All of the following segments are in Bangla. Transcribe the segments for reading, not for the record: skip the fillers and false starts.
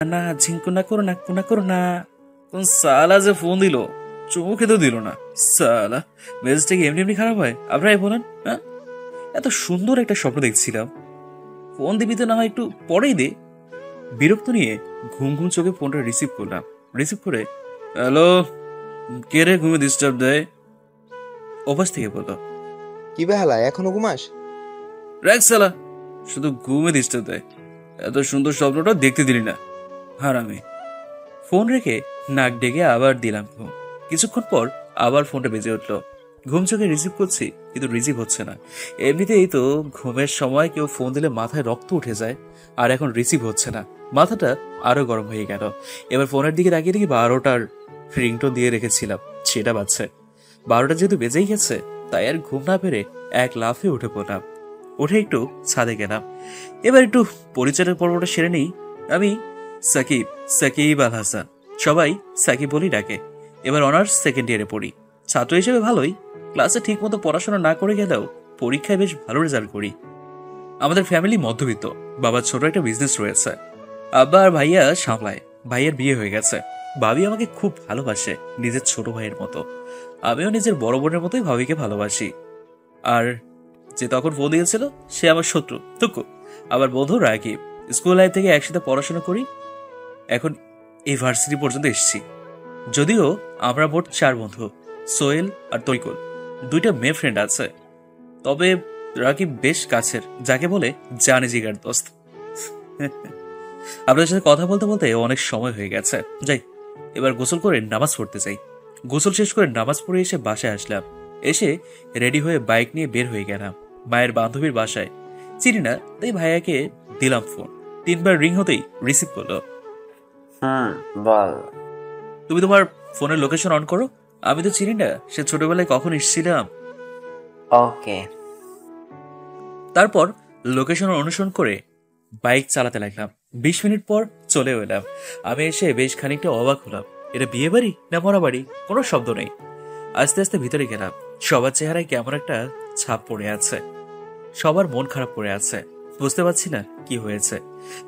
না ঝিঙ্কু না করো না কোনা করো না। কোন সালা যে ফোন দিল, চুমু খেতেও দিল না। সালা মেজাজটা কি এমনি এমনি খারাপ হয়? আপনারাই বলেন। হ্যাঁ, এত সুন্দর একটা স্বপ্ন দেখছিলাম, ফোন দিবি তো না হয় একটু পরেই দে। বিরক্ত নিয়ে ঘুম ঘুম চোখে ফোনটা রিসিভ করলাম। রিসিভ করে হ্যালো, কে রে ঘুমে ডিস্টার্ব দেয়? অভ্যাস থেকে বলল, কি বেহালা এখনো ঘুমাস? রাখ সালা, শুধু ঘুমে ডিস্টার্ব দেয়। এত সুন্দর স্বপ্নটা দেখতে দিলি না হারামি। ফোন রেখে নাক ডেকে আবার দিলাম ঘুম। কিছুক্ষণ পর আবার ফোনটা বেজে উঠলো। ঘুম চোখে রিসিভ করছি কিন্তু রিসিভ হচ্ছে না। এমনিতেই তো ঘুমের সময় কেউ ফোন দিলে মাথায় রক্ত উঠে যায়, আর এখন রিসিভ হচ্ছে না, মাথাটা আরো গরম হয়ে গেল। এবার ফোনের দিকে তাকিয়ে দেখি 12টার রিংটোন দিয়ে রেখেছিলাম, সেটা বাজছে। 12টা যেহেতু বেজেই গেছে, তাই আর ঘুম না পেরে এক লাফে উঠে পড়লাম। উঠে একটু ছাদে গেলাম। এবার একটু পরিচয়ের পর্বটা সেরে নিই। আমি সাকিব, সাকিব আল হাসান, সবাই সাকিব বলেই ডাকে। এবার অনার্স সেকেন্ড ইয়ারে পড়ি। ছাত্র হিসেবে ভালোই, ক্লাসে ঠিক মতো পড়াশোনা না করে গেলেও পরীক্ষায় বেশ ভালো রেজাল্ট করি। আমাদের ফ্যামিলি মধ্যবিত্ত, বাবার ছোট একটা বিজনেস রয়েছে। আব্বা আর ভাইয়া সামলায়। ভাইয়ের বিয়ে হয়ে গেছে। ভাবি আমাকে খুব ভালোবাসে, নিজের ছোট ভাইয়ের মতো। আমিও নিজের বড় বোনের মতোই ভাবিকে ভালোবাসি। আর যে তখন ফোন দিয়েছিল সে আমার শত্রু টুকু, আবার বন্ধু রাকিব। স্কুল লাইফ থেকে একসাথে পড়াশোনা করি, এখন এই ভার্সিটি পর্যন্ত এসেছি। যদিও আমরা মোট 4 বন্ধু, সোহেল আর তৈকুল, 2টা মেয়ে ফ্রেন্ড আছে। তবে রাকিব বেশ কাছের, যাকে বলে জানে জিগার দোস্ত। আপনাদের সাথে কথা বলতে বলতে অনেক সময় হয়ে গেছে, যাই এবার গোসল করে নামাজ পড়তে যাই। গোসল শেষ করে নামাজ পড়ে এসে বাসায় আসলাম। এসে রেডি হয়ে বাইক নিয়ে বের হয়ে গেলাম মায়ের বান্ধবীর বাসায়। চিনি না, তাই ভাইয়াকে দিলাম ফোন। 3বার রিং হতেই রিসিভ করলো। বল। তুমি তোমার ফোনের লোকেশন অন করো, আমি তো চিনি না সে ছোটবেলায় কখন এসেছিলাম। ওকে। তারপর লোকেশন অনুসরণ করে বাইক চালাতে লাগলাম। 20 মিনিট পর চলে এলাম। আমি এসে বেশ খানিকটা অবাক হলাম, এটা বিয়ে বাড়ি না মরা বাড়ি, কোনো শব্দ নেই। আস্তে আস্তে ভিতরে গেলাম। সবার চেহারায় কেমন একটা ছাপ পড়ে আছে, সবার মন খারাপ করে আছে। বুঝতে পারছি না কি হয়েছে।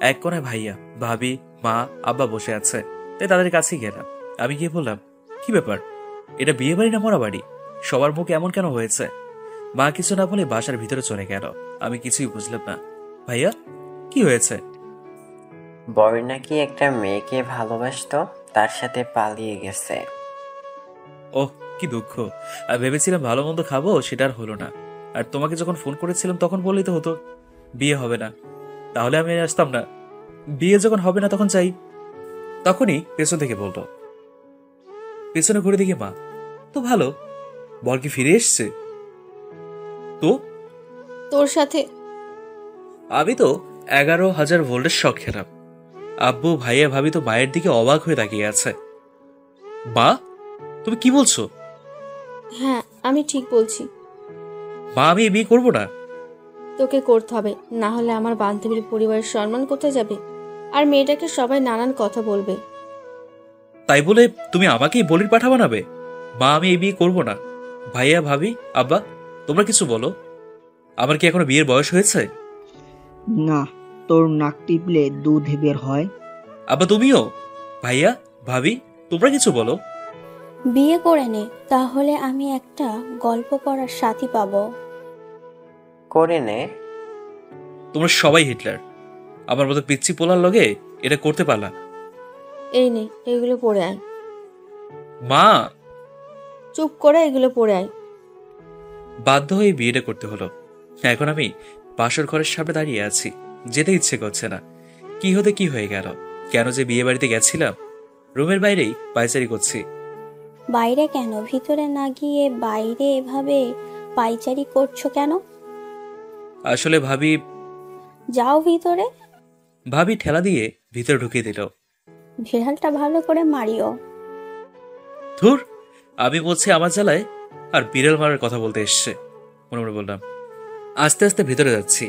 এক কোণে ভাইয়া, ভাবি, মা, আব্বা বসে আছে, তাই তাদের কাছে গেলাম। আমি গিয়ে বললাম, কি ব্যাপার, এটা বিয়ে বাড়ি না মরা বাড়ি? সবার মুখ এমন কেন হয়েছে? মা কিছু না বলে বাসার ভিতরে চলে গেল। আমি কিছুই বুঝলাম না। ভাইয়া, কি হয়েছে? বর নাকি একটা মেয়েকে ভালোবাসতো, তার সাথে পালিয়ে গেছে। ওহ, কি দুঃখ। আর ভেবেছিলাম ভালো মন্দ খাবো, সেটা আর হলো না। আর তোমাকে যখন ফোন করেছিলাম তখন বললেই তো হতো বিয়ে হবে না, তাহলে আমি আসতাম না। বিয়ে যখন হবে না তখন চাই। তখনই পেছন থেকে বলতো। পেছনে ঘুরে দেখি মা। তো ভালো, বর কি ফিরে এসছে? তো তোর সাথে আমি তো 11,000 ভোল্টের শখ খেলাম। আব্বু, ভাইয়া, ভাবি তো মায়ের দিকে অবাক হয়ে তাকিয়ে আছে। মা, তুমি কি বলছো? হ্যাঁ, আমি ঠিক বলছি। মা, আমি এই বিয়ে করবো না। তোকে করতে হবে, না হলে আমার বান্ধবীর পরিবারের সম্মান কোথায় যাবে? আর মেয়েটাকে সবাই নানান কথা বলবে। তাই বলে তুমি আমাকেই বলির পাঠা বানাবে? মা, আমি এই বিয়ে করবো না। ভাইয়া, ভাবি, আব্বা, তোমরা কিছু বলো। আমার কি এখনো বিয়ের বয়স হয়েছে? না, তোর নাক টিপলে দুধ বের হয়। আব্বা, তুমিও? ভাইয়া, ভাবি, তোমরা কিছু বলো। বিয়ে করে নে, তাহলে আমি একটা গল্প করার সাথী পাবো। করে নে। তোমরা সবাই হিটলার। আমার মতো পিচ্ছি পোলার লগে এটা করতে পারলাম। এই নে, এগুলো পড়ে আয়। মা, চুপ করে এগুলো পড়ে আয়। বাধ্য হয়ে বিয়েটা করতে হলো। এখন আমি বাসর ঘরের সামনে দাঁড়িয়ে আছি, যেতে ইচ্ছে করছে না। কি হতে কি হয়ে গেল, কেন যে বিয়ে বাড়িতে গেছিলাম। রুমের বাইরেই পায়চারি করছি। বাইরে কেন, ভিতরে না গিয়ে বাইরে এভাবে পাইচারি করছো কেন? আসলে ভাবি। যাও ভিতরে। ভাবি ঠেলা দিয়ে ভিতরে ঢুকিয়ে দিল। বিড়ালটা ভালো করে মারিও। ধুর, আমি বলছি আমার জ্বালায় আর বিড়াল মারার কথা বলতে এসছে, মনে মনে বললাম। আস্তে আস্তে ভিতরে যাচ্ছি।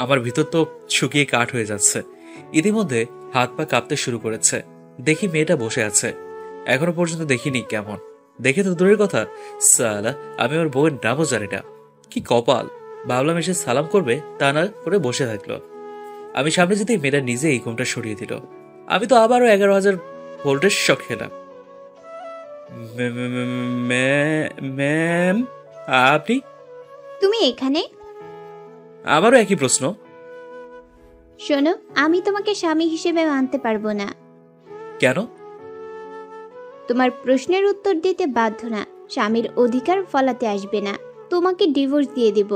আমার ভিতর তো শুকিয়ে কাঠ হয়ে যাচ্ছে। ইতিমধ্যে হাত পা কাঁপতে শুরু করেছে। দেখি মেয়েটা বসে আছে। এখনো পর্যন্ত দেখিনি কেমন। দেখে তো দূরের কথা, সালা আমি আমার বউয়ের নামও জানি না। কি কপাল, ভাবলাম এসে সালাম করবে, তা না করে বসে থাকলো। আমি সামনে যেতেই মেয়েটা নিজেই ঘুমটা সরিয়ে দিল। আমি তো আবারও 11,000 ভোল্টের শক খেলাম। ম্যাম, আপনি? তুমি এখানে? আবারও একই প্রশ্ন। শোনো, আমি তোমাকে স্বামী হিসেবে মানতে পারবো না। কেন? তোমার প্রশ্নের উত্তর দিতে বাধ্য না। স্বামীর অধিকার ফলাতে আসবে না। তোমাকে ডিভোর্স দিয়ে দেব।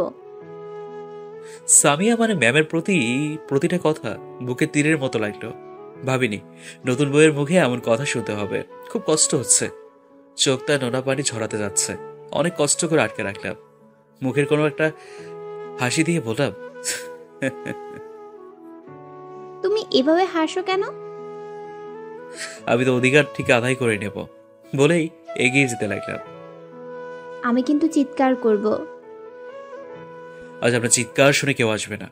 সামিয়া মানে ম্যামের প্রতিটা কথা বুকে তীরের মতো লাগলো। ভাবিনি নতুন বইয়ের মুখে এমন কথা শুনতে হবে। খুব কষ্ট হচ্ছে, চোখটা নোনা পানি ঝরাতে যাচ্ছে। অনেক কষ্ট করে আটকে রাখলাম। মুখের কোনো একটা হাসি দিয়ে বললাম, তুমি এভাবে হাসো কেন? আমি তো অধিকার ঠিক আদায় করে নেব বলেই এগিয়ে যেতে লাগলাম। আমি কিন্তু চিৎকার করব। আজ আপনার চিৎকার শুনে কেউ আসবে না।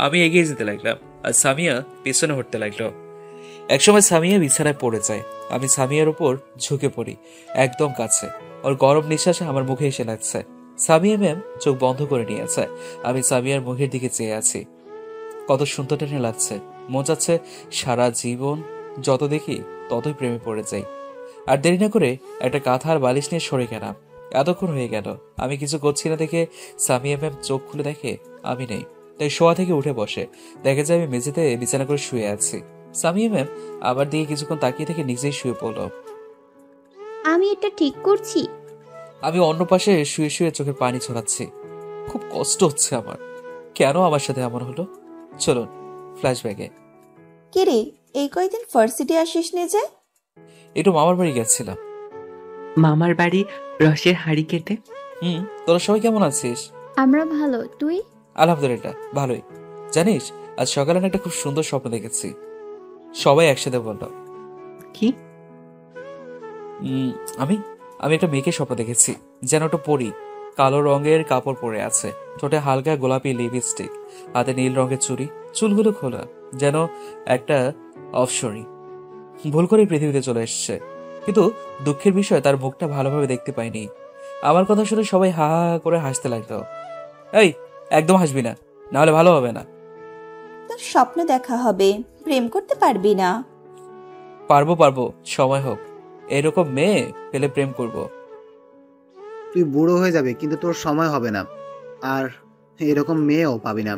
আমি এগিয়ে যেতে লাগলাম আর সামিয়া পেছনে হটতে লাগলো। একসময় সামিয়া বিছানায় পড়ে যায়। আমি সামিয়ার উপর ঝুঁকে পড়ি, একদম কাছে। ওর গরম নিঃশ্বাসে আমার মুখে এসে লাগছে। সামিয়া ম্যাম চোখ বন্ধ করে নিয়েছে। আমি সামিয়ার মুখের দিকে চেয়ে আছি। কত সুন্দর টেনে লাগছে। মন চাচ্ছে সারা জীবন যত দেখি ততই প্রেমে পড়ে যাই। আর দেরি না করে একটা কাঁথা আর বালিশ নিয়ে সরে গেলাম। এতক্ষণ হয়ে গেল আমি কিছু করছি না দেখে সামিয়া ম্যাম চোখ খুলে দেখে আমি নেই। তাই শোয়া থেকে উঠে বসে, দেখে যায় আমি মেঝেতে বিছানা করে শুয়ে আছি। সামিয়া ম্যাম আবার দিকে কিছুক্ষণ তাকিয়ে থেকে নিজেই শুয়ে পড়ল। আমি এটা ঠিক করছি? আমি অন্য পাশে শুয়ে শুয়ে চোখের পানি ছড়াচ্ছি। খুব কষ্ট হচ্ছে আমার। কেন আমার সাথে এমন হলো? চলুন ফ্ল্যাশব্যাকে। কিরে, এই কয়দিন ভার্সিটি আসিস নে যে? একটু মামার বাড়ি গেছিলাম। মামার বাড়ি রসের হাড়ি কেটে? তোরা সবাই কেমন আছিস? আমরা ভালো, তুই? আলহামদুলিল্লাহ ভালোই। জানিস আজ সকালে আমি একটা খুব সুন্দর স্বপ্ন দেখেছি। সবাই একসাথে বলল। কি? আমি আমি একটা মেয়েকে স্বপ্ন দেখেছি, যেন একটা পরী। কালো রঙের কাপড় পরে আছে, ঠোঁটে হালকা গোলাপি লিপস্টিক, হাতে নীল রঙের চুড়ি, চুলগুলো খোলা, যেন একটা অফশরি ভুল করে পৃথিবীতে চলে এসছে। কিন্তু দুঃখের বিষয় তার মুখটা ভালোভাবে দেখতে পাইনি। আমার কথা শুনে সবাই হা হা করে হাসতে লাগলো। এই একদম হাসবি না, নাহলে ভালো হবে না। তোর স্বপ্ন দেখা হবে, প্রেম করতে পারবি না। পারবো, সময় হোক। এরকম মেয়ে পেলে প্রেম করব। তুই বুড়ো হয়ে যাবে, কিন্তু তোর সময় হবে না, আর এরকম মেয়েও পাবি না।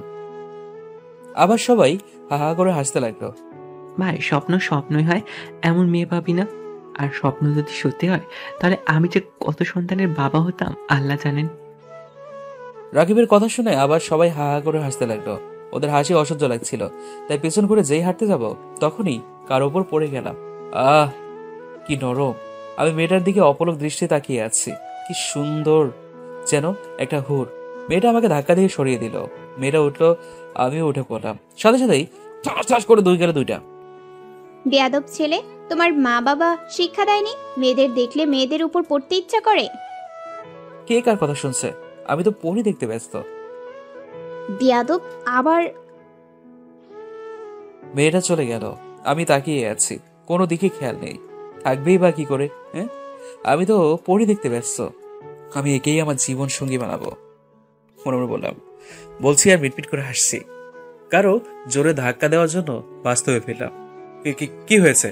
আবার সবাই হা হা করে হাসতে লাগলো। ভাই, স্বপ্ন স্বপ্নই হয়, এমন মেয়ে পাবি না। আর স্বপ্ন যদি সত্যি হয় তাহলে আমি যে কত সন্তানের বাবা হতাম আল্লাহ জানেন। রাকিবের কথা শুনে আবার সবাই হা হা করে হাসতে লাগলো। ওদের হাসি অসহ্য লাগছিল, তাই পেছন করে যেই হাঁটতে যাব তখনই কার ওপর পড়ে গেলাম। আহ কি নরম! আমি মেয়েটার দিকে অপলক দৃষ্টি তাকিয়ে আছি। কি সুন্দর, যেন একটা হুর। মেয়েটা আমাকে ধাক্কা দিয়ে সরিয়ে দিল। মেয়েটা উঠলো, আমিও উঠে পড়লাম। সাথে সাথেই ঠাস ঠাস করে দুই গেল দুইটা। বেয়াদব ছেলে, তোমার মা বাবা শিক্ষা দেয়নি মেয়েদের দেখলে মেয়েদের উপর পড়তে ইচ্ছা করে? কে কার কথা শুনছে? আমি তো পরী দেখতে ব্যস্ত। বেয়াদব! আবার মেয়েটা চলে গেল। আমি তাকিয়ে আছি, কোনো দিকে খেয়াল নেই। থাকবেই বা কি করে? হ্যাঁ, আমি তো পরী দেখতে ব্যস্ত। আমি একেই আমার জীবন সঙ্গী বানাবো মনে মনে বলছি আর মিটমিট করে হাসছি। কারো জোরে ধাক্কা দেওয়ার জন্য বাস্তবে ফেললাম। কি হয়েছে?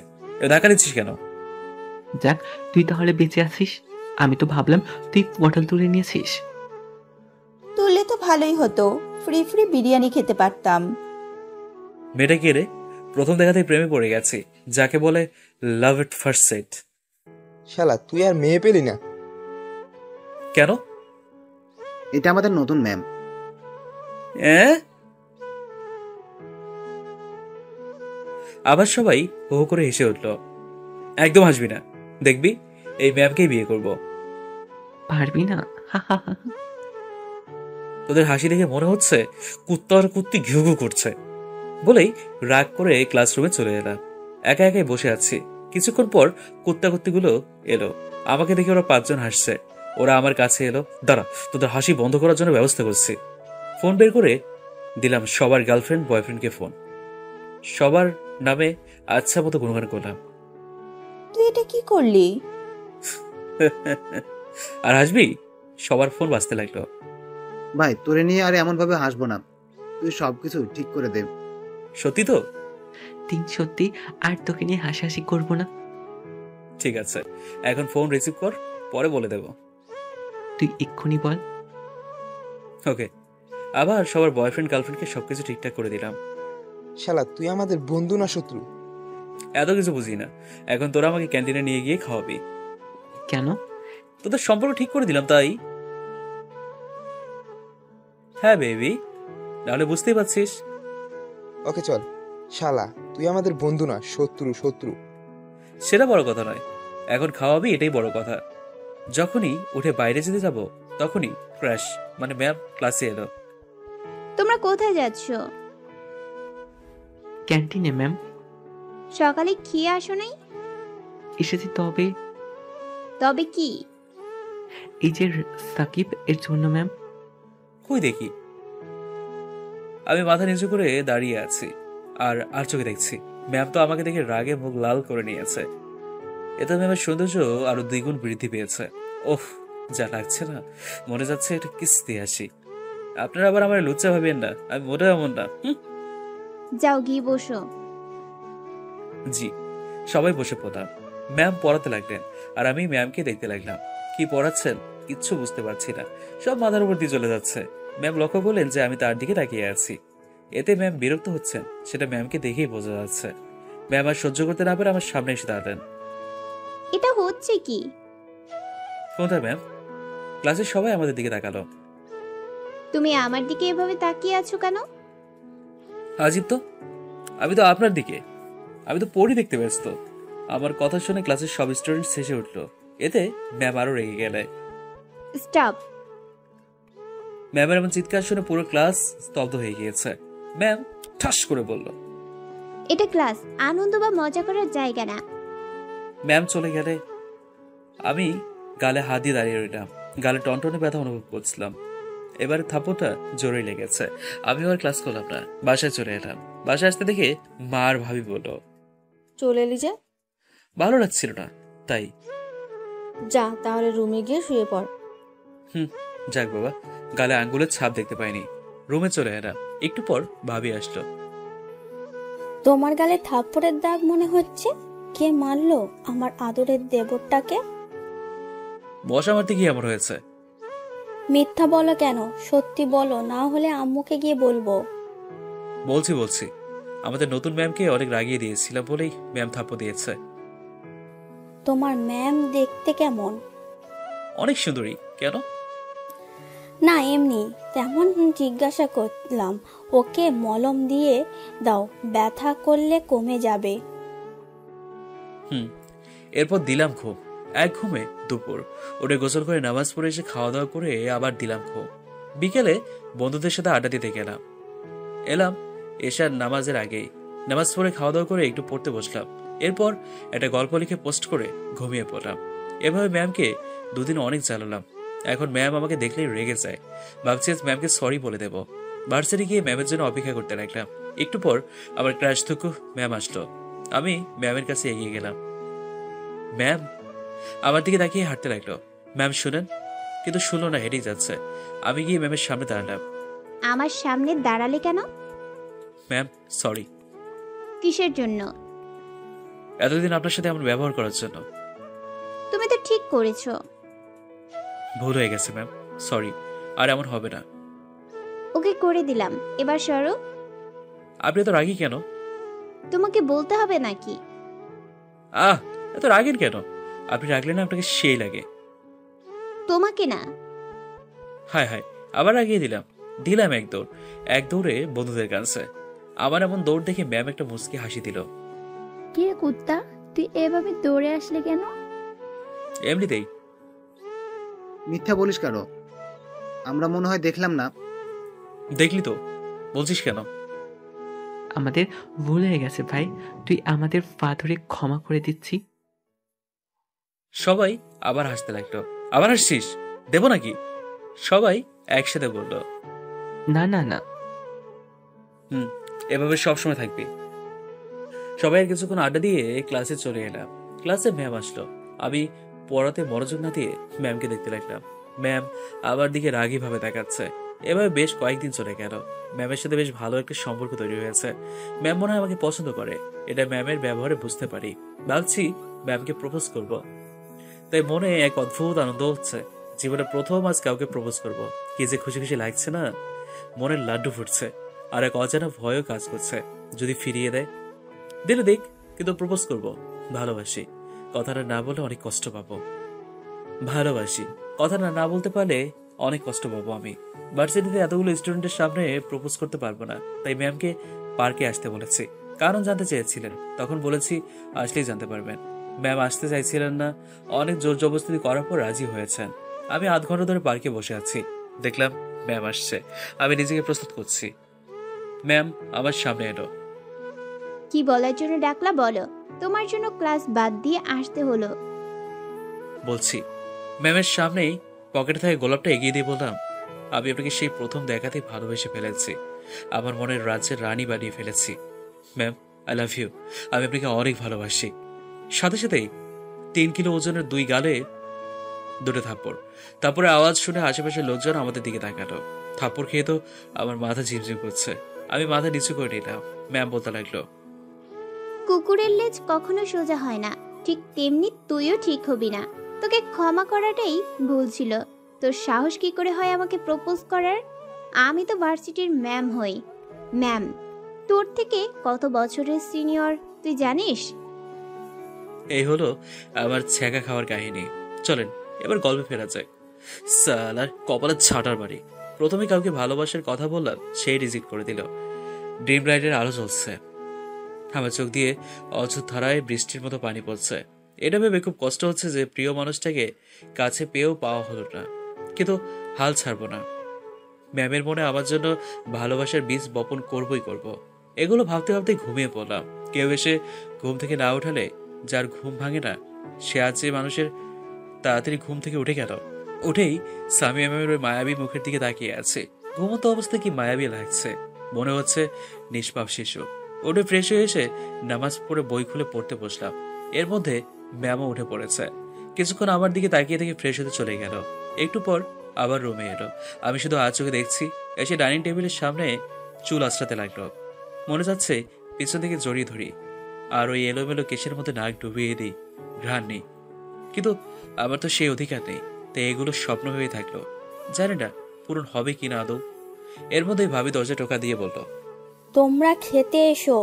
ধাক্কা দিচ্ছিস কেন? যাক, তুই তাহলে বেঁচে আছিস। আমি তো ভাবলাম তুই বটল তুলে নিয়েছিস। তুললে তো ভালোই হতো, ফ্রি ফ্রি বিরিয়ানি খেতে পারতাম। মেয়েটা কে রে? প্রথম দেখাতেই প্রেমে পড়ে গেছি, যাকে বলে লাভ এট ফার্স্ট সাইট। শালা তুই আর মেয়ে পেলি না কেন? এটা আমাদের নতুন ম্যাম। আবার সবাই হো করে হেসে উঠল। একদম হাসবি না, দেখবি এই ম্যামকেই বিয়ে করব। পারবি না? তোদের হাসি দেখে মনে হচ্ছে কুত্তার কুত্তি ঘিউ ঘিউ করছে বলেই রাগ করে ক্লাসরুমে চলে এলাম। একা একাই বসে আছি। কিছুক্ষণ পর কুত্তা কুত্তিগুলো এলো। আমাকে দেখে ওরা 5 জন হাসছে। ওরা আমার কাছে এলো। দাঁড়া, তোদের হাসি বন্ধ করার জন্য ব্যবস্থা করছি। ফোন বের করে দিলাম সবার গার্লফ্রেন্ড বয়ফ্রেন্ডকে ফোন। সবার নামে আচ্ছা মতো গুণগান করলাম। তুই এটা কি করলি? আর হাসবি? সবার ফোন বাজতে লাগলো। ভাই, তোরে নিয়ে আর এমন ভাবে হাসবো না, তুই সবকিছু ঠিক করে দে। সত্যি তো? দিন সত্যি আর তোকে নিয়ে হাসাহাসি করবো না। ঠিক আছে, এখন ফোন রিসিভ কর, পরে বলে দেব। তুই এক্ষুনি বল। ওকে। আবার সবার বয়ফ্রেন্ড গার্লফ্রেন্ডকে সবকিছু ঠিকঠাক করে দিলাম। শালা তুই আমাদের বন্ধু না শত্রু? এত কিছু বুঝি না। এখন তোরা আমাকে ক্যান্টিনে নিয়ে গিয়ে খাওয়াবি। কেন? তোদের সম্পর্ক ঠিক করে দিলাম তাই। হ্যাঁ বেবি, নাহলে বুঝতেই পারছিস। ওকে চল। শালা তুই আমাদের বন্ধু না শত্রু, শত্রু। সেটা বড় কথা নয়, এখন খাওয়াবি এটাই বড় কথা। যখনই উঠে বাইরে যেতে যাব তখনই ক্র্যাশ, মানে ম্যাম ক্লাসে এলো। তোমরা কোথায় যাচ্ছ? ক্যান্টিনে ম্যাম। সকালে খেয়ে আসো নাই? এসেছি, তবে তবে কি? এই যে সাকিব, এর জন্য ম্যাম। কই দেখি। আমি মাথা নিচু করে দাঁড়িয়ে আছি আর আর চোখে দেখছি ম্যাম তো আমাকে দেখে রাগে মুখ লাল করে নিয়েছে। এতে ম্যামের সৌন্দর্য আরো দ্বিগুণ বৃদ্ধি পেয়েছে। ওহ, যা লাগছে না, মনে যাচ্ছে একটা কিস দিয়ে আসি। আপনারা আবার আমার লুচ্চা ভাবেন না, আমি মোটেও এমন না। যাও গিয়ে বসো। জি। সবাই বসে পড়লাম। ম্যাম পড়াতে লাগলেন আর আমি ম্যামকে দেখতে লাগলাম। কি পড়াচ্ছেন কিচ্ছু বুঝতে পারছি না, সব মাথার উপর দিয়ে চলে যাচ্ছে। ম্যাম লক্ষ্য করলেন যে আমি তার দিকে তাকিয়ে আছি। এতে ম্যাম বিরক্ত হচ্ছেন, সেটা ম্যামকে দেখেই বোঝা যাচ্ছে। ম্যাম আর সহ্য করতে না পেরে আমার সামনে এসে দাঁড়ালেন। এটা হচ্ছে কি? কোনটা ম্যাম? ক্লাসের সবাই আমাদের দিকে তাকালো। তুমি আমার দিকে এভাবে তাকিয়ে আছো কেন? আজিব তো, আমি তো আপনার দিকে। আমি তো পড়ি দেখতে ব্যস্ত। আমার কথা শুনে ক্লাসের সব স্টুডেন্ট হেসে উঠলো। এতে ম্যাম আরো রেগে গেলে। স্টপ। ম্যামের এমন চিৎকার শুনে পুরো ক্লাস স্তব্ধ হয়ে গিয়েছে। ম্যাম ঠাস করে বলল, এটা ক্লাস, আনন্দ বা মজা করার জায়গা না। ম্যাম চলে গেলে আমি গালে হাত দিয়ে দাঁড়িয়ে রইলাম। গালে টনটনে ব্যথা অনুভব করছিলাম। এবারে থাপ্পড়টা জোরে লেগেছে। আমি আবার ক্লাস করলাম না, বাসায় চলে এলাম। বাসায় আসতে দেখে মা আর ভাবি বলল, চলে এলি যে? ভালো লাগছিল না তাই। যা তাহলে রুমে গিয়ে শুয়ে পড়। যাক বাবা, গালে আঙ্গুলের ছাপ দেখতে পাইনি। রুমে চলে এলাম। একটু পর ভাবি আসলো। তোমার গালে থাপ্পড়ের দাগ মনে হচ্ছে। কে মারলো আমার আদরের দেবরটাকে? বসা মারতে কি এমন হয়েছে? মিথ্যা বলো কেন? সত্যি বলো, না হলে আম্মুকে গিয়ে বলবো। বলছি আমাদের নতুন ম্যামকে অনেক রাগিয়ে দিয়েছিলাম বলেই ম্যাম থাপ্পড় দিয়েছে। তোমার ম্যাম দেখতে কেমন? অনেক সুন্দরী। কেন? না এমনি, তেমন জিজ্ঞাসা করলাম। ওকে মলম দিয়ে দাও, ব্যথা করলে কমে যাবে। এরপর দিলাম ঘুম। এক ঘুমে দুপুর। ওটা গোসল করে নামাজ পড়ে এসে খাওয়া দাওয়া করে আবার দিলাম ঘুম। বিকেলে বন্ধুদের সাথে আড্ডা দিতে এলাম এশার নামাজের আগেই। নামাজ পড়ে খাওয়া দাওয়া করে একটু পড়তে বসলাম। এরপর একটা গল্প লিখে পোস্ট করে ঘুমিয়ে পড়লাম। এভাবে ম্যামকে দুদিন অনেক জ্বালালাম। এখন ম্যাম আমাকে দেখলেই রেগে যায়। ভাবছি আজ ম্যামকে সরি বলে দেব। ভার্সিটি গিয়ে ম্যামের জন্য অপেক্ষা করতে লাগলাম। একটু পর আবার ক্র্যাশ থুকু ম্যাম আসলো। আমি ম্যামের কাছে এগিয়ে গেলাম। ম্যাম আমার দিকে তাকিয়ে হাঁটতে লাগলো। ম্যাম শুনেন, কিন্তু শুনলো না, হেঁটেই যাচ্ছে। আমি গিয়ে ম্যামের সামনে দাঁড়ালাম। আমার সামনে দাঁড়ালে কেন? Ma'am sorry. কিসের জন্য? এতদিন আপনার সাথে এমন ব্যবহার করার জন্য। তুমি তো ঠিক করেছো। ভুল হয়ে গেছে ম্যাম, সরি। আর এমন হবে না। ওকে করে দিলাম, এবার সরো। আপনি এত রাগি কেন? তোমাকে বলতে হবে নাকি? এত রাগেন কেন? আপনি রাগলে না আপনাকে সেই লাগে। তোমাকে না। হায় আবার রাগিয়ে দিলাম এক দৌড়ে বন্ধুদের কাছে। আমার এমন দৌড় দেখে ম্যাম একটা মুচকি হাসি দিল। কি রে কুত্তা, তুই এভাবে দৌড়ে আসলে কেন? এমনিতেই। মিথ্যা বলিস কেন? আমরা মনে হয় দেখলাম না। দেখলি তো, বলছিস কেন? আমাদের ভুল হয়ে গেছে ভাই, তুই আমাদের পা ধরে ক্ষমা করে দিচ্ছি। সবাই আবার হাসতে লাগলো। আবার হাসছিস? দেব নাকি? সবাই একসাথে বলল, না না না। এভাবে সবসময় থাকবি। সবাই আর কিছুক্ষণ আড্ডা দিয়ে ক্লাসে চলে এলাম। ক্লাসে ম্যাম আসলো। আমি পড়াতে মনোযোগ না দিয়ে ম্যামকে দেখতে লাগলাম। ম্যাম আমার দিকে রাগী ভাবে তাকাচ্ছে। এভাবে বেশ কয়েকদিন চলে গেল। ম্যামের সাথে বেশ ভালো একটা সম্পর্ক তৈরি হয়েছে। ম্যাম মনে হয় আমাকে পছন্দ করে, এটা ম্যামের ব্যবহারে বুঝতে পারি। ভাবছি ম্যামকে প্রপোজ করব, তাই মনে এক অদ্ভুত আনন্দ হচ্ছে। জীবনে প্রথম আজ কাউকে প্রপোজ করব, কি যে খুশি খুশি লাগছে না, মনের লাড্ডু ফুটছে। আর এক অজানা ভয়ও কাজ করছে, যদি ফিরিয়ে দেয়। দিলে দিক, কিন্তু প্রপোজ করব। ভালোবাসি, কথাটা না বলে অনেক কষ্ট পাবো। ভালোবাসি, কথাটা না বলতে পারলে অনেক কষ্ট পাবো আমি। ভার্সিটিতে এতগুলো স্টুডেন্টের সামনে প্রপোজ করতে পারবো না, তাই ম্যামকে পার্কে আসতে বলেছি। কারণ জানতে চেয়েছিলেন, তখন বলেছি আসলেই জানতে পারবেন। ম্যাম আসতে চাইছিলেন না, অনেক জোর জবরদস্তি করার পর রাজি হয়েছেন। আমি আধ ঘন্টা ধরে পার্কে বসে আছি, দেখলাম ম্যাম আসছে। আমি নিজেকে প্রস্তুত করছি। ম্যাম আমার সামনে এলো। কি বলার জন্য ডাকলা বলো। তোমার জন্য ক্লাস বাদ দিয়ে আসতে হলো। বলছি। ম্যামের সামনেই পকেটে থেকে গোলাপটা এগিয়ে দিয়ে বললাম, আমি আপনাকে সেই প্রথম দেখাতেই ভালোবেসে ফেলেছি। আমার মনের রাজ্যের রানী বানিয়ে ফেলেছি। Ma'am, I love you. আমি আপনাকে অনেক ভালোবাসি। সাথে সাথেই 3 কিলো ওজনের 2 গালে 2টো থাপ্পড়। তারপরে আওয়াজ শুনে আশেপাশের লোকজন আমাদের দিকে তাকালো। থাপ্পড় খেয়ে তো আমার মাথা ঝিমঝিম করছে। আমি মাথা নিচু করে নিলাম। ম্যাম বলতে লাগলো, কুকুরের লেজ কখনো সোজা হয় না, ঠিক তেমনি তুইও ঠিক হবি না। তোকে ক্ষমা করাটাই ভুল ছিল। তোর সাহস কি করে হয় আমাকে প্রপোজ করার? আমি তো ভার্সিটির ম্যাম হই। ম্যাম, তোর থেকে কত বছরের সিনিয়র তুই জানিস? এই হলো আমার ছ্যাঁকা খাওয়ার কাহিনী। চলেন এবার গল্পে ফেরা যায়। সালার কপালের ছাটার বাড়ি। প্রথমে কাউকে ভালোবাসার কথা বললাম, সেই রিজেক্ট করে দিল। ড্রিম লাইটের আলো জ্বলছে, আমার চোখ দিয়ে অঝোর ধারায় বৃষ্টির মতো পানি পড়ছে। এটা ভেবে খুব কষ্ট হচ্ছে যে প্রিয় মানুষটাকে কাছে পেয়েও পাওয়া হলো না, কিন্তু হাল ছাড়বো না। ম্যামের মনে আমার জন্য ভালোবাসার বীজ বপন করবই করব। এগুলো ভাবতে ভাবতে ঘুমিয়ে পড়লাম। কেউ এসে ঘুম থেকে না উঠালে, যার ঘুম ভাঙে না, সে আজ যে মানুষের তাড়াতাড়ি ঘুম থেকে উঠে গেল। উঠেই সামিয়া ম্যামের ওই মায়াবী মুখের দিকে তাকিয়ে আছে। ঘুমন্ত অবস্থায় কি মায়াবী লাগছে, মনে হচ্ছে নিষ্পাপ শিশু। উঠে ফ্রেশ হয়ে এসে নামাজ পড়ে বই খুলে পড়তে বসলাম। এর মধ্যে ম্যামও উঠে পড়েছে। কিছুক্ষণ আমার দিকে তাকিয়ে থেকে ফ্রেশ হতে চলে গেল। একটু পর আবার রুমে এলো। আমি শুধু আজ চোখে দেখছি। এসে ডাইনিং টেবিলের সামনে চুল আঁচড়াতে লাগলো। মনে যাচ্ছে পিছন থেকে জড়িয়ে ধরি আর ওই এলোমেলো কেশের মধ্যে নাক ডুবিয়ে দিই, ঘ্রাণ নেই। কিন্তু আমার তো সেই অধিকার নেই, তাই এগুলো স্বপ্ন হয়ে থাকলো। জানি না পূরণ হবে কিনা আদৌ। এর মধ্যেই ভাবি দরজা টোকা দিয়ে বলল, তোমরা খেতে এসো।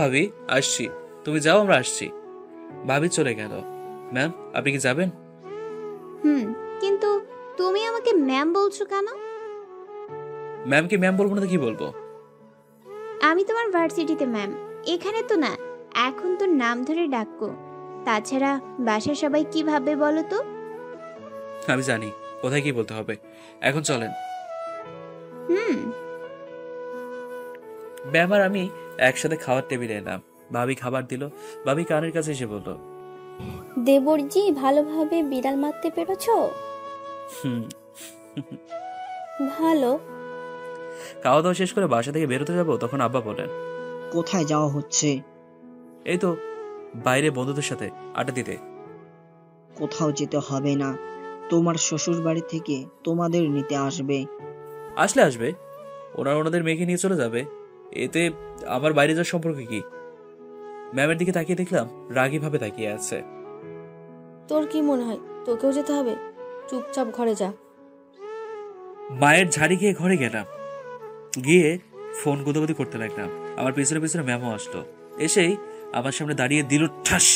ভাবি আসছি, তুমি যাও, আমরা আসছি। ভাবি চলে গেল। ম্যাম, আপনি কি যাবেন? কিন্তু তুমি আমাকে ম্যাম বলছো কেন? ম্যামকে ম্যাম বলবো না তো কি বলবো? আমি তোমার ভার্সিটিতে ম্যাম, এখানে তো না। এখন তোর নাম ধরে ডাকবো। তাছাড়া বাসার সবাই কি ভাববে বলো তো? আমি জানি কোথায় কি বলতে হবে। এখন চলেন। ম্যাম আর আমি একসাথে খাওয়ার টেবিলে এলাম। ভাবি খাবার দিল। ভাবি কানের কাছে এসে বলল, দেবরজি, ভালোভাবে বিড়াল মারতে পেরেছো? ভালো। খাওয়া দাওয়া শেষ করে বাসা থেকে বেরোতে যাবো, তখন আব্বা বলেন, কোথায় যাওয়া হচ্ছে? এই তো বাইরে বন্ধুদের সাথে আড্ডা দিতে। কোথাও যেতে হবে না, তোমার শ্বশুর বাড়ি থেকে তোমাদের নিতে আসবে। আসলে আসবে, ওনাদের মেয়েকে নিয়ে চলে যাবে। এতে আমার বাইরে যাওয়ার সম্পর্ক কি? ম্যামের দিকে তাকিয়ে দেখলাম রাগী ভাবে তাকিয়ে আছে। তোর কি মনে হয় তোকেও যেতে হবে? চুপচাপ ঘরে যা। মায়ের ঝাড়ি খেয়ে ঘরে গেলাম। গিয়ে ফোন গুদোগুদি করতে লাগলাম। আমার পিছনে পিছনে ম্যামও আসলো। এসেই আমার সামনে দাঁড়িয়ে দিল ঠাস।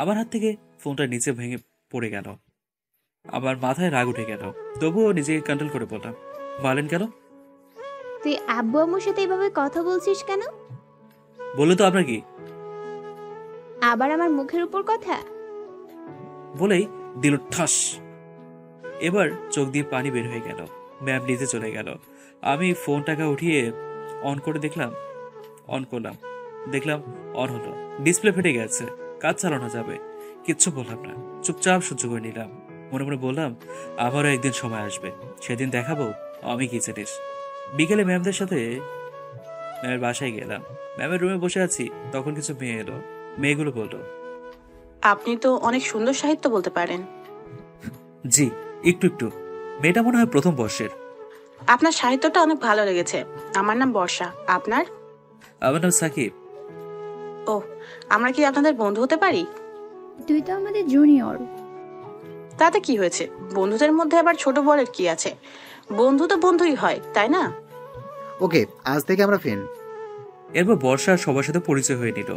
আমার হাত থেকে ফোনটা নিচে ভেঙে পড়ে গেল। আমার মাথায় রাগ উঠে গেল, তবুও নিজেকে কন্ট্রোল করে বললাম, বলেন কেন? তুই আব্বু আম্মুর সাথে এভাবে কথা বলছিস কেন? বললে তো আপনার কি? আবার আমার মুখের উপর কথা? বলেই দিল ঠাস। এবার চোখ দিয়ে পানি বের হয়ে গেল। ম্যাম নিতে চলে গেল। আমি ফোনটাকে উঠিয়ে অন করে অন করলাম। দেখলাম অন হলো। ডিসপ্লে ফেটে গেছে, কাজ চালানো যাবে। কিচ্ছু বললাম না, চুপচাপ সহ্য করে নিলাম। মনে মনে বললাম, আবারও একদিন সময় আসবে, সেদিন দেখাবো আমি কি জিনিস। বিকেলে ম্যামদের সাথে ম্যামের বাসায় গেলাম। ম্যামের রুমে বসে আছি, তখন কিছু মেয়ে এলো। মেয়েগুলো বললো, আপনি তো অনেক সুন্দর সাহিত্য বলতে পারেন। জি, একটু একটু। মেয়েটা মনে হয় প্রথম বর্ষের। আপনার সাহিত্যটা অনেক ভালো লেগেছে। আমার নাম বর্ষা, আপনার? আমার নাম সাকিব। ও, আমরা কি আপনাদের বন্ধু হতে পারি? তুই তো আমাদের জুনিয়র। তাতে কি হয়েছে? বন্ধুদের মধ্যে আবার ছোট বড়ের কি আছে? বন্ধু তো বন্ধুই হয়, তাই না? ওকে, আজ থেকে আমরা ফ্রেন্ড। এরপর বর্ষা সবার সাথে পরিচয় হয়ে নিল।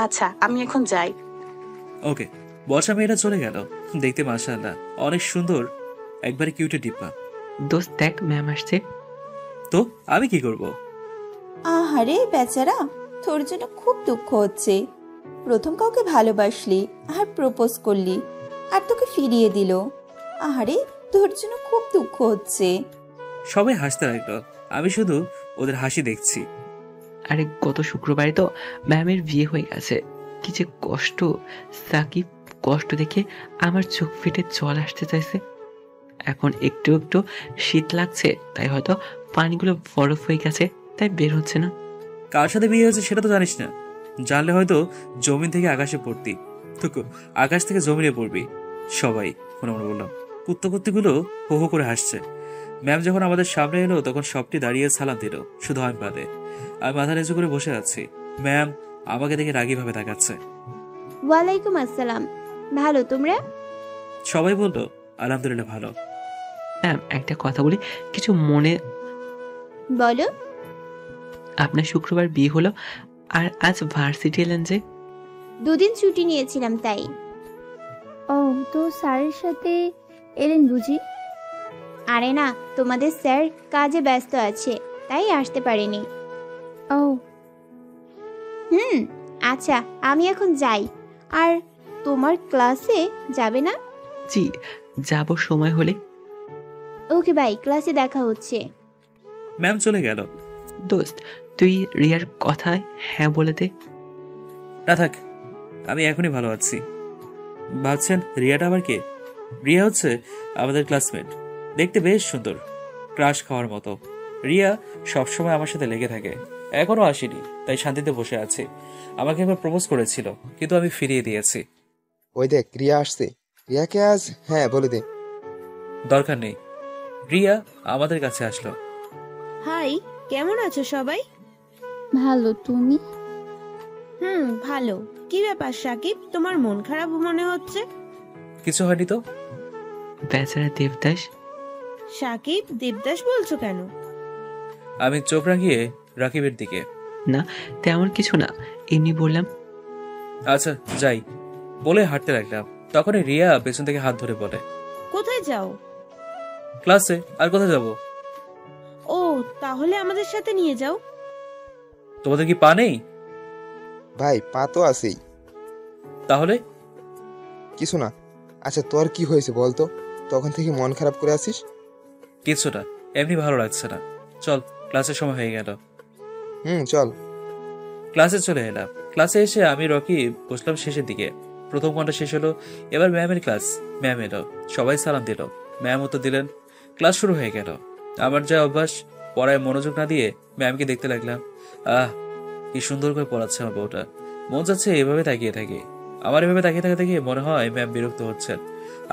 আচ্ছা, আমি এখন যাই। ওকে। বর্ষা মেয়েটা চলে গেল। দেখতে মাশাআল্লাহ অনেক সুন্দর, একবারে কিউটে ডিব্বা। দোস্ত দেখ, ম্যাম আসছে। তো আমি কি করব? আহারে বেচারা, তোর জন্য খুব দুঃখ হচ্ছে। প্রথম কাউকে ভালোবাসলি আর প্রপোজ করলি, আর তোকে ফিরিয়ে দিল। আহারে, তোর জন্য খুব দুঃখ হচ্ছে। সবাই হাসতে লাগলো, আমি শুধু ওদের হাসি দেখছি। আরে গত শুক্রবারে তো ম্যামের বিয়ে হয়ে গেছে। কি যে কষ্ট সাকিব, কষ্ট দেখে আমার চোখ ফেটে জল আসতে চাইছে। এখন একটু একটু শীত লাগছে, তাই হয়তো পানিগুলো বরফ হয়ে গেছে, তাই বের হচ্ছে না। কার সাথে বিয়ে হয়েছে সেটা তো জানিস না। জানলে হয়তো জমিন থেকে আকাশে পড়তি, তো আকাশ থেকে জমিনে পড়বি। সবাই মনে মনে বললাম। কুত্তকুত্তিগুলো হো হো করে হাসছে। ম্যাম যখন আমাদের সামনে এলো তখন সবটি দাঁড়িয়ে সালাম দিল, শুধু আমি বাদে। আমি মাথা নিচু করে বসে আছি। ম্যাম আমাকে দেখে রাগীভাবে তাকাচ্ছে। ওয়ালাইকুম আসসালাম। ভালো, তোমরা? সবাই বললো আলহামদুলিল্লাহ ভালো। ম্যাম একটা কথা বলি, কিছু মনে? বলো। আপনার শুক্রবার বিয়ে হলো আর আজ ভার্সিটি এলেন যে? 2 দিন ছুটি নিয়েছিলাম তাই। ও, তো স্যারের সাথে এলেন বুঝি? আরে না, তোমাদের স্যার কাজে ব্যস্ত আছে, তাই আসতে পারিনি। ও আচ্ছা, আমি এখন যাই। আর তোমার ক্লাসে যাবে না? জি যাব, সময় হলে। ওকে বাই, ক্লাসে দেখা হচ্ছে। ম্যাম চলে গেল। দোস্ত তুই রিয়ার কথায় হ্যাঁ বলে দে। না থাক, আমি এখনই ভালো আছি। ভাবছেন রিয়াটা আবার কে? রিয়া হচ্ছে আমাদের ক্লাসমেট, দেখতে বেশ সুন্দর, ক্রাশ খাওয়ার মতো। রিয়া সবসময় আমার সাথে লেগে থাকে, এখনো আসেনি, তাই শান্তিতে বসে আছে। আমাকে একবার প্রপোজ করেছিল, কিন্তু আমি ফিরিয়ে দিয়েছি। ওই দেখ, রিয়া আসছে। রিয়াকে আজ হ্যাঁ বলে দে। দরকার নেই। রিয়া আমাদের কাছে আসলো। হাই, কেমন আছো সবাই? ভালো, তুমি? ভালো। কি ব্যাপার সাকিব, তোমার মন খারাপ মনে হচ্ছে? কিছু হয়নি তো। বেচারা দেবদাস। সাকিব, দেবদাস বলছো কেন? আমি চোখ রাখিয়ে রাকিবের দিকে। না তেমন কিছু না, এমনি বললাম। আচ্ছা যাই বলে হাঁটতে লাগলাম। তখনই রিয়া পেছন থেকে হাত ধরে বলে, কোথায় যাও? ক্লাসে। আর কোথায় যাব? ও, তাহলে আমাদের সাথে নিয়ে যাও। তোমাদের কি পা নেই? ভাই, পা তো আছেই। তাহলে? কিছু না। আচ্ছা, তোর কি হয়েছে বলতো? তখন থেকে মন খারাপ করে আছিস। কিছু না, এমনি ভালো লাগছে না। চল, ক্লাসের সময় হয়ে গেল। চল। ক্লাসে চলে এলাম। ক্লাসে এসে আমি রকি বসলাম শেষের দিকে। প্রথম ঘন্টা শেষ হলো, এবার ম্যামের ক্লাস। ম্যাম এলো, সবাই সালাম দিল। ম্যাম উত্তর দিলেন। ক্লাস শুরু হয়ে গেল। আমার যা অভ্যাস, পড়ায় মনোযোগ না দিয়ে ম্যামকে দেখতে লাগলাম। কি সুন্দর করে পড়াচ্ছে আমার বউটা। মন যাচ্ছে এভাবে তাকিয়ে থাকি। আমার এভাবে তাকিয়ে থাকা দেখে মনে হয় ম্যাম বিরক্ত হচ্ছেন,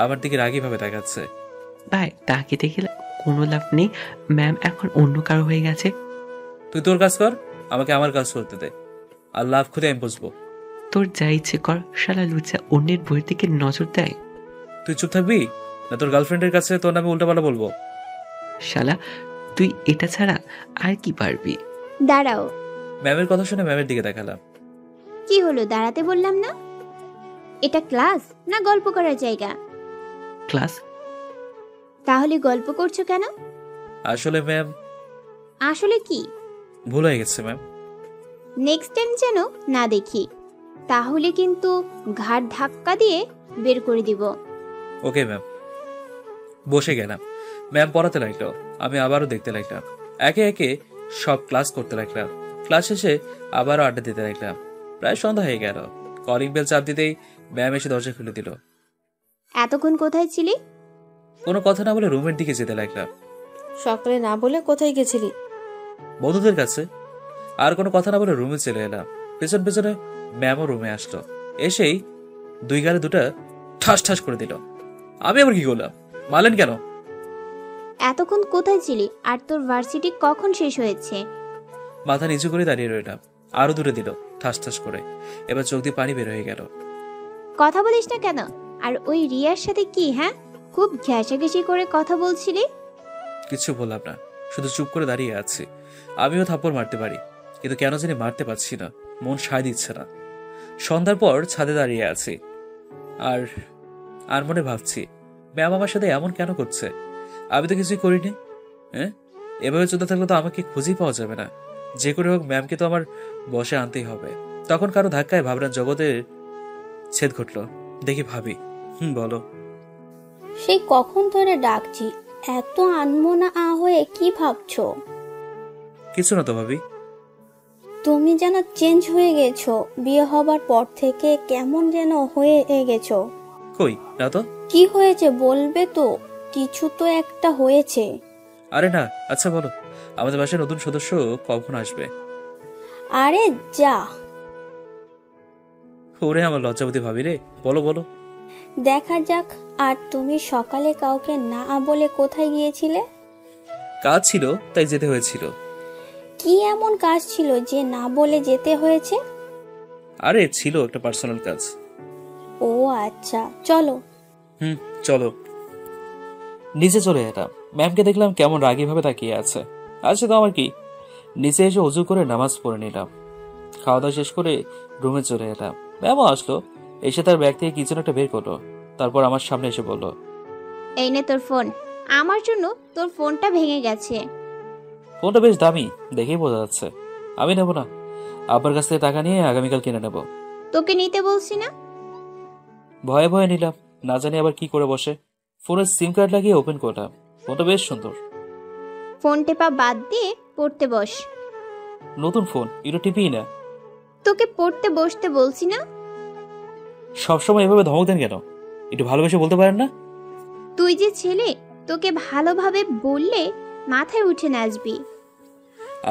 আমার দিকে রাগী ভাবে তাকাচ্ছে। ভাই তাকে দেখে কোনো লাভ নেই, ম্যাম এখন অন্য কারো হয়ে গেছে। তুই তোর কাজ কর, আমাকে আমার কাজ করতে দে। আর লাভ খুঁজে আমি বুঝবো। তোর যা ইচ্ছে কর, শালা লুচা অন্যের বইয়ের দিকে নজর দেয়। তুই চুপ থাকবি না তোর গার্লফ্রেন্ডের কাছে তোর নামে উল্টাপাল্টা বলবো? শালা তুই এটা ছাড়া আর কি পারবি? দাঁড়াও। ম্যামের কথা শুনে ম্যামের দিকে দেখালাম। কি হলো, দাঁড়াতে বললাম না? এটা ক্লাস না গল্প করার জায়গা? ক্লাস। তাহলে গল্প করছো কেন? আসলে ম্যাম। আসলে কি? ভুল হয়ে গেছে ম্যাম। নেক্সট টাইম যেন না দেখি, তাহলে কিন্তু ঘাট ধাক্কা দিয়ে বের করে দিব। Okay ma'am. বসে গেলাম। ম্যাম পড়াতে লাগলো, আমি আবারও দেখতে লাগলাম। একে একে সব ক্লাস করতে লাগলাম। ক্লাস শেষে আবারও আড্ডা দিতে লাগলাম। প্রায় সন্ধ্যা হয়ে গেল। কলিং বেল চাপ দিতেই ম্যাম এসে দরজা খুলে দিল। এতক্ষণ কোথায় ছিলি? কোনো কথা না বলে রুমের দিকে যেতে লাগলাম। সকালে না বলে কোথায় গেছিলি? বন্ধুদের কাছে। আর কোনো কথা না বলে রুমে চলে এলাম। পেছন পেছনে ম্যামও রুমে আসলো। এসেই 2 গালে 2টা ঠাস ঠাস করে দিল। আমি আবার কি করলাম? মারলেন কেন? এতক্ষণ কোথায় ছিলি আর তোর ভার্সিটি কখন শেষ হয়েছে? মাথা নিচু করে দাঁড়িয়ে রইলাম। আরো দূরে দিল, ঠাস ঠাস করে। এবার চোখ দিয়ে পানি বের হয়ে গেল। কথা বলিস না কেন? আর ওই রিয়ার সাথে কি? হ্যাঁ, খুব ঘেঁষাঘেঁষি করে কথা বলছিলি। কিছু বললাম না, শুধু চুপ করে দাঁড়িয়ে আছি। আমিও থাপ্পড় মারতে পারি, কিন্তু কেন জানি মারতে পারছি না, মন সায় দিচ্ছে না। সন্ধ্যার পর ছাদে দাঁড়িয়ে আছি আর আর মনে ভাবছি, ম্যাম আমার সাথে এমন কেন করছে? আমি তো কিছুই করিনি। হ্যাঁ, এভাবে চলতে থাকলে তো আমাকে খুঁজেই পাওয়া যাবে না। যে করে হোক ম্যামকে তো আমার বসে আনতেই হবে। তখন কারো ধাক্কায় ভাবনার জগতের ছেদ ঘটলো। দেখি ভাবি। বলো। সেই কখন ধরে ডাকছি, এত আনমনা হয়ে কি ভাবছো? কিছু না তো ভাবি। তুমি যেন চেঞ্জ হয়ে গেছো, বিয়ে হবার পর থেকে কেমন যেন হয়ে গেছো। কই না তো। কি হয়েছে বলবে তো? কিছু তো একটা হয়েছে। আরে না, আচ্ছা বলো, আমাদের বাসায় নতুন সদস্য কখন আসবে? আরে যা। ওরে আমার লজ্জাবতী ভাবি রে, বলো বলো। দেখা যাক। আর তুমি সকালে কাউকে না বলে কোথায় গিয়েছিলে? কাজ ছিল, তাই যেতে হয়েছিল। কি এমন কাজ ছিল যে না বলে যেতে হয়েছে? আরে ছিল একটা পার্সোনাল কাজ। ও আচ্ছা, চলো। চলো। নিচে চলে এলাম। ম্যামকে দেখলাম কেমন রাগী ভাবে তাকিয়ে আছে। আচ্ছা তো আমার কি। নিচে এসে অজু করে নামাজ পড়ে নিলাম। খাওয়া দাওয়া শেষ করে রুমে চলে এলাম। ম্যামও আসলো, এসে তার ব্যাগ থেকে কিছু একটা বের করলো। তারপর আমার সামনে এসে বলল, এই নে তোর ফোন। আমার জন্য তোর ফোনটা ভেঙে গেছে। ফোনটা বেশ দামি, দেখেই বোঝা যাচ্ছে। আমি নেবো না, আব্বার কাছ থেকে টাকা নিয়ে আগামীকাল কিনে নেব। তোকে নিতে বলছি না। ভয়ে ভয়ে নিলাম, না জানি আবার কি করে বসে। ফোনের সিম কার্ড লাগিয়ে ওপেন করলাম। ফোনটা বেশ সুন্দর। ফোন টেপা বাদ দিয়ে পড়তে বস। নতুন ফোন, একটু টিপিই না। তোকে পড়তে বসতে বলছি না। সবসময় এভাবে ধমক দেন কেন? একটু ভালোবেসে বলতে পারেন না? তুই যে ছেলে, তোকে ভালোভাবে বললে মাথায় উঠে নাচবি।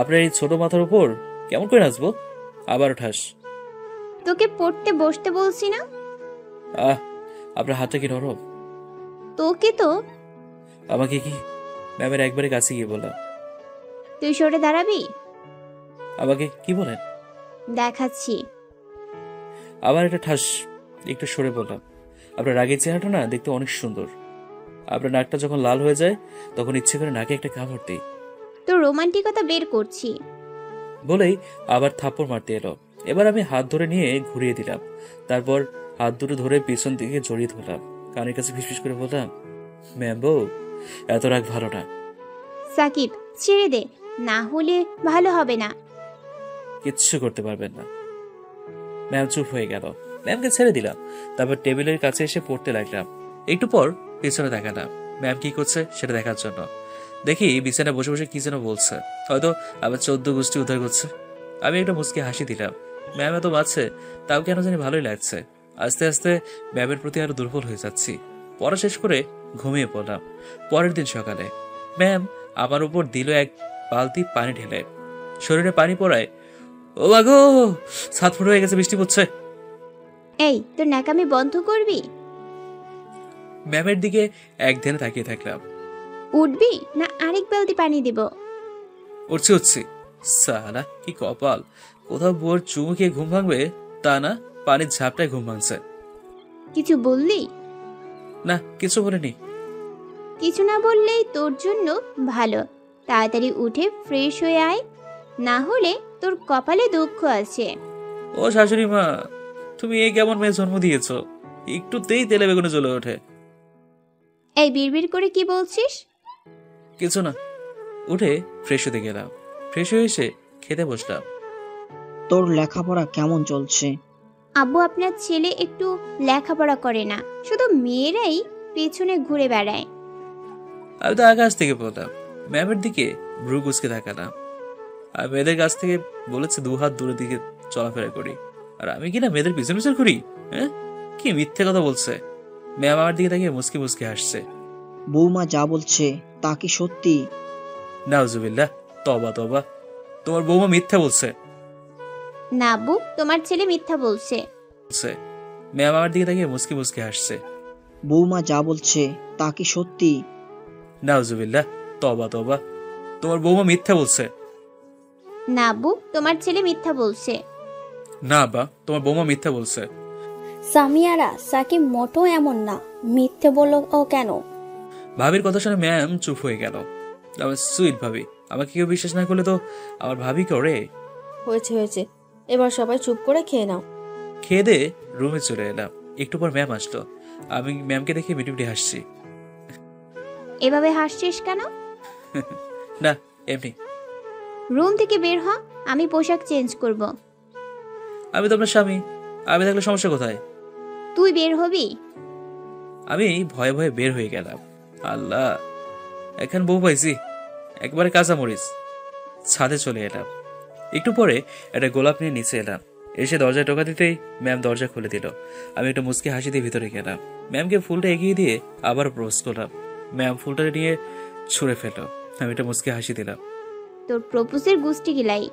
আপনার এই ছোট মাথার উপর কেমন করে নাচবো? আবার ঠাস। তোকে পড়তে বসতে বলছি না। আপনার হাতটা কি নরম? তোকে তো। আমাকে কি? ম্যামের একবারে কাছে গিয়ে বললাম। তুই সরে দাঁড়াবি? আমাকে কি বলেন? দেখাচ্ছি। আবার একটা ঠাস, একটু সরে বললাম। আপনার রাগের চেহারাটা না দেখতে অনেক সুন্দর। আপনার নাকটা যখন লাল হয়ে যায় তখন ইচ্ছে করে নাকে একটা কামড় দিই। তোর রোমান্টিকতা বের করছি। বলেই আবার থাপ্পড় মারতে এলো। এবার আমি হাত ধরে নিয়ে ঘুরিয়ে দিলাম। তারপর হাত দুটো ধরে পিছন দিকে জড়িয়ে ধরলাম। কানের কাছে ফিসফিস করে বললাম, ম্যাম বউ, এত রাগ ভালো না। সাকিব, ছেড়ে দে, না হলে ভালো হবে না। কিচ্ছু করতে পারবেন না। ম্যাম চুপ হয়ে গেল। ম্যামকে ছেড়ে দিলাম। তারপর টেবিলের কাছে এসে পড়তে লাগলাম। একটু পর পিছনে দেখালাম ম্যাম কি করছে সেটা দেখার জন্য। দেখি বিছানায় বসে বসে কি যেন বলছে, হয়তো আবার 14 গোষ্ঠী উদ্ধার করছে। আমি একটা মুচকি হাসি দিলাম। ম্যাম এত বাজছে, তাও কেন জানি ভালোই লাগছে। আস্তে আস্তে ম্যামের প্রতি আরো দুর্বল হয়ে যাচ্ছি। পড়া শেষ করে ঘুমিয়ে পড়লাম। পরের দিন সকালে ম্যাম আমার উপর দিল এক বালতি পানি ঢেলে। শরীরে পানি পড়ায় ও বাগো, 7 ফুট হয়ে গেছে, বৃষ্টি পড়ছে। এই, তোর ন্যাকামি বন্ধ করবি? ম্যামের দিকে এক ধ্যানে তাকিয়ে থাকলাম। উঠবি না আরেক বালতি পানি দিব? উঠছি। সালা কি কপাল, কোথাও বউর চুমু খেয়ে ঘুম ভাঙবে তা না, পানির ঝাপটায় ঘুম ভাঙছে। কিছু বললি? না, কিছু বলিনি। কিছু না বললেই তোর জন্য ভালো। তাড়াতাড়ি উঠে ফ্রেশ হয়ে আয়, না হলে তোর কপালে দুঃখ আছে। ও শাশুড়ি মা, তুমি এই কেমন মেয়ে জন্ম দিয়েছ, একটুতেই তেলে বেগুনে জ্বলে ওঠে। এই বিড়বিড় করে কি বলছিস? কিছু না। উঠে ফ্রেশ হতে গেলাম। ফ্রেশ হয়ে এসে খেতে বসলাম। তোর লেখাপড়া কেমন চলছে? আব্বু, আপনার ছেলে একটু লেখাপড়া করে না, শুধু মেয়েরাই পেছনে ঘুরে বেড়ায়। আমি তো আকাশ থেকে বললাম। ম্যামের দিকে ভ্রু কুচকে তাকালাম। আর মেয়েদের কাছ থেকে বলেছে 2 হাত দূরের দিকে চলাফেরা করি, আর আমি কিনা মেয়েদের পিছন পিছন করি। হ্যাঁ, কি মিথ্যে কথা বলছে। ম্যাম আমার দিকে তাকিয়ে মুসকি মুসকি হাসছে। বৌমা যা বলছে তা কি সত্যি? নাউজুবিল্লাহ, তবা তবা, তোমার বৌমা মিথ্যা বলছে। না আব্বু, তোমার ছেলে মিথ্যা বলছে। ম্যাম আমার দিকে তাকিয়ে মুসকি মুসকি হাসছে। বৌমা যা বলছে তা কি সত্যি? নাউজুবিল্লাহ, তবা তবা, তোমার বৌমা মিথ্যা বলছে। না আব্বু, তোমার ছেলে মিথ্যা বলছে। না আব্বা, তোমার বৌমা মিথ্যা বলছে। সামিয়ারা, সাকিব মোটো এমন না, মিথ্যে বললো ও কেন? ভাবির কথা শুনে ম্যাম চুপ হয়ে গেল। আমার সুইট ভাবি, আমাকে কেউ বিশ্বাস না করলে তো আমার ভাবি করে। হয়েছে হয়েছে, এবার সবাই চুপ করে খেয়ে নাও। খেয়ে দিয়ে রুমে চলে এলাম। একটু পর ম্যাম আসলো। আমি ম্যামকে দেখে মিটিমিটি হাসছি। এভাবে হাসছিস কেন? না, এমনি। রুম থেকে বের হ, আমি পোশাক চেঞ্জ করব। আমি তো আপনার স্বামী, আমি থাকলে সমস্যা কোথায়? তুই বের হবি? আমি ভয়ে ভয়ে বের হয়ে গেলাম। আল্লাহ, এখন বউ পাইছি, একবারে কাঁচা মরিচ। ছাদে চলে এলাম। একটু পরে একটা গোলাপ নিয়ে নিচে এলাম। এসে দরজায় টোকা দিতেই ম্যাম দরজা খুলে দিল। আমি একটা মুচকি হাসি দিয়ে ভিতরে গেলাম। ম্যামকে ফুলটা এগিয়ে দিয়ে আবার প্রপোজ করলাম। ম্যাম ফুলটা নিয়ে ছুঁড়ে ফেললো। আমি একটা মুচকি হাসি দিলাম। তোর প্রপোজের গুষ্টি গিলাই।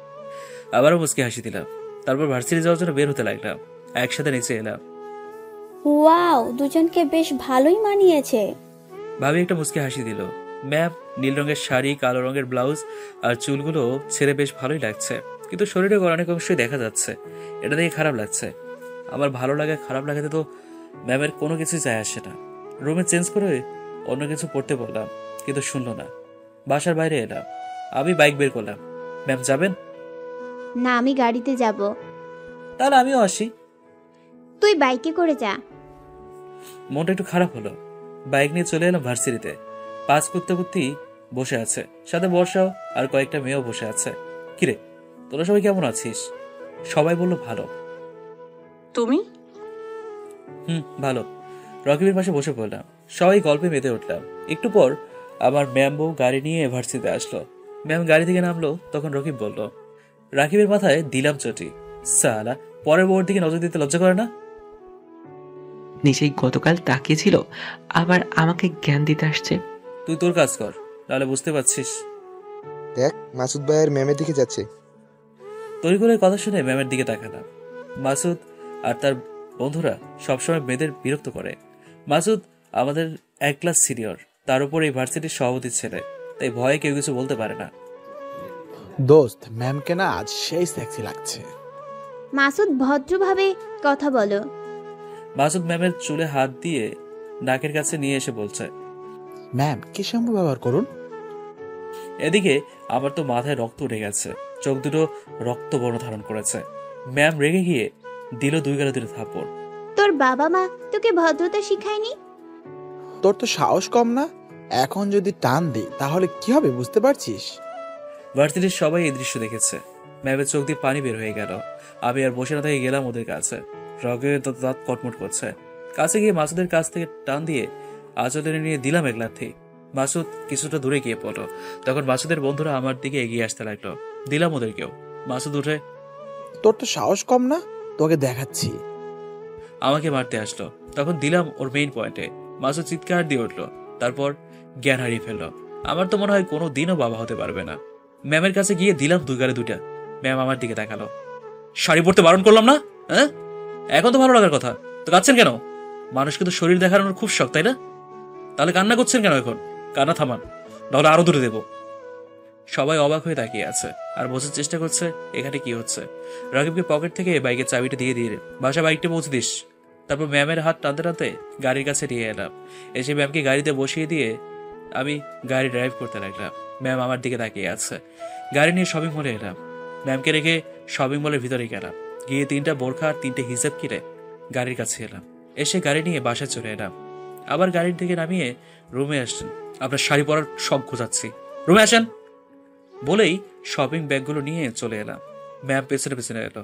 আবারও মুচকি হাসি দিলাম। তারপর ভার্সিটি যাওয়ার জন্য বের হতে লাগলাম। একসাথে নিচে এলাম। ওয়াও, দুজনকে বেশ ভালোই মানিয়েছে। ভাবি একটা মুচকি হাসি দিল। ম্যাম নীল রঙের শাড়ি, কালো রঙের ব্লাউজ আর চুলগুলো ছেড়ে বেশ ভালোই লাগছে, কিন্তু শরীরে অনেক অংশই দেখা যাচ্ছে। এটা দেখে খারাপ লাগছে। আমার ভালো লাগে খারাপ লাগাতে তো ম্যামের কোনো কিছুই যায় আসে না। রুমে চেঞ্জ করে অন্য কিছু পড়তে বললাম, কিন্তু শুনলো না। বাসার বাইরে এলাম। আমি বাইক বের করলাম। ম্যাম যাবেন? না, আমি গাড়িতে যাব। তাহলে আমিও আসি। তুই বাইকে করে যা। মনটা একটু খারাপ হলো। বাইক নিয়ে চলে এলাম ভার্সিটিতে। পাস করতে করতেই বসে আছে, সাথে বর্ষাও আর কয়েকটা মেয়েও বসে আছে। কিরে, তোরা সবাই কেমন আছিস? সবাই বলল ভালো। তুমি? ভালো। রকিবের পাশে বসে পড়লাম। সবাই গল্পে মেতে উঠলাম। একটু পর আমার ম্যাম বউ গাড়ি নিয়ে ভার্সিটিতে আসলো। ম্যাম গাড়ি থেকে নামলো, তখন রকিব বলল, রাকিবের মাথায় দিলাম চটি। সালা, পরের বউর দিকে নজর দিতে লজ্জা করে না? নিজেই গতকাল তাকিয়েছিল, আবার আমাকে জ্ঞান দিতে আসছে। তুই তোর কাজ কর, তাহলে বুঝতে পারছিস। দেখ, মাসুদ ভাইয়ের ম্যামের দিকে যাচ্ছে। তরিকুলের কথা শুনে ম্যামের দিকে তাকালাম। মাসুদ আর তার বন্ধুরা সবসময় মেয়েদের বিরক্ত করে। মাসুদ আমাদের এক ক্লাস সিনিয়র, তার উপর এই ভার্সিটির সভাপতির ছেলে, তাই ভয়ে কেউ কিছু বলতে পারে না। দোস্ত, ম্যামকে না আজ সেই সেক্সি লাগছে। মাসুদ, ভদ্রভাবে কথা বলো। মাসুদ ম্যামের চুলে হাত দিয়ে নাকের কাছে নিয়ে এসে বলছে, ম্যাম কি শ্যাম্পু ব্যবহার করুন। এদিকে আমার তো মাথায় রক্ত উঠে গেছে, চোখ দুটো রক্তবর্ণ ধারণ করেছে। ম্যাম রেগে গিয়ে দিল 2 গালে 2 থাপ্পড়। তোর বাবা মা তোকে ভদ্রতা শিখায়নি? তোর তো সাহস কম না? এখন যদি টান দিই তাহলে কি হবে বুঝতে পারছিস? ভার্সিটির সবাই এই দৃশ্য দেখেছে। ম্যামের চোখ দিয়ে পানি বের হয়ে গেল। আমি আর বসে না থেকে গেলাম ওদের কাছে। রগে তো দাঁত কটমট করছে। কাছে গিয়ে মাসুদের কাছ থেকে টান দিয়ে আঁচল টেনে নিয়ে দিলাম এক লাথি। মাসুদ কিছুটা দূরে গিয়ে পড়লো। তখন মাসুদের বন্ধুরা আমার দিকে এগিয়ে আসতে লাগলো। দিলাম ওদেরকেও। মাসুদ উঠে, তোর তো সাহস কম না? তোকে দেখাচ্ছি। আমাকে মারতে আসলো। তখন দিলাম ওর মেইন পয়েন্টে। মাসুদ চিৎকার দিয়ে উঠলো, তারপর জ্ঞান হারিয়ে ফেললো। আমার তো মনে হয় কোনো দিনও বাবা হতে পারবে না। ম্যামের কাছে গিয়ে দিলাম 2 গালে 2টা। ম্যাম আমার দিকে তাকালো। শাড়ি পরতে বারণ করলাম না? হ্যাঁ, এখন তো ভালো লাগার কথা, তো কাঁদছেন কেন? মানুষকে তো শরীর দেখানোর খুব শখ, তাই না? তাহলে কান্না করছেন কেন? এখন কান্না থামান, নাহলে আরো দূরে দেবো। সবাই অবাক হয়ে তাকিয়ে আছে আর বোঝার চেষ্টা করছে এখানে কি হচ্ছে। রাকিবকে পকেট থেকে বাইকের চাবিটা দিয়ে দিয়ে বাসা বাইকটা পৌঁছে দিস। তারপর ম্যামের হাত টানতে টানতে গাড়ির কাছে নিয়ে এলাম। এসে ম্যামকে গাড়িতে বসিয়ে দিয়ে আমি গাড়ি ড্রাইভ করতে লাগলাম। ম্যাম আমার দিকে তাকিয়ে আছে। গাড়ি নিয়ে শপিং মলে এলাম। ম্যামকে রেখে শপিং মলের ভিতরে গেলাম। গিয়ে 3টা বোরখা আর 3টে হিজাব কিনে গাড়ির কাছে এলাম। এসে গাড়ি নিয়ে বাসায় চলে এলাম। আবার গাড়ির থেকে নামিয়ে রুমে আসছেন। আপনার শাড়ি পরার শখ খোঁজাচ্ছি, রুমে আসেন বলেই শপিং ব্যাগগুলো নিয়ে চলে এলাম। ম্যাম পেছনে পেছনে এলো।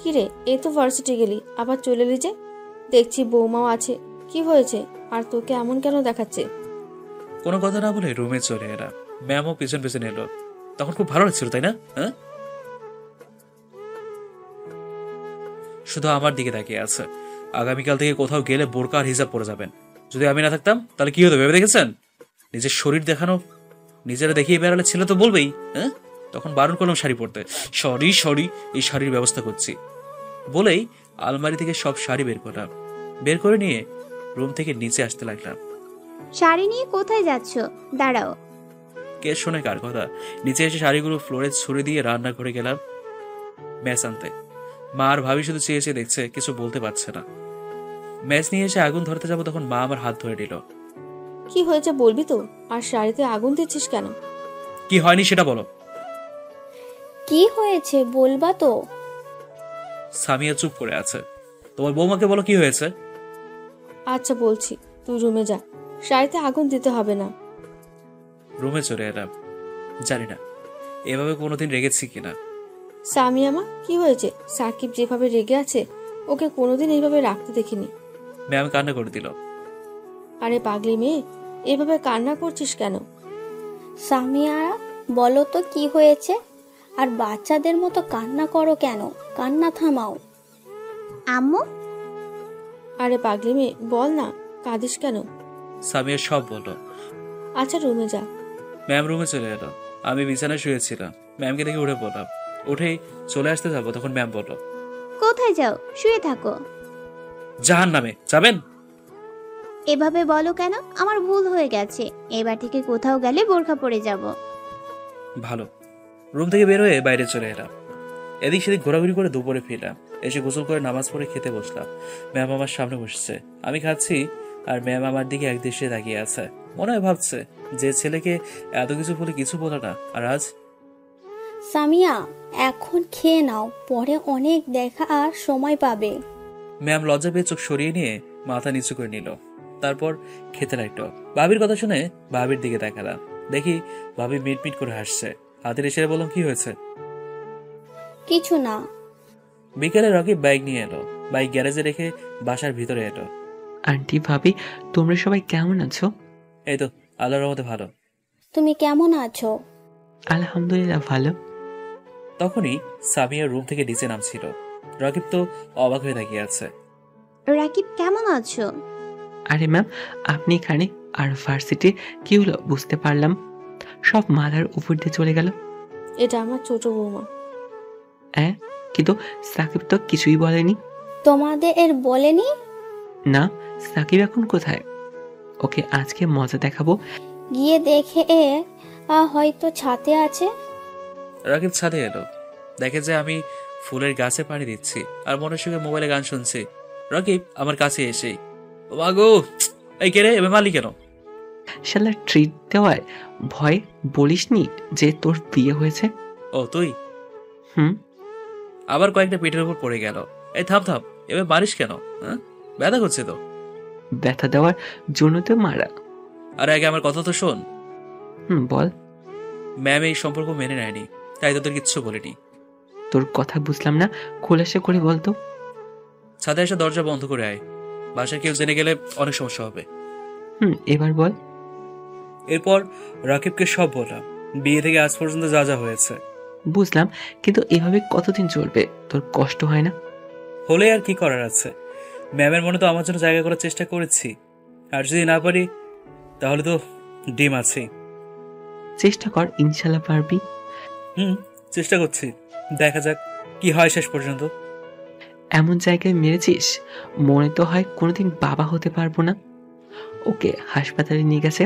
কিরে, এই তো ভার্সিটি গেলি, আবার চলে এলি যে? দেখছি বৌমাও আছে, কি হয়েছে? আর তোকে এমন কেন দেখাচ্ছে? কোনো কথা না বলে রুমে চলে এলাম। ম্যামও পেছন পেছনে এলো। তখন খুব ভালো লাগছিল, তাই না? হ্যাঁ, শুধু আমার দিকে তাকিয়ে আছে। আগামীকাল থেকে কোথাও গেলে বোরকা আর হিজাব পরে যাবেন। যদি আমি না থাকতাম তাহলে কি হতো ভেবে দেখেছেন? নিজের শরীর দেখানো, নিজেরা দেখিয়ে বেড়ালে ছেলে তো বলবেই। হ্যাঁ, তখন বারণ করলাম শাড়ি পরতে। সরি, এই শাড়ির ব্যবস্থা করছি বলেই আলমারি থেকে সব শাড়ি বের করলাম। বের করে নিয়ে রুম থেকে নিচে আসতে লাগলাম। শাড়ি নিয়ে কোথায় যাচ্ছ? দাঁড়াও। কে শোনে কার কথা? নিচে এসে শাড়িগুলো ফ্লোরে ছুড়ে দিয়ে রান্না করে গেলাম ম্যাচ আনতে। মা আর ভাবি শুধু চেয়ে চেয়ে দেখছে, কিছু বলতে পারছে না। ম্যাচ নিয়ে এসে আগুন ধরতে যাবো, তখন মা আমার হাত ধরে নিল। কি হয়েছে বলবি তো? আর শাড়িতে আগুন দিচ্ছিস কেন? কি হয়নি সেটা বলো। কি হয়েছে বলবা তো? সামিয়া চুপ করে আছে। তোমার বৌমাকে বলো কি হয়েছে। আচ্ছা বলছি, তুই রুমে যা, শাড়িতে আগুন দিতে হবে না। রুমে চলে এলাম। জানি না এভাবে কোনোদিন রেগেছি কিনা। সামিয়া মা, কি হয়েছে? সাকিব যেভাবে রেগে আছে ওকে কোনোদিন এইভাবে রাখতে দেখিনি। ম্যাম কান্না করে দিল। আরে পাগলি মেয়ে, এভাবে কান্না করছিস কেন? সামিয়া বলো তো কি হয়েছে? আর বাচ্চাদের মতো কান্না করো কেন? কান্না থামাও। আম্মু? আরে পাগলি মেয়ে, বল না, কাঁদিস কেন? সামিয়া সব বললো। আচ্ছা রুমে যা। ম্যাম রুমে চলে এলো। আমি বিছানায় শুয়েছিলাম। ম্যামকে দেখে উঠে পড়লাম। উঠেই চলে আসতে যাবো, তখন ম্যাম বলল, কোথায় যাও? শুয়ে থাকো। জাহান নামে যাবেন। এভাবে বলো কেন? আমার ভুল হয়ে গেছে, এবার থেকে কোথাও গেলে বোরখা পরে যাব। ভালো। রুম থেকে বের হয়ে বাইরে চলে এলাম। এদিক সেদিক ঘোরাঘুরি করে দুপুরে ফিরলাম। এসে গোসল করে নামাজ পড়ে খেতে বসলাম। ম্যাম আমার সামনে বসছে, আমি খাচ্ছি, আর ম্যাম আমার দিকে এক দৃষ্টিতে তাকিয়ে আছে। মনে হয় ভাবছে, যে ছেলেকে এত কিছু বলে কিছু বলে না, আর আজ। সামিয়া, এখন খেয়ে নাও, পরে অনেক দেখা আর সময় পাবে। ম্যাম লজ্জা পেয়ে চোখ সরিয়ে নিয়ে মাথা নিচু করে নিল। তারপর খেতে লাগলো। ভাবির কথা শুনে ভাবির দিকে তাকালাম। দেখি ভাবি মিটমিট করে হাসছে। হাতের ইশারায় বললাম, কি হয়েছে? কিছু না। বিকেলে রকি বাইক নিয়ে এলো। বাইক গ্যারেজে রেখে বাসার ভিতরে এলো। আন্টি ভাবি তোমরা সবাই কেমন আছো? এই তো আল্লাহর রহমতে ভালো। তুমি কেমন আছো? আলহামদুলিল্লাহ ভালো। তখনই সামিয়া রুম থেকে নিচে নামছিল। রকিব তো অবাক হয়ে তাকিয়ে আছে। রাকিব কেমন আছো? আরে ম্যাম, আপনি এখানে? আর ভার্সিটি কি হলো বুঝতে পারলাম। সব মাথার উপর দিয়ে চলে গেল। এটা আমার ছোট বৌমা। হ্যাঁ, কিন্তু সাকিব তো কিছুই বলেনি। তোমাদের এর বলেনি? না, সাকিব এখন কোথায়? ওকে আজকে মজা দেখাবো। গিয়ে দেখে হয়তো ছাদে আছে। রকিব ছাদে এলো। দেখে যে আমি ফুলের গাছে পানি দিচ্ছি আর মনের সঙ্গে মোবাইলে গান শুনছি। রকিব আমার কাছে এসেই, মাগো এই কে রে, এবার মারলি কেন? শালা ট্রিট দেওয়ায় ভয় বলিসনি যে তোর বিয়ে হয়েছে? ও তুই? হুম। আবার কয়েকটা পেটের উপর পড়ে গেল। এই থাম থাম, এবার মারিস কেন? হ্যাঁ, ব্যথা করছে তো। ব্যথা দেওয়ার জন্য তো মারা। আর আগে আমার কথা তো শোন। বল। ম্যাম এই সম্পর্ক মেনে নেয়নি, তাই তোদের কিচ্ছু বলিনি। তোর কথা বুঝলাম না, খোলাসা করে বলতো। ছাদে এসে দরজা বন্ধ করে আয়, বাসায় কেউ জেনে গেলে অনেক সমস্যা হবে। এবার বল। এরপর রাকিবকে সব বললাম, বিয়ে থেকে আজ পর্যন্ত যা যা হয়েছে। বুঝলাম, কিন্তু এভাবে কতদিন চলবে? তোর কষ্ট হয় না? হলে আর কি করার আছে, ম্যামের মনে তো আমার জন্য জায়গা করার চেষ্টা করেছি। আর যদি না পারি তাহলে তো ডিম আছে। চেষ্টা কর, ইনশাল্লাহ পারবি। চেষ্টা করছি, দেখা যাক কি হয় শেষ পর্যন্ত। এমন জায়গায় মেরেছিস মনে তো হয় কোনোদিন বাবা হতে পারবো না। ওকে হাসপাতালে নিয়ে গেছে,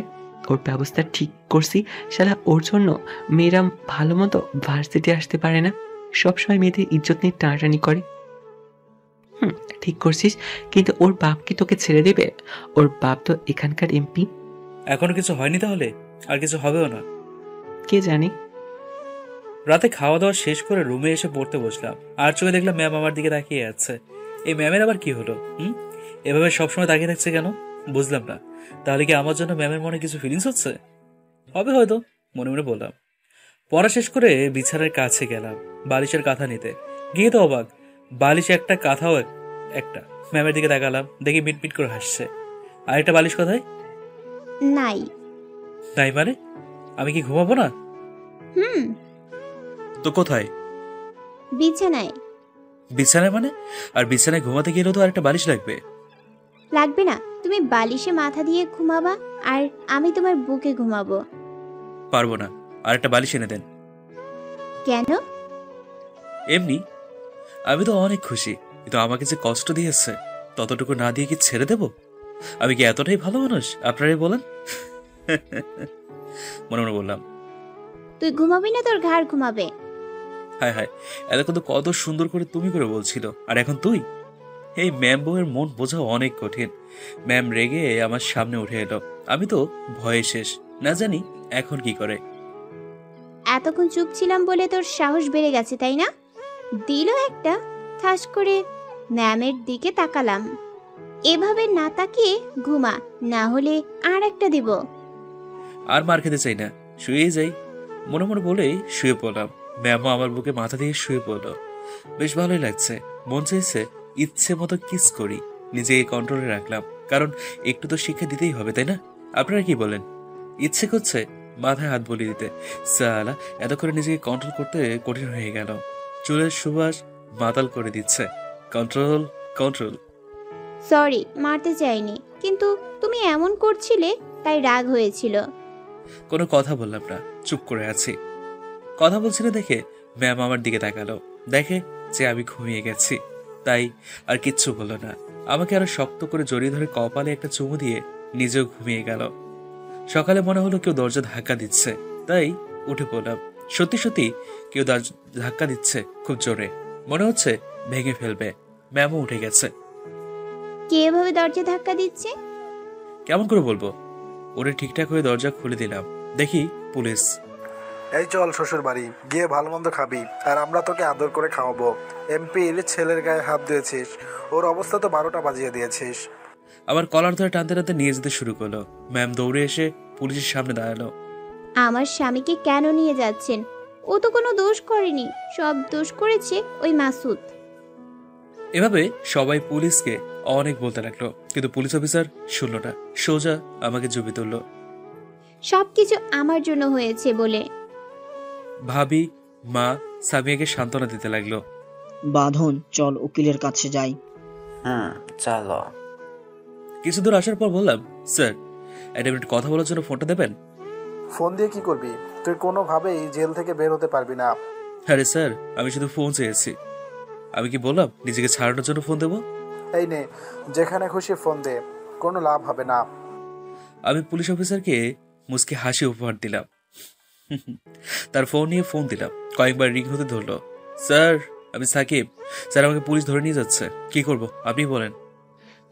ওর ব্যবস্থা ঠিক করছি। শালা ওর জন্য মেয়েরা ভালো মতো ভার্সিটি আসতে পারে না, সবসময় মেয়েদের ইজ্জত নিয়ে টানাটানি করে। ঠিক করছিস, কিন্তু ওর বাপ কি তোকে ছেড়ে দেবে? ওর বাপ তো এখানকার এমপি। এখনো কিছু হয়নি, তাহলে আর কিছু হবেও না। কে জানি। রাতে খাওয়া দাওয়া শেষ করে রুমে এসে পড়তে বসলাম, আর চোখে দেখলাম ম্যাম আমার দিকে তাকিয়ে আছে। এই ম্যামের আবার কি হলো? এভাবে সবসময় তাকিয়ে থাকছে কেন বুঝলাম না। তাহলে কি আমার জন্য ম্যামের মনে কিছু ফিলিংস হচ্ছে? হবে হয়তো, মনে মনে বললাম। পড়া শেষ করে বিছানার কাছে গেলাম বালিশের কাঁথা নিতে। গিয়ে তো অবাক, বালিশ একটা কাঁথাও একটা। ম্যামের দিকে তাকালাম, দেখি মিটমিট করে হাসছে। আরেকটা বালিশ কোথায়? নাই। তাই মানে আমি কি ঘুমাবো না? তো কোথায়? বিছানায়। বিছানায় মানে? আর বিছানায় ঘুমাতে গেলেও তো আরেকটা বালিশ লাগবে। লাগবে না, তুমি বালিশে মাথা দিয়ে ঘুমাবা আর আমি তোমার বুকে ঘুমাবো। পারবো না, আরেকটা বালিশ এনে দেন। কেন? এমনি। আমি তো অনেক খুশি, কিন্তু আমাকে যে কষ্ট দিয়েছে ততটুকু না দিয়ে কি ছেড়ে দেব? আমি কি এতটাই ভালো মানুষ আপনারাই বলেন? মনে মনে বললাম, তুই ঘুমাবি না তোর ঘাড় ঘুমাবে। হায় হায়, এতক্ষণ তো কত সুন্দর করে তুমি করে বলছিল, আর এখন তুই। এই ম্যাম বউয়ের মন বোঝা অনেক কঠিন। ম্যাম রেগে আমার সামনে উঠে এলো। আমি তো ভয়ে শেষ, না জানি এখন কি করে। এতক্ষণ চুপ ছিলাম বলে তোর সাহস বেড়ে গেছে তাই না? দিল একটা ঠাস করে। ম্যামের দিকে তাকালাম। এভাবে না তাকিয়ে ঘুমা, না হলে আর একটা দিব। আর মার খেতে চাই না, শুয়ে যাই মনে মনে বলেই শুয়ে পড়লাম। ম্যামও আমার বুকে মাথা দিয়ে শুয়ে পড়লো। বেশ ভালোই লাগছে। মন চাইছে ইচ্ছে মতো কিস করি। নিজেকে কন্ট্রোলে রাখলাম, কারণ একটু তো শিক্ষা দিতেই হবে, তাই না? আপনারা কি বলেন? ইচ্ছে করছে মাথায় হাত বলিয়ে দিতে। সালা, এত করে নিজেকে কন্ট্রোল করতে কঠিন হয়ে গেল। চুলের সুবাস মাতাল করে দিচ্ছে। Control control. সরি, মারতে চাইনি, কিন্তু তুমি এমন করছিলে তাই রাগ হয়েছিল। কোনো কথা বললাম না, চুপ করে আছি। কথা বলছি না দেখে ম্যাম আমার দিকে তাকালো। দেখে যে আমি ঘুমিয়ে গেছি, তাই আর কিচ্ছু বললো না। আমাকে আরো শক্ত করে জড়িয়ে ধরে কপালে একটা চুমু দিয়ে নিজেও ঘুমিয়ে গেল। সকালে মনে হলো কেউ দরজা ধাক্কা দিচ্ছে, তাই উঠে পড়লাম। সত্যি সত্যি কেউ ধাক্কা দিচ্ছে খুব জোরে, মনে হচ্ছে ভেঙে ফেলবে। ম্যামও উঠে গেছে। কে এভাবে দরজা ধাক্কা দিচ্ছে? কেমন করে বলবো? ওরে ঠিকঠাক হয়ে দরজা খুলে দিলাম, দেখি পুলিশ। এই চল শ্বশুর বাড়ি, গিয়ে ভালো মন্দ খাবি, আর আমরা তোকে আদর করে খাওয়াবো। এমপির ছেলের গায়ে হাত দিয়েছিস, ওর অবস্থা তো 12টা বাজিয়ে দিয়েছিস। আবার কলার ধরে টানতে টানতে নিয়ে যেতে শুরু করলো। ম্যাম দৌড়ে এসে পুলিশের সামনে দাঁড়ালো। আমার স্বামীকে কেন নিয়ে যাচ্ছেন? ও তো কোনো দোষ করেনি, সব দোষ করেছে ওই মাসুদ। এভাবে সবাই পুলিশকে অনেক বলতে লাগলো, কিন্তু পুলিশ অফিসার শুনলো না। সোজা আমাকে জুবি তুললো। সবকিছু আমার জন্য হয়েছে বলে। ভাবি, মা সামিয়াকে সান্ত্বনা দিতে লাগলো। বাঁধন, চল উকিলের কাছে যাই। চলো। কিছু দূর আসার পর বললাম, স্যার একটা মিনিট কথা বলার জন্য ফোনটা দেবেন? ফোন দিয়ে কি করবি? তুই কোনোভাবেই জেল থেকে বের হতে পারবি না। আরে স্যার, আমি শুধু ফোন চেয়েছি। আমি কি বললাম নিজেকে ছাড়ানোর জন্য ফোন দেবো? এই নে, যেখানে খুশি ফোন দে, কোনো লাভ হবে না। আমি পুলিশ অফিসারকে মুচকি হাসি উপহার দিলাম। তার ফোন নিয়ে ফোন দিলাম। কয়েকবার রিং হতে ধরলো। স্যার, আমি সাকিব। স্যার, আমাকে পুলিশ ধরে নিয়ে যাচ্ছে, কি করব আপনি বলেন?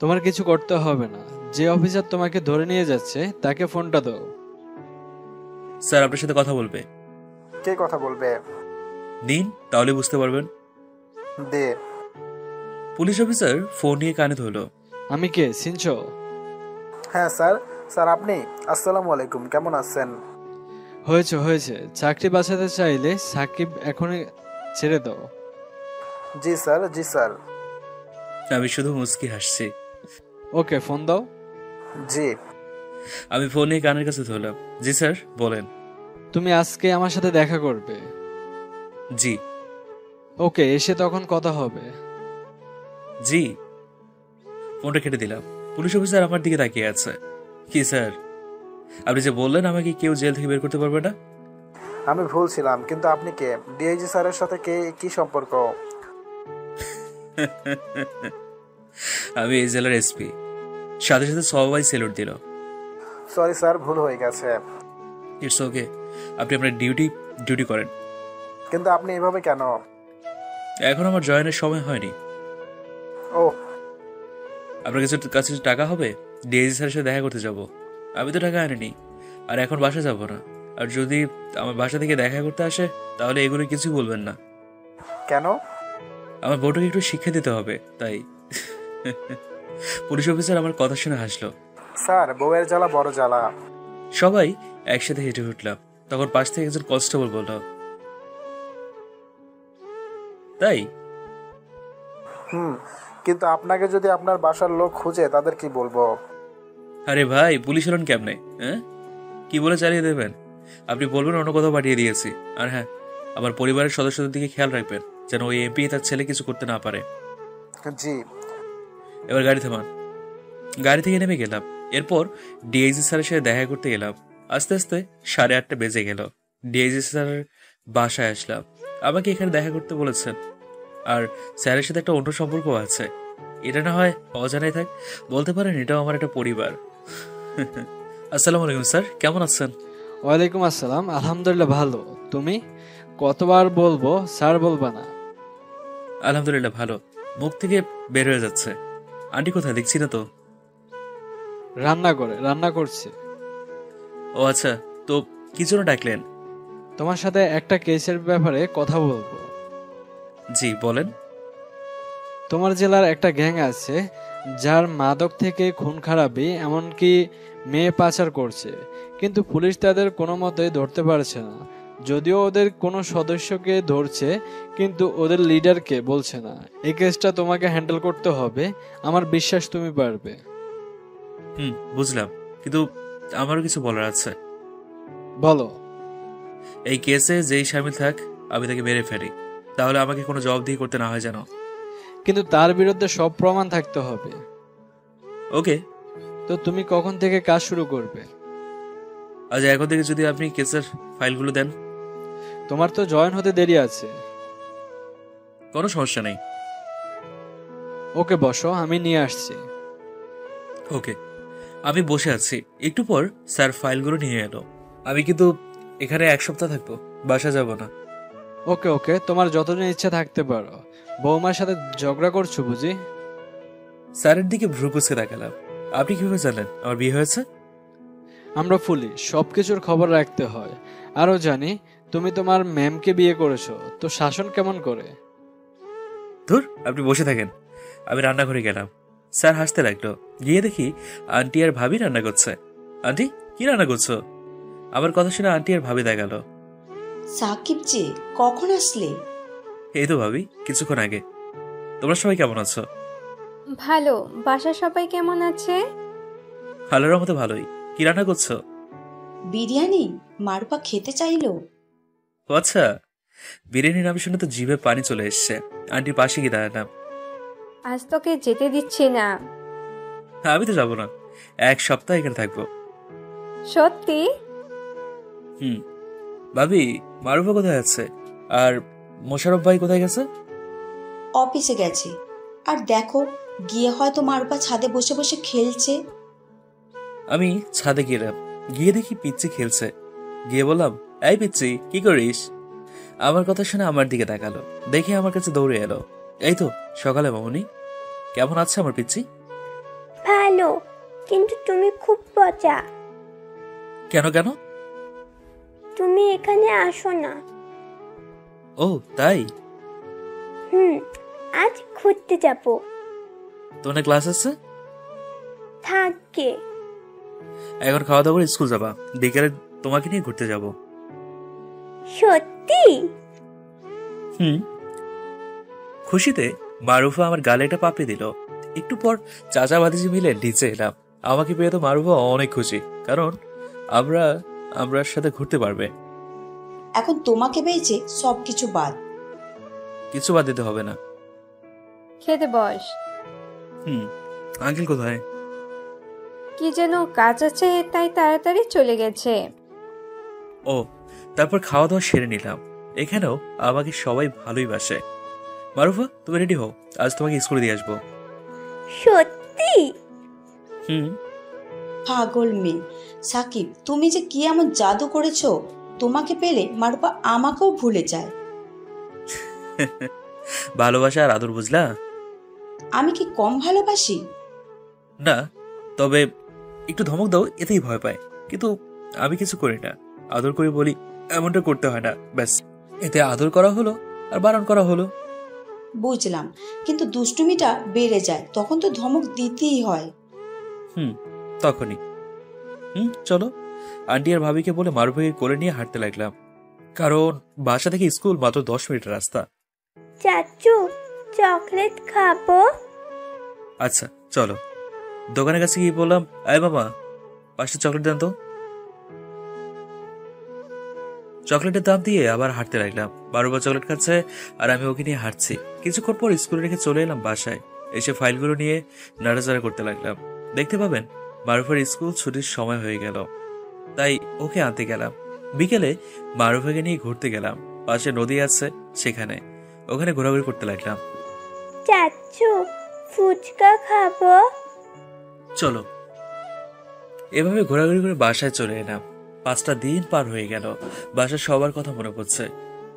তোমার কিছু করতে হবে না, যে অফিসার তোমাকে ধরে নিয়ে যাচ্ছে তাকে ফোনটা দাও। স্যার, আপনার সাথে কথা বলবে। কে কথা বলবে? নিন, তাহলে বুঝতে পারবেন। দে। পুলিশ অফিসার ফোন নিয়ে কানে ধরলো। আমি কে, চিনছো? হ্যাঁ স্যার। স্যার আপনি? আসসালামু আলাইকুম, কেমন আছেন? হয়েছে হয়েছে, চাকরি বাঁচাতে চাইলে সাকিব এখনই ছেড়ে দাও। জি স্যার, জি স্যার। আমি শুধু মুচকি হাসছি। ওকে, ফোন দাও। জি। আমি ফোন নিয়ে কানের কাছে ধরলাম। জি স্যার, বলেন। তুমি আজকে আমার সাথে দেখা করবে? জি। ওকে, এসে তখন কথা হবে। জি। ফোনটা কেটে দিলাম। পুলিশ অফিসার আমার দিকে তাকিয়ে আছে। কি স্যার, আপনি যে বললেন আমাকে কেউ জেল থেকে বের করতে পারবে না? আমি ভুল ছিলাম, কিন্তু আপনি কে? ডিআইজি স্যারের সাথে কি সম্পর্ক? আমি এই জেলার এসপি। সাথে সাথে সবাই সেলুট দিল। সরি স্যার, ভুল হয়ে গেছে। ইটস ওকে, আপনি আপনার ডিউটি করেন। কিন্তু আপনি এভাবে কেন? এখন আমার জয়েনের সময় হয়নি। ও, আপনার কাছে টাকা হবে? ডিআইজি স্যারের সাথে দেখা করতে যাব। আমি তো টাকা আনিনি, আর এখন বাসা যাব না। আর যদি আমার বাসা থেকে দেখা করতে আসে তাহলে এগুলো কিছু বলবেন না। কেন? আমার বউটাকে একটু শিক্ষা দিতে হবে, তাই। পুলিশ অফিসার আমার কথা শুনে হাসলো। স্যার, বউয়ের জ্বালা বড় জ্বালা। সবাই একসাথে হেঁটে উঠলাম। তখন পাশ থেকে একজন কনস্টেবল বলল, তাই? কিন্তু আপনাকে যদি আপনার বাসার লোক খুঁজে, তাদের কি বলবো? আরে ভাই, পুলিশ হলেন কেমনে? হ্যাঁ, কি বলে চালিয়ে দেবেন? আপনি বলবেন অন্য কোথাও পাঠিয়ে দিয়েছি। আর হ্যাঁ, আমার পরিবারের সদস্যদের দিকে খেয়াল রাখবেন, যেন ওই এমপি তার ছেলে কিছু করতে না পারে। জি। এবার গাড়ি থামান। গাড়ি থেকে নেমে গেলাম। এরপর ডিআইজি স্যারের সাথে দেখা করতে গেলাম। আস্তে আস্তে 8:30 বেজে গেল। ডিআইজি স্যারের বাসায় আসলাম। আমাকে এখানে দেখা করতে বলেছেন, আর স্যারের সাথে একটা অন্য সম্পর্ক আছে। এটা না হয় অজানাই থাক, বলতে পারেন এটাও আমার একটা পরিবার। আসসালামু আলাইকুম স্যার, কেমন আছেন? ওয়ালাইকুম আসসালাম, আলহামদুলিল্লাহ ভালো। তুমি? কতবার বলবো স্যার বলবা না? আলহামদুলিল্লাহ ভালো, মুখ থেকে বের হয়ে যাচ্ছে। আন্টি কোথায় দেখছি না তো? রান্না করছে। ও আচ্ছা, তো কি জন্য ডাকলেন? তোমার সাথে একটা কেসের ব্যাপারে কথা বলবো। জি বলেন। তোমার জেলার একটা গ্যাং আছে যার মাদক থেকে খুন খারাপি এমনকি মেয়ে পাচার করছে, কিন্তু পুলিশ তাদের কোনো মতেই ধরতে পারছে না। যদিও ওদের কোনো সদস্যকে ধরছে, কিন্তু ওদের লিডারকে বলছে না। এই কেসটা তোমাকে হ্যান্ডেল করতে হবে, আমার বিশ্বাস তুমি পারবে। বুঝলাম, কিন্তু আমারও কিছু বলার আছে। বলো। এই কেসে যেই শামিল থাক আমি তাকে মেরে ফেলি, তাহলে আমাকে কোনো জবাবদিহি করতে না হয় যেন। কিন্তু তার বিরুদ্ধে সব প্রমাণ থাকতে হবে। ওকে। তো তুমি কখন থেকে কাজ শুরু করবে? আজ এখন থেকে যদি আপনি কেসের ফাইলগুলো দেন। তোমার তো জয়েন হতে দেরি আছে। কোনো সমস্যা নেই। ওকে বসো, আমি নিয়ে আসছি। ওকে, আমি বসে আছি। একটু পর স্যার ফাইলগুলো নিয়ে এলো। আমি কিন্তু এখানে 1 সপ্তাহ থাকবো, বাসা যাব না। ওকে ওকে, তোমার যতদিন ইচ্ছা থাকতে পারো। বৌমার সাথে ঝগড়া করছো বুঝি? স্যারের দিকে ভ্রু কুচকে তাকালাম। আপনি কিভাবে জানলেন আমার বিয়ে হয়েছে? আমরা পুলিশ, সবকিছুর খবর রাখতে হয়। আরো জানি তুমি তোমার ম্যামকে বিয়ে করেছো, তো শাসন কেমন করে? ধুর, আপনি বসে থাকেন। আমি রান্নাঘরে গেলাম। স্যার হাসতে লাগলো। গিয়ে দেখি আন্টি আর ভাবি রান্না করছে। আন্টি, কি রান্না করছো? আমার কথা শুনে আন্টি আর ভাবি দেখাল। সাকিব যে, কখন আসলে? এই তো ভাবি, কিছুক্ষণ আগে। তোমরা সবাই কেমন আছো? ভালো। বাসার সবাই কেমন আছে? আল্লাহর রহমতে ভালোই। কি রান্না করছো? বিরিয়ানি। মারুপা খেতে চাইলো। ও আচ্ছা, বিরিয়ানির নাম শুনে তো জিভে পানি চলে এসছে। আন্টির পাশে গিয়ে দাঁড়ালাম। আজ তোকে যেতে দিচ্ছি না। আমি তো যাবো না, 1 সপ্তাহ এখানে থাকবো। সত্যি? ভাবি, মারুফা কোথায় আছে? আর মোশারফ ভাই কোথায় গেছে? অফিসে গেছে। আর দেখো, গিয়ে হয়তো মারুপা ছাদে বসে বসে খেলছে। আমি ছাদে গেলাম। গিয়ে দেখি পিচ্চি খেলছে। গিয়ে বললাম, এই পিচ্চি, কি করিস? আমার কথা শুনে আমার দিকে তাকালো। দেখে আমার কাছে দৌড়ে এলো। এই তো সকালে মামুনি, কেমন আছে আমার পিচ্চি? ভালো, কিন্তু তুমি খুব পচা। কেন কেন? তুমি এখানে আসো না। ও তাই? আজ ঘুরতে যাব। তোমার ক্লাস আছে? থাকে। এখন খাওয়া দাওয়া করে স্কুল যাবা, বিকেলে তোমাকে নিয়ে ঘুরতে যাব। সত্যি? খুশিতে মারুফা আমার গালে একটা পাপড়ি দিল। একটু পর চাচা ভাতিজি মিলে নিচে এলাম। আমাকে পেয়ে তো মারুফা অনেক খুশি, কারণ আমরা সাথে ঘুরতে পারবে। এখন তোমাকে পেয়েছে, সবকিছু বাদ। কিছু বাদ দিতে হবে না। খেতে বস। আঙ্কেল কোথায়? কি যেন কাজ আছে, তাই তাড়াতাড়ি চলে গেছে। ও, তারপর খাওয়া দাওয়া সেরে নিলাম। এখানেও আমাকে সবাই ভালোই বাসে। মারুফা, তুমি রেডি হও, আজ তোমাকে স্কুলে দিয়ে আসবো। সত্যি? পাগল মেয়ে। সাকিব, তুমি যে কি এমন জাদু করেছো, তোমাকে পেলে মারুপা আমাকেও ভুলে যায়। ভালোবাসা আর আদর, বুঝলা? আমি কি কম ভালোবাসি? না, তবে একটু ধমক দাও, এতেই ভয় পায়। কিন্তু আমি কিছু করি না, আদর করে বলি এমনটা করতে হয় না, ব্যাস। এতে আদর করা হলো আর বারণ করা হলো। বুঝলাম, কিন্তু দুষ্টুমিটা বেড়ে যায়, তখন তো ধমক দিতেই হয়। তখনই চলো। আন্টি আর ভাবিকে বলে মারুফাকে কোলে নিয়ে হাঁটতে লাগলাম, কারণ বাসা থেকে স্কুল মাত্র 10 মিনিটের রাস্তা। চাচু, চকলেট খাবো? আচ্ছা চলো। দোকানের কাছে গিয়ে বললাম, আয় মামা, 5টা চকলেট দেন তো। চকলেটের দাম দিয়ে আবার হাঁটতে লাগলাম। বারবার চকলেট খাচ্ছে আর আমি ওকে নিয়ে হাঁটছি। কিছুক্ষণ পর স্কুলে রেখে চলে এলাম বাসায়। এসে ফাইলগুলো নিয়ে নাড়াচাড়া করতে লাগলাম। দেখতে পাবেন মারুফার স্কুল ছুটির সময় হয়ে গেল, তাই ওকে আনতে গেলাম। বিকেলে মারুফাকে নিয়ে ঘুরতে গেলাম। পাশে নদী আছে, সেখানে ওখানে ঘোরাঘুরি করতে লাগলাম। চাচু, ফুচকা খাবো। চলো। এভাবে ঘোরাঘুরি করে বাসায় চলে এলাম। 5টা দিন পার হয়ে গেল। বাসার সবার কথা মনে পড়ছে।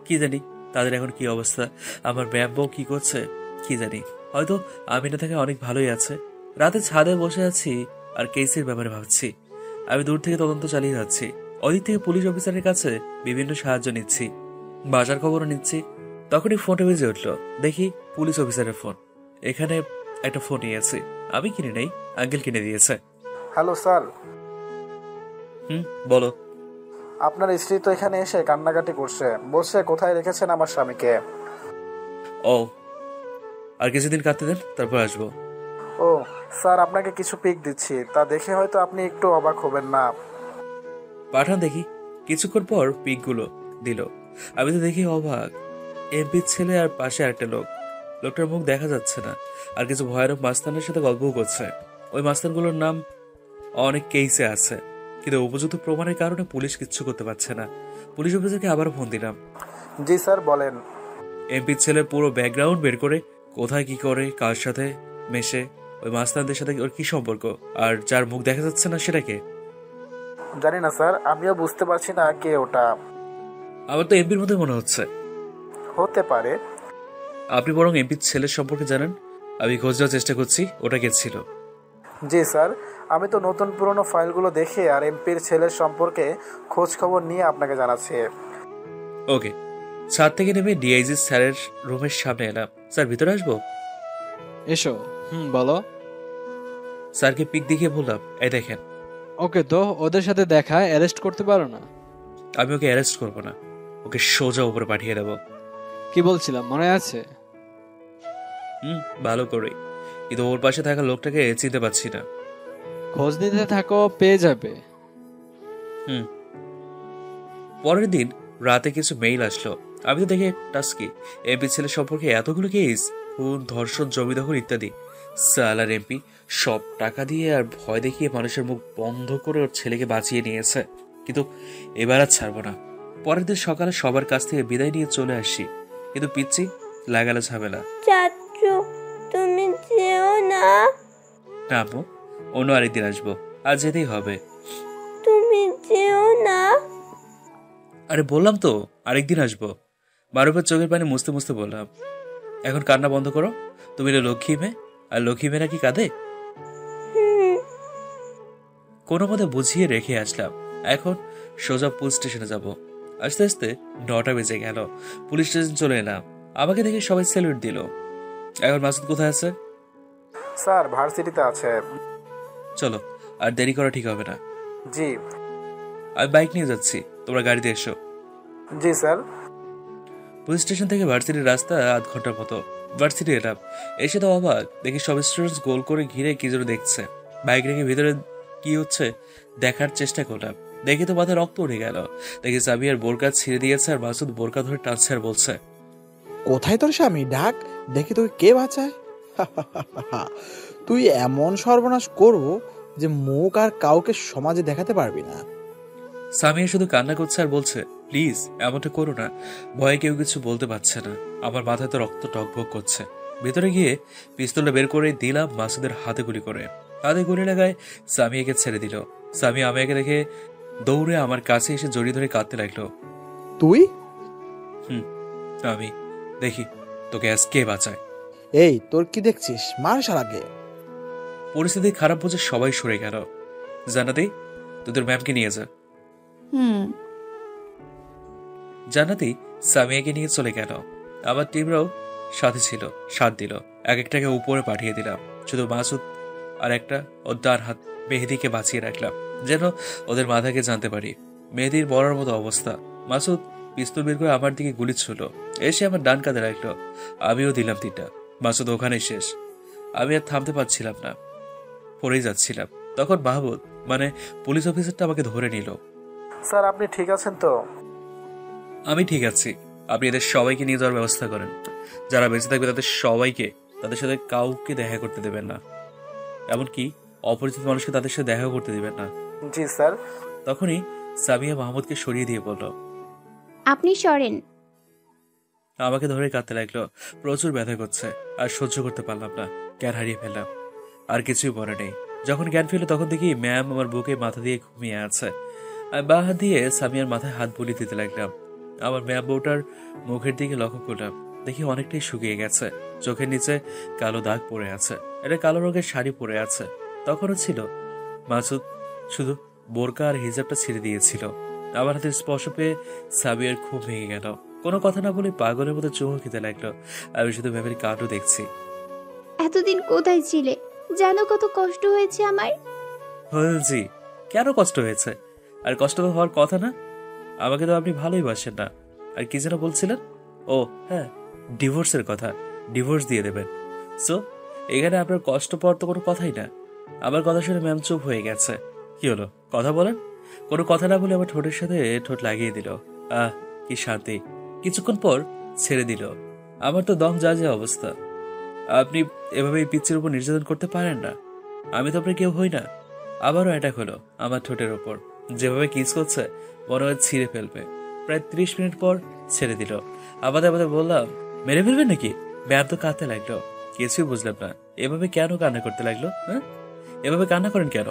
কি জানি তাদের এখন কি অবস্থা, আমার ম্যাম বউ কি করছে কি জানি। হয়তো আমিনা থেকে অনেক ভালোই আছে। রাতে ছাদে বসে আছি আর কেসের ব্যাপারে ভাবছি। আমি দূর থেকে তদন্ত চালিয়ে যাচ্ছি। ওদিক থেকে পুলিশ অফিসারের কাছে বিভিন্ন সাহায্য নিচ্ছি, বাজার খবরও নিচ্ছি। তখনই ফোনটা বেজে উঠলো। দেখি পুলিশ অফিসারের ফোন। এখানে একটা ফোন নিয়েছি। আমি কিনে নেই, আঙ্কেল কিনে দিয়েছে। Hello sir. বলো। আপনার স্ত্রী তো এখানে এসে কান্নাকাটি করছে, বলছে কোথায় রেখেছেন আমার স্বামীকে। ও, আর কিছুদিন কাটতে দেন, তারপর আসবো। ও স্যার, আপনাকে কিছু পিক দিচ্ছি, তা দেখে হয়তো আপনি একটু অবাক হবেন না। পাঠান দেখি। কিছুক্ষণ পর পিকগুলো দিল। আমি তো দেখি অবাক। এমপির ছেলে আর পাশে আরেকটা লোক। লোকটার মুখ দেখা যাচ্ছে না, আর কিছু ভয়ানক মাস্তানের সাথে গল্পও করছে। ওই মাস্তানগুলোর নাম অনেক কেসে আছে, কিন্তু উপযুক্ত প্রমাণের কারণে পুলিশ কিচ্ছু করতে পারছে না। পুলিশ অফিসারকে আবারও ফোন দিলাম। জি স্যার, বলেন। এমপির ছেলের পুরো ব্যাকগ্রাউন্ড বের করে, কোথায় কি করে, কার সাথে মেশে, ওই মাস্তানদের সাথে ওর কি সম্পর্ক, আর যার মুখ দেখা যাচ্ছে না সেটাকে জানি না স্যার, আমিও বুঝতে পারছি না কে ওটা। আমার তো এমপির মধ্যে মনে হচ্ছে। হতে পারে। আপনি বরং এমপির ছেলের সম্পর্কে জানেন, আমি খোঁজ দেওয়ার চেষ্টা করছি ওটা কে ছিল। জি স্যার, আমি তো নতুন পুরনো ফাইলগুলো দেখে আর এমপির ছেলের সম্পর্কে খোঁজ খবর নিয়ে আপনাকে জানাচ্ছি। ওকে। ছাদ থেকে নেমে ডিআইজি স্যারের রুমের সামনে এলাম। স্যার, ভিতরে আসবো? এসো। বলো। স্যারকে পিক দেখিয়ে বললাম, এই দেখেন। ওকে, তো ওদের সাথে দেখা অ্যারেস্ট করতে পারো না? আমি ওকে অ্যারেস্ট করবো না, ওকে সোজা উপরে পাঠিয়ে দেবো। কি বলছিলাম মনে আছে? ভালো করে, কিন্তু ওর পাশে থাকা লোকটাকে চিনতে পারছি না। খোঁজ নিতে থাকো, পেয়ে যাবে। পরের দিন রাতে কিছু মেইল আসলো। আমি তো দেখে টাস্কি। এমপি ছেলের সম্পর্কে এতগুলো কেস, খুন, ধর্ষণ, জমি দখল ইত্যাদি। সালার এমপি সব টাকা দিয়ে আর ভয় দেখিয়ে মানুষের মুখ বন্ধ করে ওর ছেলেকে বাঁচিয়ে নিয়েছে। কিন্তু এবার আর ছাড়বো না। পরের দিন সকালে সবার কাছ থেকে বিদায় নিয়ে চলে আসি, কিন্তু পিচ্ছি লাগালো ঝামেলা। চাচু, তুমি যেও না। না আম্মু, অন্য আরেকদিন আসবো, আর যেতেই হবে। তুমি যেও না। আরে বললাম তো আরেকদিন আসবো। মারুফের চোখের পানি মুছতে মুছতে বললাম, এখন কান্না বন্ধ করো। তুমি লক্ষ্মী মেয়ে, আর লক্ষ্মী মেয়ে নাকি কাঁদে? কোনো মতে বুঝিয়ে রেখে আসলাম। এখন সোজা পুলিশ স্টেশনে যাব। আস্তে আস্তে 9টা বেজে গেল। পুলিশ স্টেশন চলে এলাম। আমাকে দেখে সবাই স্যালুট দিল। এখন মাসুদ কোথায় আছে? স্যার, ভার্সিটিতে আছে। চলো, আর দেরি করা ঠিক হবে না। জি। আমি বাইক নিয়ে যাচ্ছি, তোমরা গাড়িতে এসো। জি স্যার। পুলিশ স্টেশন থেকে ভার্সিটির রাস্তা 1/2 ঘন্টার মতো। ভার্সিটি এলাম। এসে তো অবাক, দেখি সব স্টুডেন্টস গোল করে ঘিরে কি যেন দেখছে। বাইক রেখে ভিতরে কি হচ্ছে দেখার চেষ্টা করলাম। দেখি তো মাথায় রক্ত উঠে গেল। দেখি সাবিয়ার বোরকা ছিঁড়ে দিয়েছে, আর মাসুদ বোরকা ধরে টানছে আর বলছে, কোথায় তোর স্বামী? ডাক, দেখি তোকে কে বাঁচায়। তুই এমন সর্বনাশ করবো যে মুখ আর কাউকে সমাজে দেখাতে পারবি না। সামিয়া শুধু কান্না করছে আর বলছে, প্লিজ এমনটা করো না। ভয়ে কেউ কিছু বলতে পারছে না। আমার মাথায় তো রক্ত টকবক করছে। ভেতরে গিয়ে পিস্তলটা বের করে দিলাম মাসুদের হাতে গুলি করে। হাতে গুলি লাগায় সামিয়াকে ছেড়ে দিল। সামিয়া আমাকে দেখে দৌড়ে আমার কাছে এসে জড়িয়ে ধরে কাঁদতে লাগলো। তুই? আমি। দেখি তোকে আজ কে বাঁচায়। এই, তোর কি দেখছিস? মার শালাকে। পরিস্থিতি খারাপ বুঝে সবাই সরে গেল। জানাতে তোদের ম্যামকে নিয়ে যা। জানাতেই সামিয়াকে নিয়ে চলে গেল। আমার টিমরাও সাথে ছিল, সাথ দিল। এক একটাকে উপরে পাঠিয়ে দিলাম। শুধু মাসুদ আর একটা ওর ডান হাত মেহেদিকে বাঁচিয়ে রাখলাম, যেন ওদের মাথাকে জানতে পারি। মেহেদির মরার মতো অবস্থা। মাসুদ পিস্তল বের করে আমার দিকে গুলি ছুড়ল, এসে আমার ডান কাঁধে রাখলো। আমিও দিলাম 3টা। মাসুদ ওখানেই শেষ। আমি আর থামতে পারছিলাম না, পড়েই যাচ্ছিলাম। তখন মাহবুব মানে পুলিশ অফিসারটা আমাকে ধরে নিল। স্যার, আপনি ঠিক আছেন তো? আমি ঠিক আছি। আপনি এদের সবাইকে নিয়ে যাওয়ার ব্যবস্থা করেন। যারা বেঁচে থাকবে তাদের সবাইকে, তাদের সাথে কাউকে দেখা করতে দেবেন না, এমনকি অপরিচিত মানুষকে তাদের সাথে দেখা করতে দিবেন না। জি স্যার। তখনই সামিয়া মাহমুদকে সরিয়ে দিয়ে বলল, আপনি সরেন। আমাকে ধরে কাঁদতে লাগলো। প্রচুর ব্যথা করছে, আর সহ্য করতে পারলাম না, জ্ঞান হারিয়ে ফেললাম। আর কিছুই মনে নেই। যখন জ্ঞান ফিরল তখন দেখি ম্যাম আমার বুকে মাথা দিয়ে ঘুমিয়ে আছে। আমি বাঁ হাত দিয়ে সামিয়ার মাথায় হাত বুলিয়ে দিতে লাগলাম। আমার ম্যাম বউটার মুখের দিকে লক্ষ্য করলাম, দেখি অনেকটাই শুকিয়ে গেছে, চোখের নিচে কালো দাগ পড়ে আছে। এটা কালো রঙের শাড়ি পরে আছে। তখনও ছিল মাসুদ, শুধু বোরকা আর হিজাবটা ছেড়ে দিয়েছিল। আমার হাতের স্পর্শ পেয়ে সামিয়ার খুব ভেঙে গেল। কোনো কথা না বলে পাগলের মতো চুমু খেতে লাগলো। আমি শুধু ম্যামের কাণ্ডও দেখছি। এতদিন কোথায় ছিলে? জানো কত কষ্ট হয়েছে আমার। জি, কেন কষ্ট হয়েছে? আর কষ্ট তো হওয়ার কথা না। আমাকে তো আপনি ভালোই বাসেন না। আর কি যেন বলছিলেন? ও হ্যাঁ, ডিভোর্সের কথা। ডিভোর্স দিয়ে দেবেন। সো এখানে আপনার কষ্ট পাওয়ার তো কোনো কথাই না। আমার কথা শুনে ম্যাম চুপ হয়ে গেছে। কি হলো, কথা বলেন। কোনো কথা না বলে আমার ঠোঁটের সাথে ঠোঁট লাগিয়ে দিল। আহ, কি শান্তি। কিছুক্ষণ পর ছেড়ে দিল। আমার তো দম যা যা অবস্থা। আপনি এভাবে এই পিচ্ছির উপর নির্যাতন করতে পারেন না। আমি তো আপনার কেউ হই না। আবারও অ্যাটাক হলো আমার ঠোঁটের ওপর। যেভাবে কিস করছে মনে হয় ছিঁড়ে ফেলবে। প্রায় 30 মিনিট পর ছেড়ে দিল। আমাদের বললাম, মেরে ফেলবেন নাকি? ম্যাম তো কাঁদতে লাগলো। কিছুই বুঝলাম না, এভাবে কেন কান্না করতে লাগলো? হ্যাঁ, এভাবে কান্না করেন কেন?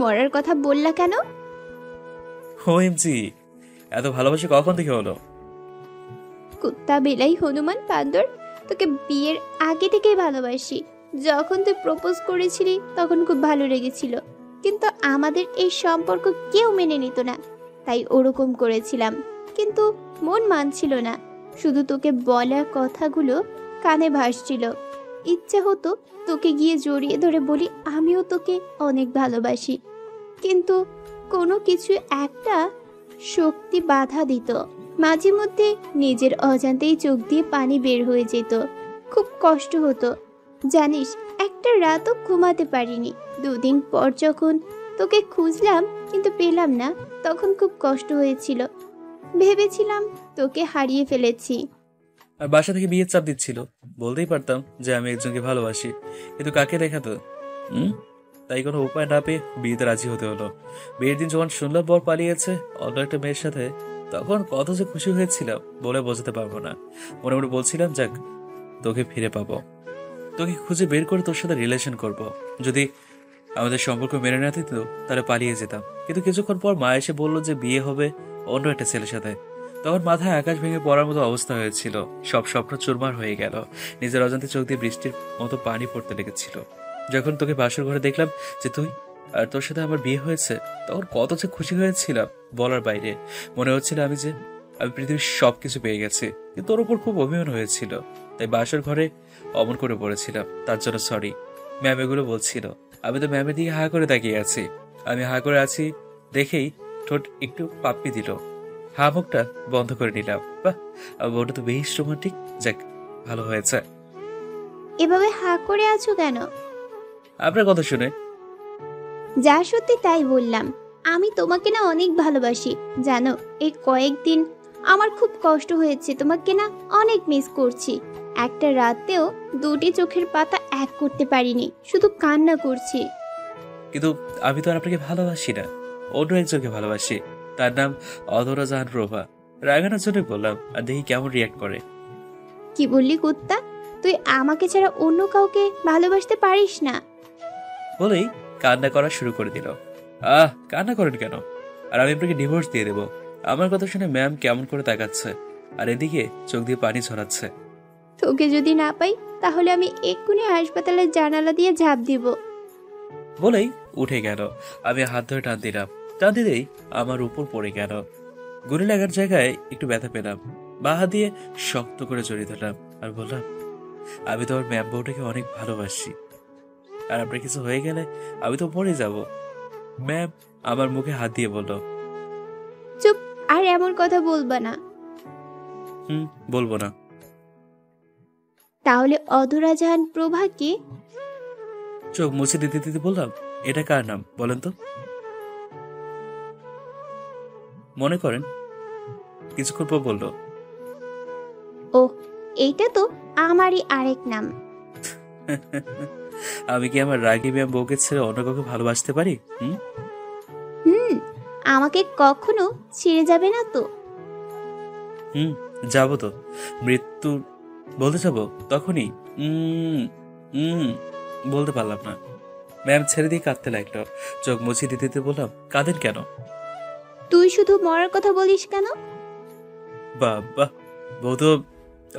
মরার কথা বললা কেন? ওএমজি, এত ভালোবাসা কখন থেকে হলো? কুত্তা বেলাই হনুমান বান্দর, তোকে বিয়ের আগে থেকেই ভালোবাসি। যখন তুই প্রপোজ করেছিলি তখন খুব ভালো লেগেছিল, কিন্তু আমাদের এই সম্পর্ক কেউ মেনে নিত না, তাই ওরকম করেছিলাম। কিন্তু মন মানছিল না, শুধু তোকে বলা কথাগুলো কানে ভাসছিল। ইচ্ছে হতো তোকে গিয়ে জড়িয়ে ধরে বলি আমিও তোকে অনেক ভালোবাসি, কিন্তু কোনো কিছু একটা শক্তি বাধা দিত। মাঝে মধ্যে নিজের অজান্তেই চোখ দিয়ে পানি বের হয়ে যেত। খুব কষ্ট হতো জানিস। একটা রাতও ঘুমাতে পারিনি। 2 দিন পর যখন তোকে খুঁজলাম কিন্তু পেলাম না, তখন খুব কষ্ট হয়েছিল। ভেবেছিলাম তোকে হারিয়ে ফেলেছি। আর বাসা থেকে বিয়ের চাপ দিচ্ছিল। বলতেই পারতাম যে আমি একজনকে ভালোবাসি, কিন্তু কাকে দেখাতো? তাই কোনো উপায় না পেয়ে বিয়েতে রাজি হতে হলো। বিয়ের দিন যখন শুনলাম বর পালিয়েছে অন্য একটা মেয়ের সাথে, তখন কত যে খুশি হয়েছিলাম বলে বোঝাতে পারবো না। মনে মনে বলছিলাম, যাক, তোকে ফিরে পাবো, তোকে খুঁজে বের করে তোর সাথে রিলেশন করব। যদি আমাদের সম্পর্ক মেনে না দিত তাহলে পালিয়ে যেতাম। কিন্তু কিছুক্ষণ পর মা এসে বললো যে বিয়ে হবে অন্য একটা ছেলের সাথে। তখন মাথায় আকাশ ভেঙে পড়ার মতো অবস্থা হয়েছিল। সব স্বপ্ন চুরমার হয়ে গেল। নিজের অজান্তে চোখ দিয়ে বৃষ্টির মতো পানি পড়তে লেগেছিল। যখন তোকে বাসর ঘরে দেখলাম যে তুই আর তোর সাথে আমার বিয়ে হয়েছে, তখন কত যে খুশি হয়েছিলাম বলার বাইরে। মনে হচ্ছিল আমি পৃথিবীর সবকিছু পেয়ে গেছি। কিন্তু তোর উপর খুব অভিমান হয়েছিল, তাই বাসর ঘরে অমন করে পড়েছিলাম। তার জন্য সরি। ম্যাম এগুলো বলছিল। আমি তো ম্যামের দিকে হা করে তাকিয়ে আছি। আমি হা করে আছি দেখেই ঠোঁট একটু পাপ্পি দিল। হা মুখটা বন্ধ করে নিলাম। বাহ, ওটা তো বেশ রোমান্টিক। যাক, ভালো হয়েছে। এভাবে হা করে আছো কেন? আপনার কথা শুনে। যা সত্যি তাই বললাম। আমি তোমাকে না অনেক ভালোবাসি জানো। এই কয়েকদিন আমার খুব কষ্ট হয়েছে, তোমাকে না অনেক মিস করছি। একটা রাতেও 2টি চোখের পাতা এক করতে পারিনি, শুধু কান্না করছি। কিন্তু আমি তো আর আপনাকে ভালোবাসি না, অন্য একজনকে ভালোবাসি। তার নাম অধরা জাহান প্রভা। রাগানোর জন্য বললাম, আর দেখি কেমন রিয়াক্ট করে। কি বললি কুত্তা? তুই আমাকে ছাড়া অন্য কাউকে ভালোবাসতে পারিস না? বলেই কান্না করা শুরু করে দিল। কান্না করেন কেন? আর আমি আপনাকে ডিভোর্স দিয়ে দেবো। আমার কথা শুনে ম্যাম কেমন করে তাকাচ্ছে, আর এদিকে চোখ দিয়ে পানি ছড়াচ্ছে। তোকে যদি না পাই তাহলে আমি এক্ষুনি হাসপাতালের জানালা দিয়ে ঝাঁপ দিব। বলেই উঠে গেল। আমি হাত ধরে টান দিলাম। টান দিতেই আমার উপর পড়ে গেল। গুলি লাগার জায়গায় একটু ব্যথা পেলাম। বা হাত দিয়ে শক্ত করে জড়িয়ে ধরলাম আর বললাম, আমি তো আমার ম্যাম বউটাকে অনেক ভালোবাসি, আর আপনার কিছু হয়ে গেলে আমি তো মরে যাব। ম্যাম আমার মুখে হাত দিয়ে বলল, চুপ, আর এমন কথা বলবা না। বলবো না। তাহলে অধরা জাহান প্রভা কে? চোখ মুছে দিতে দিতে বললাম, এটা কার নাম বলেন তো? মনে করেন। কিছুক্ষণ পর বলল, ও, এইটা তো আমারই আরেক নাম। আমি কি আমার রাগী ম্যাম বউকে ছেড়ে অন্য কাউকে ভালোবাসতে পারি? আমাকে কখনো ছেড়ে যাবে না তো? যাবো তো, মৃত্যু বলতে যাবো তখনই বলতে পারলাম না। ম্যাম ছেড়ে দিয়ে কাঁদতে লাগলো। চোখ মুছিয়ে দিতে দিতে বললাম, কাঁদেন কেন? তুই শুধু মরার কথা বলিস কেন? বাবা, বউ তো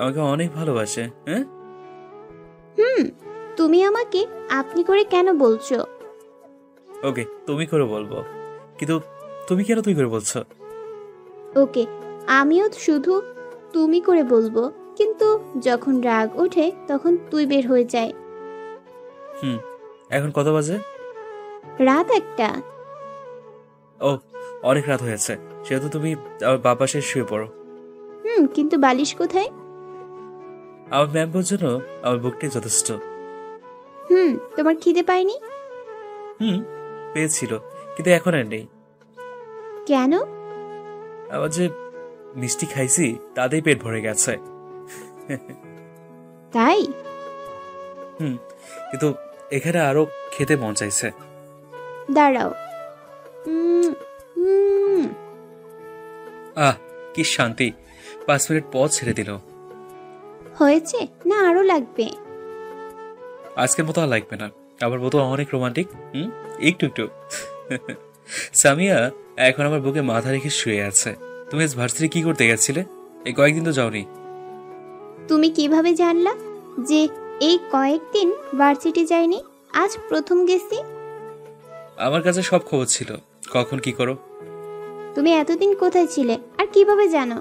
আমাকে অনেক ভালোবাসে। হ্যাঁ, তুমি আমাকে আপনি করে কেন বলছো? ওকে, তুমি করে বলবো, কিন্তু তুমি কেন তুই করে বলছো? ওকে, আমিও শুধু তুমি করে বলবো, কিন্তু যখন রাগ ওঠে তখন তুই বের হয়ে যায়। এখন কত বাজে? রাত 1টা। ও, অনেক রাত হয়েছে, সেহেতু তুমি আমার বাবা সে শুয়ে পড়ো। কিন্তু বালিশ কোথায়? আমার ম্যাম্পোর জন্য আমার বুকটাই যথেষ্ট। তোমার খিদে পায়নি? পেয়েছিল, কিন্তু এখন আর নেই। কেন? আবার যে মিষ্টি খাইছি তাতেই পেট ভরে গেছে। তাই? কিন্তু এখানে আরো খেতে মন চাইছে। দাঁড়াও। কি শান্তি, 5 মিনিট পর ছেড়ে দিল। হয়েছে না আরো লাগবে? আজকের মতো আর লাগবে না, আমার মতো অনেক রোমান্টিক। একটু একটু। সামিয়া এখন আমার বুকে মাথা রেখে শুয়ে আছে। তুমি আজ ভার্সিটি কি করতে গেছিলে? এই কয়েকদিন তো যাওনি। তুমি কিভাবে জানলা যে এই কয়েকদিন ভার্সিটি যাইনি? আজ প্রথম গেছি। আমার কাছে সব খবর ছিল, কখন কি করো। তুমি এতদিন কোথায় ছিলে আর কিভাবে জানো?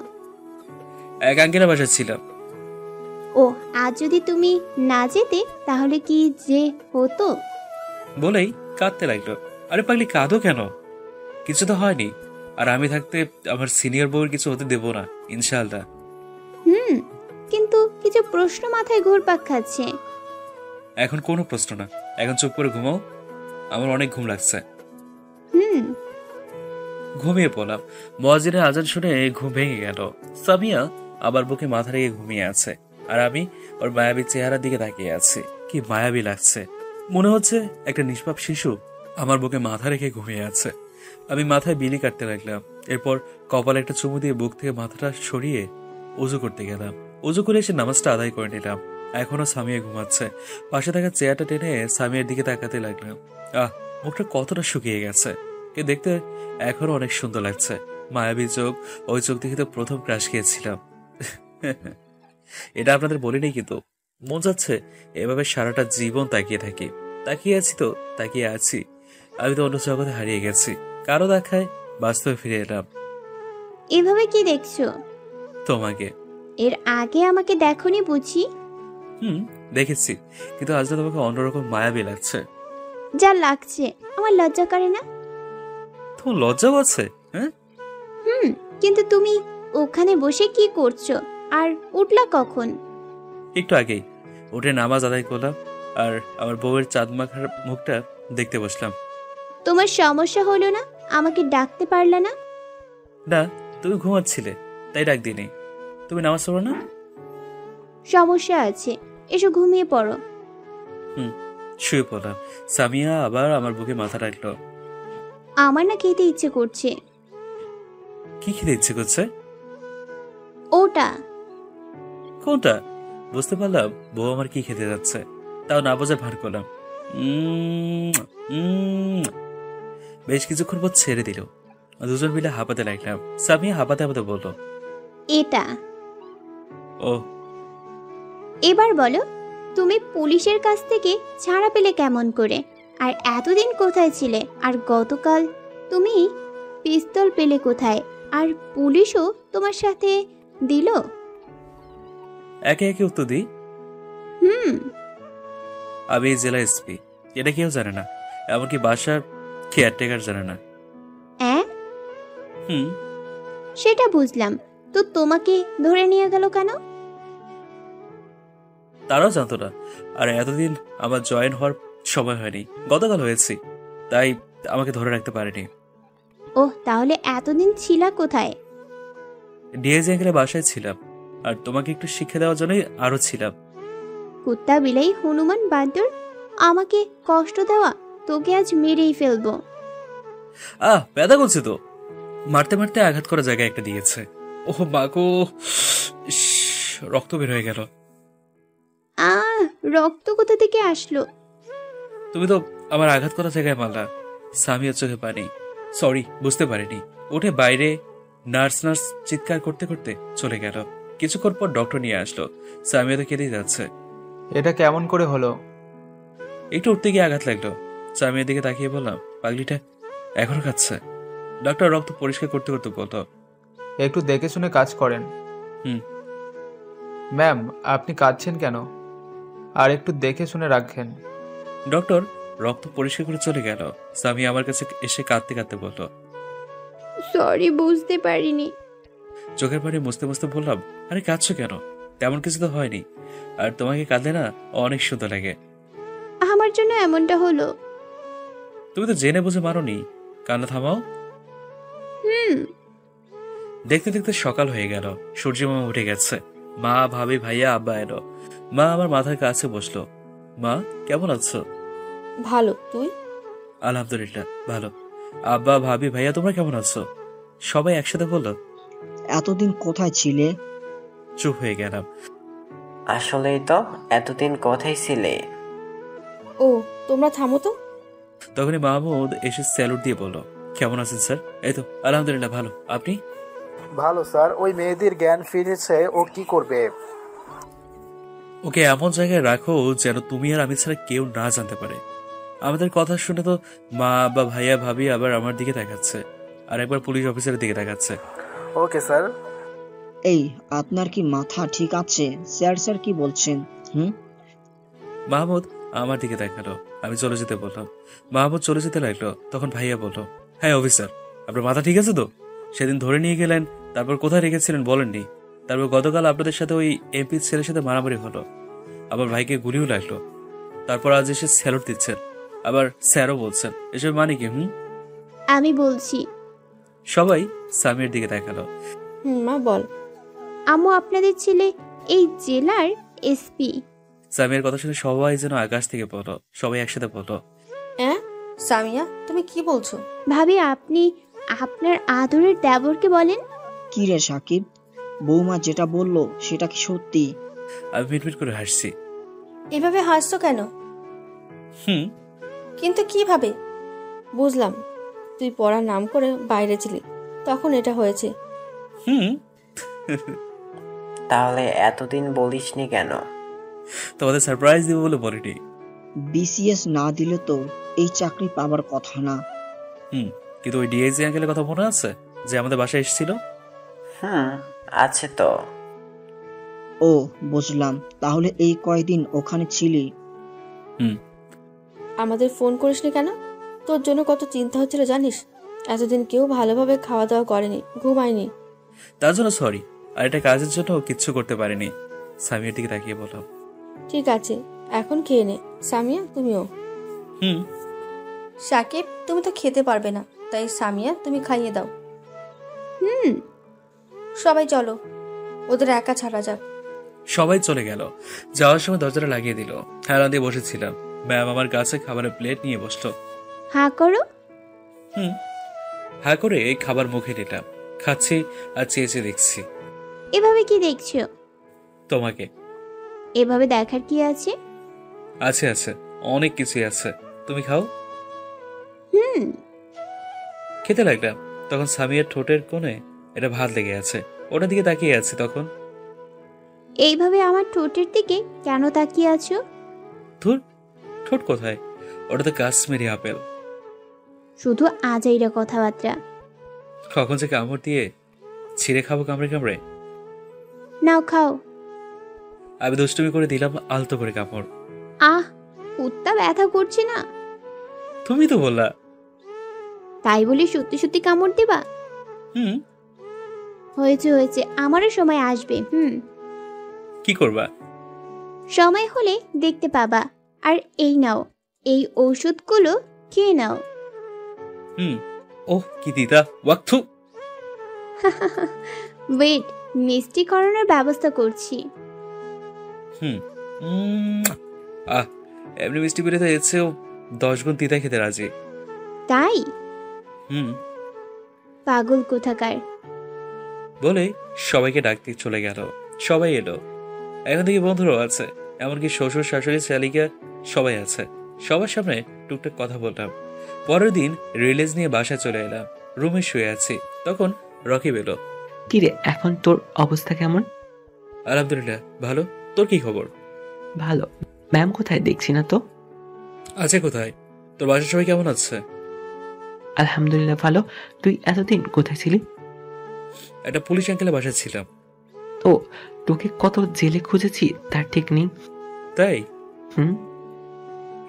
এক আঙ্কেলের বাসায় ছিলাম। ও, আজ যদি তুমি না যেতে তাহলে কি যে হতো? বলেই কাঁদতে লাগলো। আরে পাগলি, কাঁদো কেন? কিছু তো হয়নি, আর আমি থাকতে আমার সিনিয়র বউয়ের কিছু হতে দেবো না, ইনশাআল্লাহ। কিন্তু কিছু প্রশ্ন মাথায় ঘুরপাক খাচ্ছে। এখন কোনো প্রশ্ন না, এখন চুপ করে ঘুমাও, আমার অনেক ঘুম লাগছে। ঘুমিয়ে পড়লাম। মুয়াজ্জিনের আজান শুনে ঘুম ভেঙে গেল। সামিয়া আবার বুকে মাথা রেখে ঘুমিয়ে আছে, আর আমি ওর মায়াবী চেহারার দিকে তাকিয়ে আছি। কি মায়াবী লাগছে, মনে হচ্ছে একটা নিষ্পাপ শিশু আমার বুকে মাথা রেখে ঘুমিয়ে আছে। আমি মাথায় বিলি কাটতে লাগলাম। এরপর কপালে একটা চুমু দিয়ে বুক থেকে মাথাটা সরিয়ে উজু করতে গেলাম। উজু করে এসে নামাজটা আদায় করে নিলাম। এখনো সামিয়া ঘুমাচ্ছে। পাশে থাকা চেয়ারটা টেনে সামিয়ার দিকে তাকাতে লাগলাম। মুখটা কতটা শুকিয়ে গেছে, কে দেখতে এখনো অনেক সুন্দর লাগছে। মায়াবী চোখ, ওই চোখ দেখে তো প্রথম ক্রাশ খেয়েছিলাম। এটা আপনাদের বলিনি, কিন্তু মন যাচ্ছে এভাবে সারাটা জীবন তাকিয়ে থাকি। তাকিয়ে আছি তো তাকিয়ে আছি, আমি তো অন্য জগতে হারিয়ে গেছি। কারো দেখায় বাস্তবে ফিরে এলাম। এভাবে কি দেখছো? তোমাকে। এর আগে আমাকে দেখোনি বুঝি? দেখেছি, কিন্তু আজ তোমাকে অন্যরকম মায়াবী লাগছে। যা লাগছে আমার লজ্জা করে না? তোমার লজ্জাও আছে? কিন্তু তুমি ওখানে বসে কি করছো আর উঠলা কখন? একটু আগেই উঠে নামাজ আদায় করলাম, আর আমার বউয়ের চাঁদ মাখার মুখটা দেখতে বসলাম। তোমার সমস্যা হলো না? আমাকে ডাকতে পারলে না? না, তুমি ঘুমাচ্ছিলে তাই ডাক দিইনি। তুমি নামাজ পড়ো না? সমস্যা আছে, এসো ঘুমিয়ে পড়ো। শুয়ে পড়লাম। সামিয়া আবার আমার বুকে মাথা রাখলো। আমার না খেতে ইচ্ছে করছে। কি খেতে ইচ্ছে করছে? ওটা। কোনটা? বুঝতে পারলাম বউ আমার কি খেতে যাচ্ছে, তাও না বোঝা ভার করলাম। বেশ কিছুক্ষণ পর ছেড়ে দিল। দুজন মিলে হাঁপাতে লাগলাম। সামিয়া হাঁপাতে হাঁপাতে বলল, এটা। ও, এবার বলো, তুমি পুলিশের কাছ থেকে ছাড়া পেলে কেমন করে? আর এতদিন কোথায় ছিলে? আর গতকাল তুমি পিস্তল পেলে কোথায়? আর পুলিশও তোমার সাথে দিল? একে একে উত্তর দিই। আমি জেলা এসপি, এটা কেউ জানে না, এমনকি বাসার কেয়ারটেকার জানে না। সেটা বুঝলাম, তো তোমাকে ধরে নিয়ে গেল কেন? তারাও জানতো না, আর এতদিন আমার জয়েন হওয়ার সময় হয়নি, গতকাল হয়েছি, তাই আমাকে ধরে রাখতে পারেনি। তাহলে এতদিন ছিলা কোথায়? ডিএজি আঙ্কেলের বাসায় ছিলাম, আর তোমাকে একটু শিক্ষা দেওয়ার জন্যই আরো ছিলাম। কুত্তা বিলাই হনুমান বাদর, আমাকে কষ্ট দেওয়া, তোকে আজ মেরেই ফেলবো। ব্যথা করছে তো। মারতে মারতে আঘাত করা জায়গায় একটা দিয়েছে। ও মা গো, ইস, রক্ত বের হয়ে গেল। রক্ত কোথা থেকে আসলো? তুমি তো আমার আঘাত করা জায়গায় মারলা। সামিয়ার চোখে পানি। সরি, বুঝতে পারিনি। উঠে বাইরে নার্স চিৎকার করতে করতে চলে গেল। কিছুক্ষণ পর ডক্টর নিয়ে আসলো। সামিয়া তো কেঁদেই যাচ্ছে। এটা কেমন করে হলো? একটু উঠতে গিয়ে আঘাত লাগলো। সামিয়ার দিকে তাকিয়ে বললাম, পাগলিটা এখনো কাঁদছে। ডক্টর রক্ত পরিষ্কার করতে করতে বলল, একটু দেখে শুনে কাজ করেন। ম্যাম, আপনি কাঁদছেন কেন? আর একটু দেখে শুনে রাখেন। ডক্টর রক্ত পরিষ্কার করে চলে গেল। সামিয়া আমার কাছে এসে কাঁদতে কাঁদতে বলল, সরি, বুঝতে পারিনি। চোখের পানি মুছতে মুছতে বললাম, আরে কাঁদছো কেন? তেমন কিছু তো হয়নি। আর তোমাকে কাঁদলে না অনেক সুন্দর লাগে। আমার জন্য এমনটা হলো। তুমি তো জেনে বুঝে মারোনি। কান্না থামাও। দেখতে দেখতে সকাল হয়ে গেল। সূর্যমামা উঠে গেছে। মা, ভাবি, ভাইয়া, আব্বা এলো। মা আমার মাথার কাছে বসলো। মা, কেমন আছো? ভালো, তুই? আলহামদুলিল্লাহ ভালো। আব্বা, ভাবি, ভাইয়া, তোমরা কেমন আছো? সবাই একসাথে বললো। এতদিন কোথায় ছিলে? চুপ হয়ে গেলাম। আসলেই তো, এতদিন কোথায় ছিলে? ও, তোমরা থামো তো। তখনই মাহমুদ এসে স্যালুট দিয়ে বলল, কেমন আছেন স্যার? এই তো আলহামদুলিল্লাহ ভালো। আপনি? ভালো স্যার। ওই মেয়েদের জ্ঞান ফিরেছে, ও কি করবে? ওকে এমন জায়গায় রাখো যেন তুমি আর আমি ছাড়া কেউ না জানতে পারে। আমাদের কথা শুনে তো মা বা ভাইয়া ভাবি আবার আমার দিকে তাকাচ্ছে, আর একবার পুলিশ অফিসারের দিকে তাকাচ্ছে। Okay sir. এই, আপনার কি মাথা ঠিক আছে? স্যার কি বলছেন? মাহমুদ আমার দিকে দেখালো। আমি চলে যেতে বললাম। মাহমুদ চলে যেতে লাগলো। তখন ভাইয়া বলল, হ্যাঁ অফিসার, আপনার মাথা ঠিক আছে তো? সেদিন ধরে নিয়ে গেলেন, তারপর কোথায় রেখেছিলেন বলেননি। তারপর গতকাল আপনাদের সাথে ওই এমপি ছেলের সাথে মারামারি হলো, আবার ভাইকে গুলিও লাগলো। তারপর আজ এসে স্যালুট দিচ্ছেন, আবার স্যারও বলছেন। এসব মানে কি? আমি বলছি। সবাই সামিয়ার দিকে দেখালো। মা বল। আম্মু, আপনাদের ছেলে এই জেলার এসপি। সামিয়ার কথা শুনে সবাই যেন আকাশ থেকে পড়লো। সবাই একসাথে বললো, সামিয়া, তুমি কি বলছো? ভাবি, আপনি আপনার আদরের দেবরকে বলেন। কি রে সাকিব, বৌমা যেটা বললো সেটা কি সত্যি? আমি মিটমিট করে হাসছি। এভাবে হাসছো কেন? কিন্তু কিভাবে? বুঝলাম, তুই পড়ার নাম করে বাইরে ছিলি, তখন এটা হয়েছে। তাহলে এতদিন বলিসনি কেন? তোমাদের সারপ্রাইজ দিব বলে বলিনি। বিসিএস না দিলে তো এই চাকরি পাবার কথা না। কিন্তু ওই ডিএসি আঙ্কেলের কথা মনে আছে, যে আমাদের বাসায় এসেছিল? আছে তো। ও, বুঝলাম। তাহলে এই কয়দিন ওখানে ছিলি? আমাদের ফোন করিসনি কেন? তোর জন্য কত চিন্তা হচ্ছিল জানিস। এতদিন কেউ ভালোভাবে খাওয়া দাওয়া করেনি, ঘুমায়নি। তার জন্য সরি। আর এটা কাজের জন্য কিচ্ছু করতে পারিনি। সামিয়ার দিকে তাকিয়ে বললাম, ঠিক আছে, এখন খেয়ে নে। সামিয়া, তুমিও। সাকিব, তুমি তো খেতে পারবে না, তাই সামিয়া তুমি খাইয়ে দাও। সবাই চলো, ওদের একা ছাড়া যাক। সবাই চলে গেল। যাওয়ার সময় দরজাটা লাগিয়ে দিল। হেলান দিয়ে বসেছিলাম। ম্যাম আমার কাছে খাবারের প্লেট নিয়ে বসলো। হ্যাঁ করো। হ্যাঁ করে এই খাবার মুখে নিলাম। খাচ্ছি আর চেয়ে চেয়ে দেখছি। এভাবে কি দেখছো? তোমাকে। এভাবে দেখার কি আছে? আছে আছে, অনেক কিছুই আছে। তুমি খাও। খেতে লাগলাম। তখন সামিয়ার ঠোঁটের কোণে এটা ভাত লেগে আছে। ওটার দিকে তাকিয়ে আছে। তখন, এইভাবে আমার ঠোঁটের দিকে কেন তাকিয়ে আছো? ধুর, ঠোঁট কোথায়? ওটা তো কাশ্মীরি আপেল। শুধু আজাইরা কথাবার্তা। কখন যে কামড় দিয়ে ছিঁড়ে খাবো কামড়ে কামড়ে। নাও খাও। আমি দুষ্টুমি করে দিলাম আলতো করে কামড়। কুত্তা ব্যথা করছে না? তুমি তো বললা। তাই বলি সত্যি সত্যি কামড় দিবা? হয়েছে হয়েছে, আমারও সময় আসবে। কি করবা? সময় হলে দেখতে পাবা। আর এই নাও, এই ঔষধগুলো খেয়ে নাও। ওহ কি দিদা, ওয়াক্থু। ওয়েট, মিষ্টি করানোর ব্যবস্থা করছি। এমনি মিষ্টি বেরোতে এসেও 10 গুণ তিতা খেতে রাজি। তাই? পাগল কোথাকার। বলে সবাইকে ডাকতে চলে গেল। সবাই এলো, এখন থেকে বন্ধুরাও আছে, এমনকি শ্বশুর শাশুড়ি শালিকা সবাই আছে। সবার সামনে টুকটাক কথা বললাম। পরের দিন রিলিজ নিয়ে বাসায় চলে এলাম। রুমে শুয়ে আছি, তখন রকিব এলো। কিরে, এখন তোর অবস্থা কেমন? আলহামদুলিল্লাহ ভালো, তোর কি খবর? ভালো। ম্যাম কোথায়, দেখছি না তো? আছে কোথায়? তোর বাসার সবাই কেমন আছে? আলহামদুলিল্লাহ ভালো। তুই এতদিন কোথায় ছিলি? একটা পুলিশ আঙ্কেলের বাসায় ছিলাম। ও, তোকে কত জেলে খুঁজেছি তার ঠিক নেই। তাই? হুম।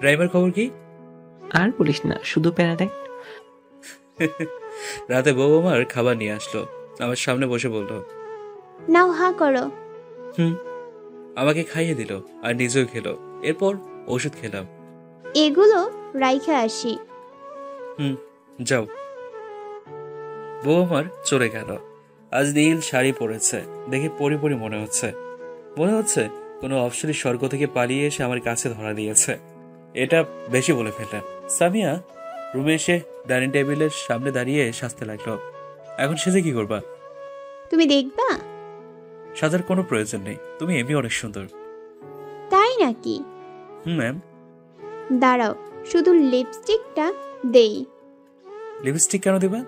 রাইমার খবর কি? আর বলিস না, শুধু প্যারা দেয়। রাতে বউ আমার খাবার নিয়ে আসলো, আমার সামনে বসে বললো, নাও হা করো। আমাকে খাইয়ে দিল আর নিজেও খেলো। এরপর ওষুধ খেলাম। এগুলো রাইখে আসি। যাও। বউ আমার চলে গেল। আজ নীল শাড়ি পরেছে, দেখে পরি পরি মনে হচ্ছে। মনে হচ্ছে কোনো অপসরি স্বর্গ থেকে পালিয়ে এসে আমার কাছে ধরা দিয়েছে। এটা বেশি বলে ফেললাম। সামিয়া রুমে এসে ডাইনিং টেবিলের সামনে দাঁড়িয়ে সাজতে লাগলো। এখন সেজে কি করবা? তুমি দেখবা? সাজার কোনো প্রয়োজন নেই, তুমি এমনি অনেক সুন্দর। তাই নাকি? ম্যাম। দাঁড়াও, শুধু লিপস্টিকটা দেই। লিপস্টিক কেন দেবা?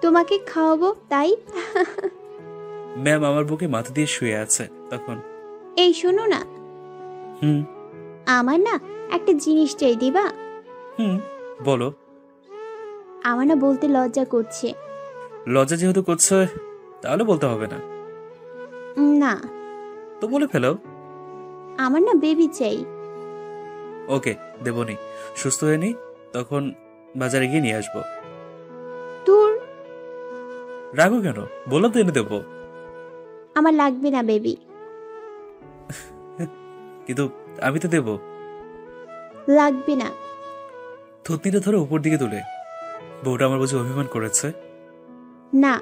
তোমাকে খাওয়াবো তাই। ম্যাম আমার বুকে মাথা দিয়ে শুয়ে আছে তখন। এই শোনো না, আমার না একটা জিনিস চাই, দিবা? বলো। আমার না বলতে লজ্জা করছে। লজ্জা যেহেতু করছে তাহলে বলতে হবে না। না তো বলে ফেলো। আমার না বেবি চাই। ওকে, দেবনি। সুস্থ হয়ে নি, তখন বাজারে গিয়ে নিয়ে আসবো। তোর রাগো কেন? বললাম তো এনে দেবো। আমার লাগবে না বেবি। কিন্তু আমি তো দেবো। লাগবে না। থুতনিটা ধরে উপর দিকে তুলে, বউটা আমার বুঝে অভিমান করেছে? না।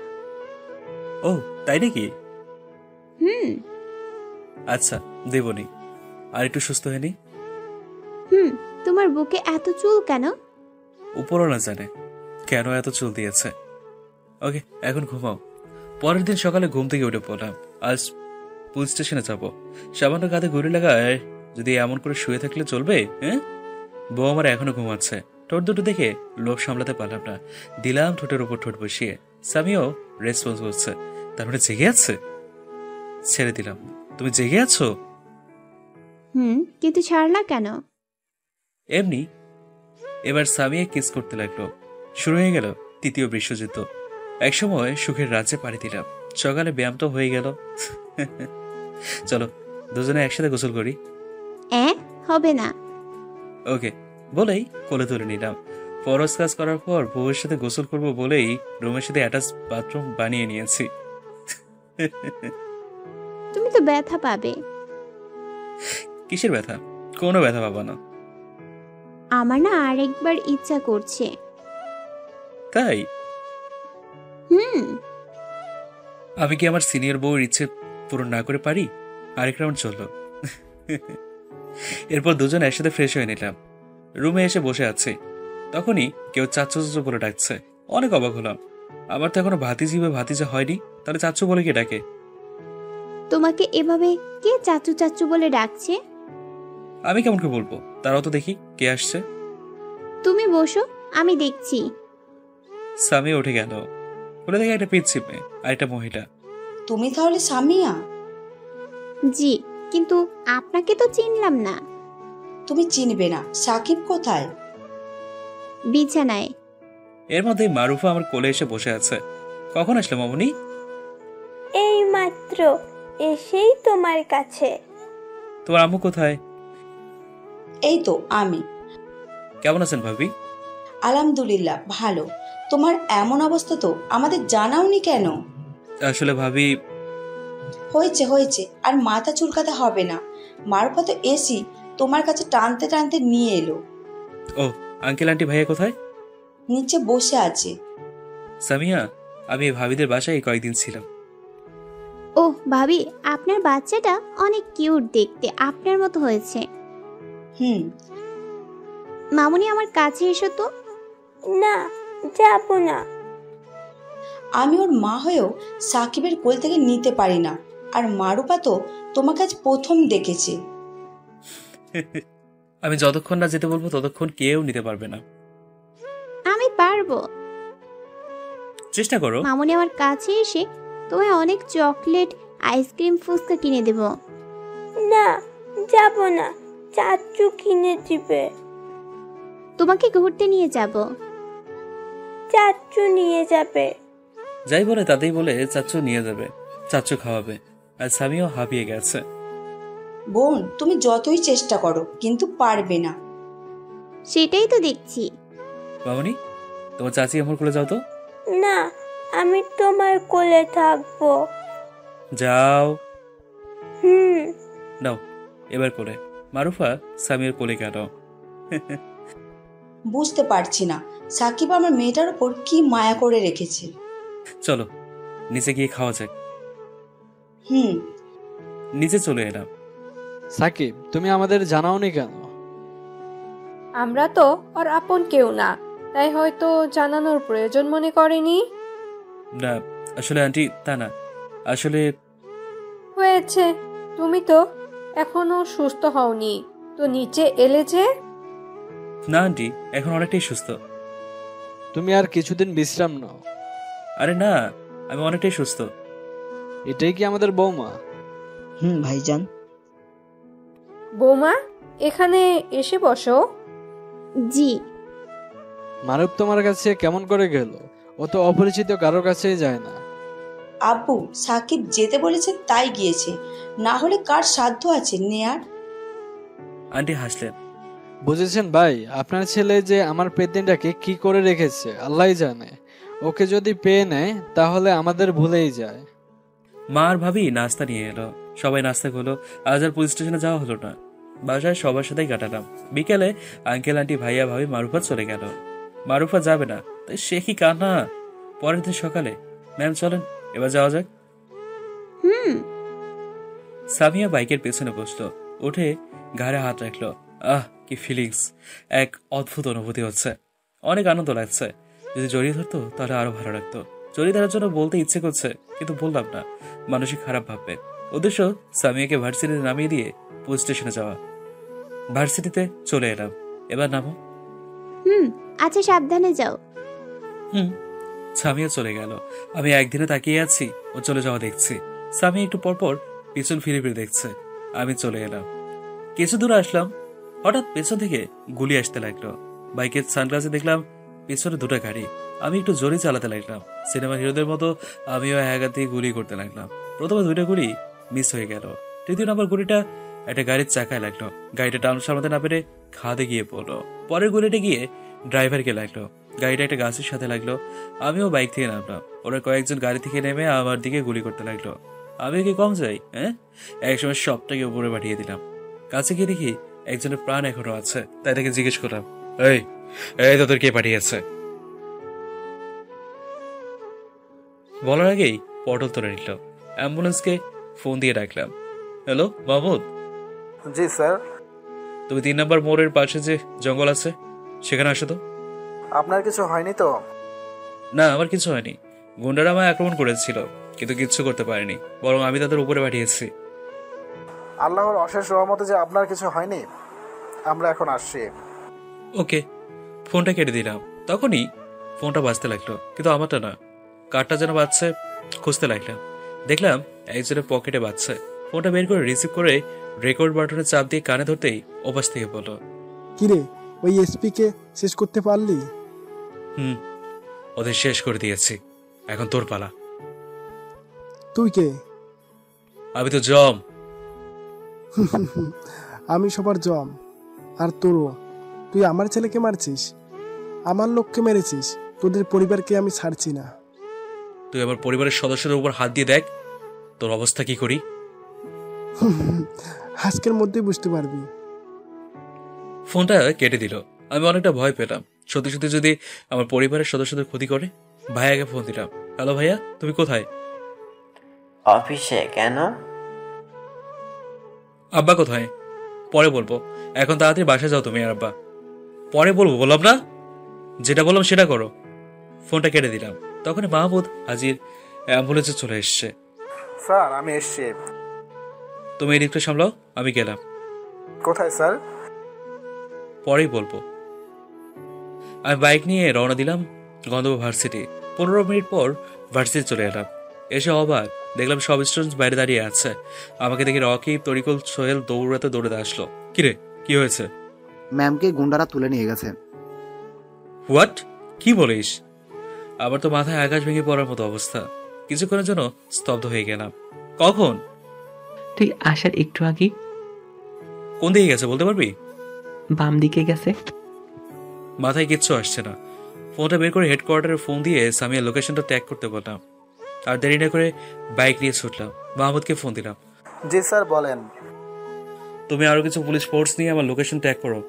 ও তাই নাকি? আচ্ছা দেবনি। আর একটু সুস্থ হয়নি। তোমার বুকে এত চুল কেন? উপরওয়ালা জানে কেন এত চুল দিয়েছে। ওকে, এখন ঘুমাও। পরের দিন সকালে ঘুম থেকে উঠে পড়লাম। আজ পুলিশ স্টেশনে যাবো। সামান্য কাঁধে ঘুরে লাগায় যদি এমন করে শুয়ে থাকলে চলবে? হ্যাঁ, বউ আমার এখনো ঘুমাচ্ছে। ঠোঁট দুটো দেখে লোভ সামলাতে পারলাম না, দিলাম ঠোঁটের উপর ঠোঁট বসিয়ে। সামিও রেসপন্স করছে, তার মানে জেগে আছে। ছেড়ে দিলাম। তুমি জেগে আছো? কিন্তু ছাড়লা কেন? এমনি। এবার সামিয়া কিস করতে লাগলো। শুরু হয়ে গেল তৃতীয় বিশ্বযুদ্ধ। একসময় সুখের রাজ্যে পাড়ি দিলাম। সকালে ব্যায়াম তো হয়ে গেল। চলো দুজনে একসাথে গোসল করি। হবে না। ওকে বলেই কোলে তুলে নিলাম। ফরজ কাজ করার পর বউয়ের সাথে গোসল করব বলেই রুমের সাথে অ্যাটাচ বাথরুম বানিয়ে নিয়েছি। তুমি তো ব্যথা পাবে। কিসের ব্যথা? কোনো ব্যথা পাবা না। আমার না আরেকবার ইচ্ছা করছে। তাই? আমি কি আমার সিনিয়র বউয়ের ইচ্ছে পূরণ না করে পারি? আরেক রাউন্ড চললো। এরপর দুজন একসাথে ফ্রেশ হয়ে নিলাম। রুমে এসে বসে আছি, তখনই কেউ চাচ্চু চাচ্চু বলে ডাকছে। অনেক অবাক হলাম। আমার তো এখনো ভাতিজি বা ভাতিজা হয়নি, তাহলে চাচ্চু বলে কে ডাকে? তোমাকে এভাবে কে চাচু চাচু বলে ডাকছে? আমি কেমন করে বলবো? তারাও তো দেখি কে আসছে। তুমি বসো, আমি দেখছি। সামিয়া উঠে গেল। বলে দেখে একটা পিচ্ছি মেয়ে আর একটা মহিলা। তুমি তাহলে সামিয়া? জি, কিন্তু আপনাকে তো চিনলাম না। তুমি চিনবে না। সাকিব কোথায়? বিছানায়। এর মধ্যে মারুফা আমার কোলে এসে বসে আছে। কখন আসলে মামুনি? এই মাত্র এসেই তোমার কাছে। তোমার আম্মু কোথায়? এই তো আমি। কেমন আছেন ভাবি? আলহামদুলিল্লাহ ভালো। তোমার এমন অবস্থা তো আমাদের জানাওনি কেন? আসলে ভাবি। হয়েছে হয়েছে, আর মাথা চুলকাতে হবে না। মারুফা তো এসি তোমার কাছে টানতে টানতে নিয়ে এলো। ও, আঙ্কেল আন্টি ভাইয়া কোথায়? নিচে বসে আছে। সামিয়া, আমি ভাবিদের বাসায় কয়েকদিন ছিলাম। ও ভাবি, আপনার বাচ্চাটা অনেক কিউট দেখতে, আপনার মতো হয়েছে। মামুনি আমার কাছে এসো তো। না, যাব না। আমি ওর মা হয়েও সাকিবের কোল থেকে নিতে পারি না। আর মারুপা তো তোমাকে আজ প্রথম দেখেছে। আমি যতক্ষণ না যেতে বলবো ততক্ষণ কেউ নিতে পারবে না। আমি পারবো। চেষ্টা করো। মামুনি আমার কাছে এসে তোমায় অনেক চকলেট, আইসক্রিম, ফুচকা কিনে দেব। না, যাব না, চাচু কিনে দিবে। তোমাকে ঘুরতে নিয়ে যাব। চাচু নিয়ে যাবে। যাই বলে তাতেই বলে চাচু নিয়ে যাবে, চাচু খাওয়াবে। আর সামিও হাঁপিয়ে গেছে। বোন, তুমি যতই চেষ্টা করো কিন্তু পারবে না। সেটাই তো দেখছি। মামনি, তোমার চাচি আমার কোলে যাও তো। না, আমি তোমার কোলে থাকবো। যাও। হুম। নাও এবার কোলে। মারুফা সামির কোলে গেল। বুঝতে পারছি না সাকিব আমার মেয়েটার উপর কি মায়া করে রেখেছে। চলো নিচে গিয়ে খাওয়া যাক। নিচে চলে এলাম। সাকিব, তুমি আমাদের জানাওনি কেন? আমরা তো ওর আপন কেউ না, তাই হয়তো জানানোর প্রয়োজন মনে করেনি। না আসলে আন্টি, তা না, আসলে হয়েছে, তুমি তো এখনো সুস্থ হওনি, তো নিচে এলে যে? না আন্টি, এখন অনেকটাই সুস্থ। তুমি আর কিছুদিন বিশ্রাম নাও। আরে না, আমি অনেকটাই সুস্থ। এটাই কি আমাদের বৌমা? ভাইজান। বৌমা, এখানে এসে বসো। জি। মারুফ তোমার কাছে কেমন করে গেল? ও তো অপরিচিত কারোর কাছেই যায় না। আব্বু, সাকিব যেতে বলেছে তাই গিয়েছে, না হলে কার সাধ্য আছে নেয়ার? আন্টি হাসলেন। বুঝেছেন ভাই, আপনার ছেলে যে আমার পেতনিটাকে কি করে রেখেছে আল্লাহই জানে। ওকে যদি পেয়ে নেয় তাহলে আমাদের ভুলেই যায়। মা আর ভাবি নাস্তা নিয়ে এলো, সবাই নাস্তা করলো। আজ আর পুলিশ স্টেশনে যাওয়া হলো না, বাসায় সবার সাথেই কাটালাম। বিকেলে আঙ্কেল আন্টি ভাইয়া ভাবি মারুফা চলে গেল। মারুফা যাবে না, তাই সে কি কান্না। পরের দিন সকালে, ম্যাম চলেন এবার যাওয়া যাক। সামিয়া বাইকের পেছনে বসলো, উঠে ঘাড়ে হাত রাখলো। কি ফিলিংস, এক অদ্ভুত অনুভূতি হচ্ছে, অনেক আনন্দ লাগছে। যদি জড়িয়ে ধরতো তাহলে আরো ভালো লাগতো। জড়িয়ে ধরার জন্য বলতে ইচ্ছে করছে, কিন্তু বললাম না, মানুষই খারাপ ভাববে। উদ্দেশ্য সামিয়াকে ভার্সিটিতে নামিয়ে দিয়ে পুলিশ স্টেশনে যাওয়া। ভার্সিটিতে চলে এলাম, এবার নামো। আচ্ছা, সাবধানে যাও। সামিয়া চলে গেল। আমি একদিনে তাকিয়ে আছি, ও চলে যাওয়া দেখছি। সামিয়া একটু পরপর পিছন ফিরে ফিরে দেখছে। আমি চলে এলাম, কিছু দূরে আসলাম, হঠাৎ পেছন থেকে গুলি আসতে লাগলো। বাইকের সানগ্লাসে দেখলাম পেছনে দুটো গাড়ি। আমি একটু জোরে চালাতে লাগলাম, সিনেমার হিরোদের মতো আমিও এক হাত দিয়ে গুলি করতে লাগলাম। প্রথমে দুইটা গুলি মিস হয়ে গেল, তৃতীয় নম্বর গুলিটা একটা গাড়ির চাকায় লাগলো। গাড়িটা টাউন সামলাতে না পেরে খাদে গিয়ে পড়লো। পরের গুলিটা গিয়ে ড্রাইভারকে লাগলো, গাড়িটা একটা গাছের সাথে লাগলো। আমিও বাইক থেকে নামলাম, ওরা কয়েকজন গাড়ি থেকে নেমে আমার দিকে গুলি করতে লাগলো। আমি কি কম যাই? একসময় সবটাকে উপরে পাঠিয়ে দিলাম। কাছে গিয়ে দেখি একজনের প্রাণ এখনো আছে, তাই তাকে জিজ্ঞেস করলাম, এই তোদের কে পাঠিয়েছে? বলার আগেই পটল তুলে নিল। অ্যাম্বুলেন্সকে ফোন দিয়ে ডাকলাম। হ্যালো মাহমুদ। জি স্যার। তুমি 3 নম্বর মোড়ের পাশে যে জঙ্গল আছে সেখানে আসো তো। আপনার কিছু হয়নি তো? না, আমার কিছু হয়নি। গুন্ডারা আমায় আক্রমণ করেছিল, কিন্তু কিচ্ছু করতে পারেনি, বরং আমি তাদের উপরে পাঠিয়েছি। আল্লাহর অশেষ রহমতে যে আপনার কিছু হয়নি, আমরা এখন আসছি। ওকে, ফোনটা কেটে দিলাম। তখনই ফোনটা বাজতে লাগলো, কিন্তু আমারটা না, কারটা যেন বাজছে। খুঁজতে লাগলাম, দেখলাম একজনের পকেটে বাজছে। ফোনটা বের করে রিসিভ করে রেকর্ড বাটনে চাপ দিয়ে কানে ধরতেই ওপাশ থেকে বলল, কিরে, ওই এসপি কে শেষ করতে পারলি? ওদের শেষ করে দিয়েছি, এখন তোর পালা। তুই কে? আমি তো জম। আমি সবার জম, আর তোরও। তুই আমার ছেলেকে মারছিস, আমার লোককে মেরেছিস, তোদের পরিবারকে আমি ছাড়ছি না। তুই আমার পরিবারের সদস্যদের উপর হাত দিয়ে দেখ, তোর অবস্থা কি করি। আজকের মধ্যেই বুঝতে পারবি। ফোনটা কেটে দিল। আমি অনেকটা ভয় পেলাম, সত্যি সত্যি যদি আমার পরিবারের সদস্যদের ক্ষতি করে। ভাইয়াকে ফোন দিলাম। হ্যালো ভাইয়া, তুমি কোথায়? অফিসে। কেন? আব্বা কোথায়? পরে বলবো, এখন তাড়াতাড়ি বাসায় যাও তুমি আর আব্বা। পরে বলবো বললাম না, যেটা বললাম সেটা করো। ফোনটা কেটে দিলাম। তখন মাহমুদ হাজির অ্যাম্বুলেন্সে চলে এসছে। স্যার আমি এসছি। তুমি এই দিকটা সামলাও, আমি গেলাম। কোথায় স্যার? পরেই বলবো। আমি বাইক নিয়ে রওনা দিলাম গন্ধর্ব ভার্সিটি। 15 মিনিট পর ভার্সিটি চলে এলাম। এসে অবাক দেখলাম সব স্টুডেন্টস বাইরে দাঁড়িয়ে আছে। আমাকে দেখে রকি, তরিকুল, সোহেল দৌড়াতে আসলো। কিরে, কি হয়েছে? ম্যামকে গুন্ডারা তুলে নিয়ে গেছে। হোয়াট? কি বলিস? আবার তো মাথায় আকাশ ভেঙে পড়ার মতো অবস্থা। কিছুক্ষণের জন্য স্তব্ধ হয়ে গেলাম। কখন? তুই আসার একটু আগে। কোন দিকে গেছে বলতে পারবি? বাম দিকে গেছে। মাথায় কিচ্ছু আসছে না। ফোনটা বের করে হেডকোয়ার্টারে ফোন দিয়ে সামিয়ার লোকেশনটা ট্যাগ করতে বললাম। আর দেরি না করে বাইক নিয়ে ছুটলাম। মাহমুদকে ফোন দিলাম। জি স্যার বলেন। তুমি আরো কিছু পুলিশ ফোর্স নিয়ে আমার লোকেশন ট্যাগ করো।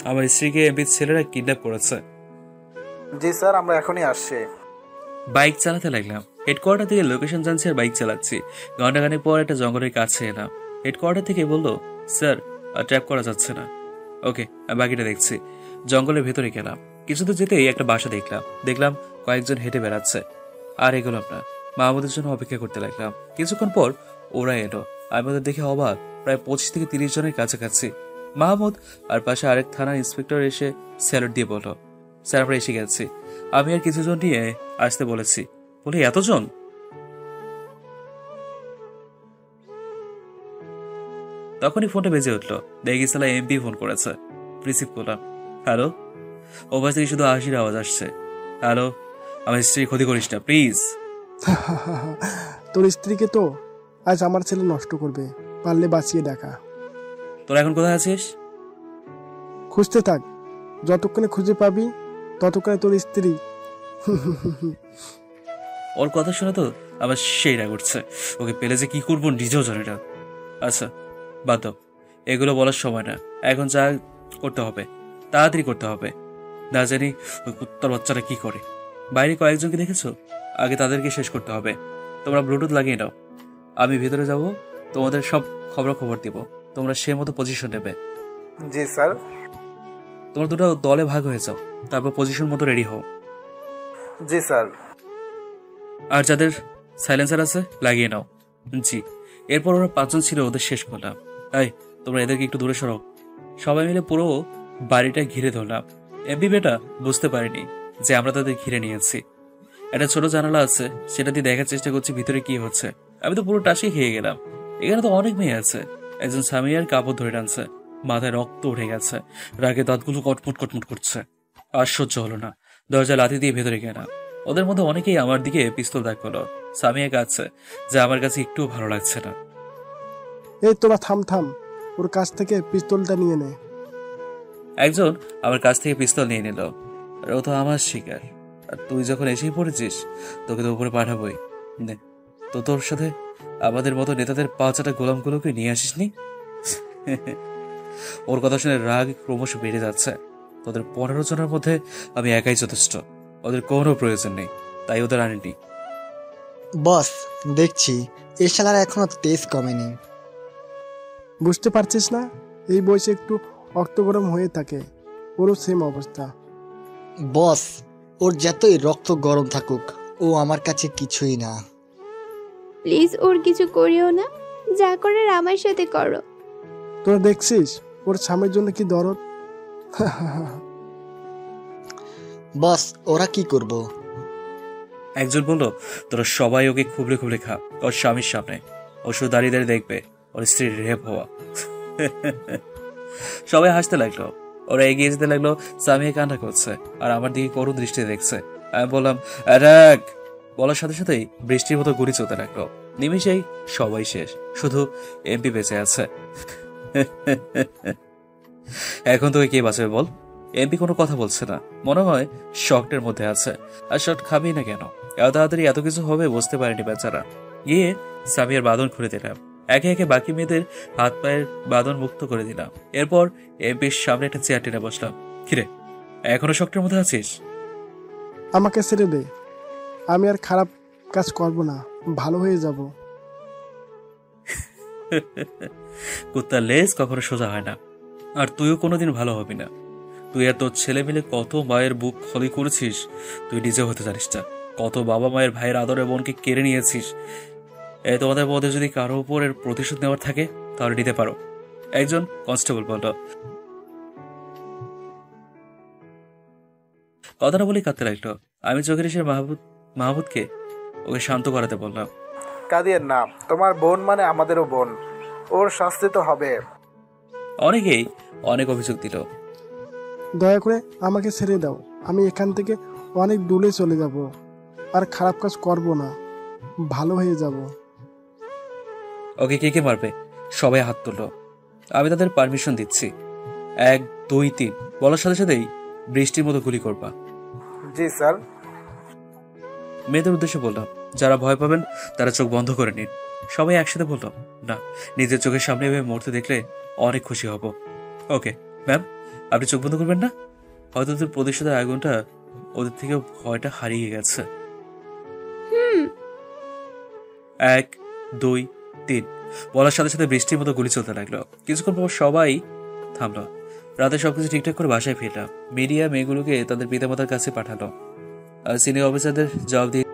আমার স্ত্রীকে এমপির ছেলেরা কিডন্যাপ করেছে। জি স্যার, আমরা এখনই আসছি। বাইক চালাতে লাগলাম। হেডকোয়ার্টার থেকে লোকেশন জানছি আর বাইক চালাচ্ছি। ঘন্টাখানেক পর একটা জঙ্গলের কাছে এলাম। হেডকোয়ার্টার থেকে বললো, স্যার ট্র্যাপ করা যাচ্ছে না। ওকে, আমি বাকিটা দেখছি। জঙ্গলের ভেতরে গেলাম। কিছুদূর যেতেই একটা বাসা দেখলাম কয়েকজন হেঁটে বেড়াচ্ছে। আর এগোলাম না, মাহমুদের জন্য অপেক্ষা করতে লাগলাম। কিছুক্ষণ পর ওরা এলো। আমি ওদের দেখে অবাক। প্রায় 25 থেকে 30 জনের কাছাকাছি। মাহমুদ আর পাশে আরেক থানার ইন্সপেক্টর এসে স্যালুট দিয়ে বলল, স্যার আমরা এসে গেছি। আমি আর কিছুজন নিয়ে আসতে বলেছি। বলে এতজন? তখনই ফোনটা বেজে উঠলো। দেখি সালা এমপি ফোন করেছে। রিসিভ করলাম। হ্যালো। ও পাশ থেকে শুধু হাসির আওয়াজ আসছে। হ্যালো, আমার স্ত্রীর ক্ষতি করিস না প্লিজ। তোর স্ত্রীকে তো আজ আমার ছেলে নষ্ট করবে, পারলে বাঁচিয়ে দেখা। তোরা এখন কোথায় আছিস? খুঁজতে থাক, যতক্ষণে খুঁজে পাবি ততক্ষণে তোর স্ত্রী। ওর কথা শুনে তো আবার সেই রাগ উঠছে। ওকে পেলে যে কি করবো নিজেও জানি না। আচ্ছা বাদ দাও, এগুলো বলার সময় না। এখন যা করতে হবে তাড়াতাড়ি করতে হবে। না জানি ওই কুত্তার বাচ্চারা কি করে। বাইরে কয়েকজনকে দেখেছো? আগে তাদেরকে শেষ করতে হবে। তোমরা ব্লুটুথ লাগিয়ে নাও। আমি ভেতরে যাব, তোমাদের সব খবর দিব। তোমরা সে মতো পজিশন নেবে। জি স্যার। তোমরা দুটো দলে ভাগ হয়ে যাও, তারপর পজিশন মতো রেডি হও। জি স্যার। আর যাদের সাইলেন্সার আছে লাগিয়ে নাও। জি। এরপর ওরা 5 জন ছিল, ওদের শেষ করলাম। তাই তোমরা এদেরকে একটু দূরে সরাও। সবাই মিলে পুরো বাড়িটা ঘিরে ধরলাম। এমপি বেটা বুঝতে পারিনি যে আমরা তাদের ঘিরে নিয়েছি। একটা ছোট জানালা আছে, সেটা দিয়ে দেখার চেষ্টা করছি ভিতরে কি হচ্ছে। আমি তো পুরো টাসি খেয়ে গেলাম। এখানে তো অনেক মেয়ে আছে। একজন সামিয়ার কাপড় ধরে টানছে, মাথায় রক্ত উঠে গেছে, রাগে দাঁতগুলো কটমুট করছে। আর সহ্য হলো না, দরজা লাথি দিয়ে ভেতরে গেলাম। ওদের মধ্যে অনেকেই আমার দিকে পিস্তল দাগ করলো। সামিয়া কাছে, যা আমার কাছে একটু ভালো লাগছে না। এই তোরা থাম, ওর কাছ থেকে পিস্তলটা নিয়ে নে। একজন আমার কাছ থেকে পিস্তল নিয়ে নিল। আর ও তো আমার শিকার। আর তুই যখন এসেই পড়েছিস, তোকে তো উপরে পাঠাবোই। নে, তো তোর সাথে আমাদের মতো নেতাদের 5টা গোলামগুলোকে নিয়ে আসিসনি? ওর কথা শুনে রাগ ক্রমশ বেড়ে যাচ্ছে। তোদের 15 জনের মধ্যে আমি একাই যথেষ্ট। ওদের কোনো প্রয়োজন নেই, তাই ওদের আনিনি। বস, দেখছি এই শালার এখনো তেজ কমেনি। বুঝতে পারছিস না? এই বয়সে একটু রক্ত গরম হয়ে থাকে, ওরও সেম অবস্থা। বস, ওর যতই রক্ত গরম থাকুক, ও আমার কাছে কিছুই না। প্লিজ ওর কিছু করিও না, যা করার আমার সাথে করো। তোরা দেখছিস ওর স্বামীর জন্য কি দরদ। বস, ওরা কি করব? একজন বলল, তোরা সবাই ওকে খুবলে খা ওর স্বামীর সামনে। ও শুধু দাঁড়িয়ে দেখবে ওর স্ত্রীর রেপ হওয়া। সবাই হাসতে লাগলো। ওরা এগিয়ে যেতে লাগলো। সামিয়া কান্না করছে আর আমার দিকে করুণ দৃষ্টিতে দেখছে। আমি বললাম, অ্যাটাক! বলার সাথে সাথেই বৃষ্টির মতো গুলি চলতে লাগলো। নিমিষেই সবাই শেষ, শুধু এমপি বেঁচে আছে। এখন তোকে কে বাঁচাবে বল? এমপি কোনো কথা বলছে না, মনে হয় শকটের মধ্যে আছে। আর শট খাবেই না কেন? এত তাড়াতাড়ি এত কিছু হবে বুঝতে পারেনি বেচারা। গিয়ে সামিয়ার বাঁধন খুলে দিলাম। একে একে বাকি মেয়েদের হাত পায়ের বাঁধন মুক্ত করে দিলাম। এরপর এমপির সামনে একটা চেয়ার টেনে বসলাম। কিরে, এখনো শকটের মধ্যে আছিস? আমাকে ছেড়ে দে, আমি আর খারাপ কাজ করব না, ভালো হয়ে যাব। কুত্তার লেজ কখনো সোজা হয় না, আর তুইও কোনোদিন ভালো হবি না। তুই আর তোর ছেলে মিলে কত মায়ের বুক খলি করেছিস, তুই নিজেও হতে জানিস না। কত বাবা মায়ের ভাইয়ের আদরে বোনকে কেড়ে নিয়েছিস। তোমাদের মধ্যে যদি কারো উপর এর প্রতিশোধ নেওয়ার থাকে তাহলে নিতে পারো, একজন কনস্টেবল বলল। কথাটা বলেই কাঁদতে লাগলো। আমি চোখের এসে মাহবুদকে ওকে শান্ত করাতে বললাম। কাঁদিয়েন না, তোমার বোন মানে আমাদেরও বোন, ওর শাস্তি তো হবে। অনেকেই অনেক অভিযোগ দিল। দয়া করে আমাকে ছেড়ে দাও, আমি এখান থেকে অনেক দূরে চলে যাব, আর খারাপ কাজ করব না, ভালো হয়ে যাব। ওকে কে কে মারবে? সবাই হাত তুলল। আমি তাদের পারমিশন দিচ্ছি। 1, 2, 3 বলার সাথে সাথেই বৃষ্টির মতো গুলি করবা। জি স্যার। মেয়েদের উদ্দেশ্যে বললাম, যারা ভয় পাবেন তারা চোখ বন্ধ করে নিন। সবাই একসাথে বললাম, না, নিজের চোখের সামনে এভাবে মরতে দেখলে অনেক খুশি হব। ওকে ম্যাম, আপনি চোখ বন্ধ করবেন না? হয়তো তোর প্রতিশোধের আগুনটা ওদের থেকে ভয়টা হারিয়ে গেছে। 1, 2, 3 বলার সাথে সাথে বৃষ্টির মতো গুলি চলতে লাগলো। কিছুক্ষণ পর সবাই থামলো। রাতে সবকিছু ঠিকঠাক করে বাসায় ফিরলাম। মিডিয়া মেয়েগুলোকে তাদের পিতামাতার কাছে পাঠালো। সিনিয়র অফিসারদের জবাব দিয়ে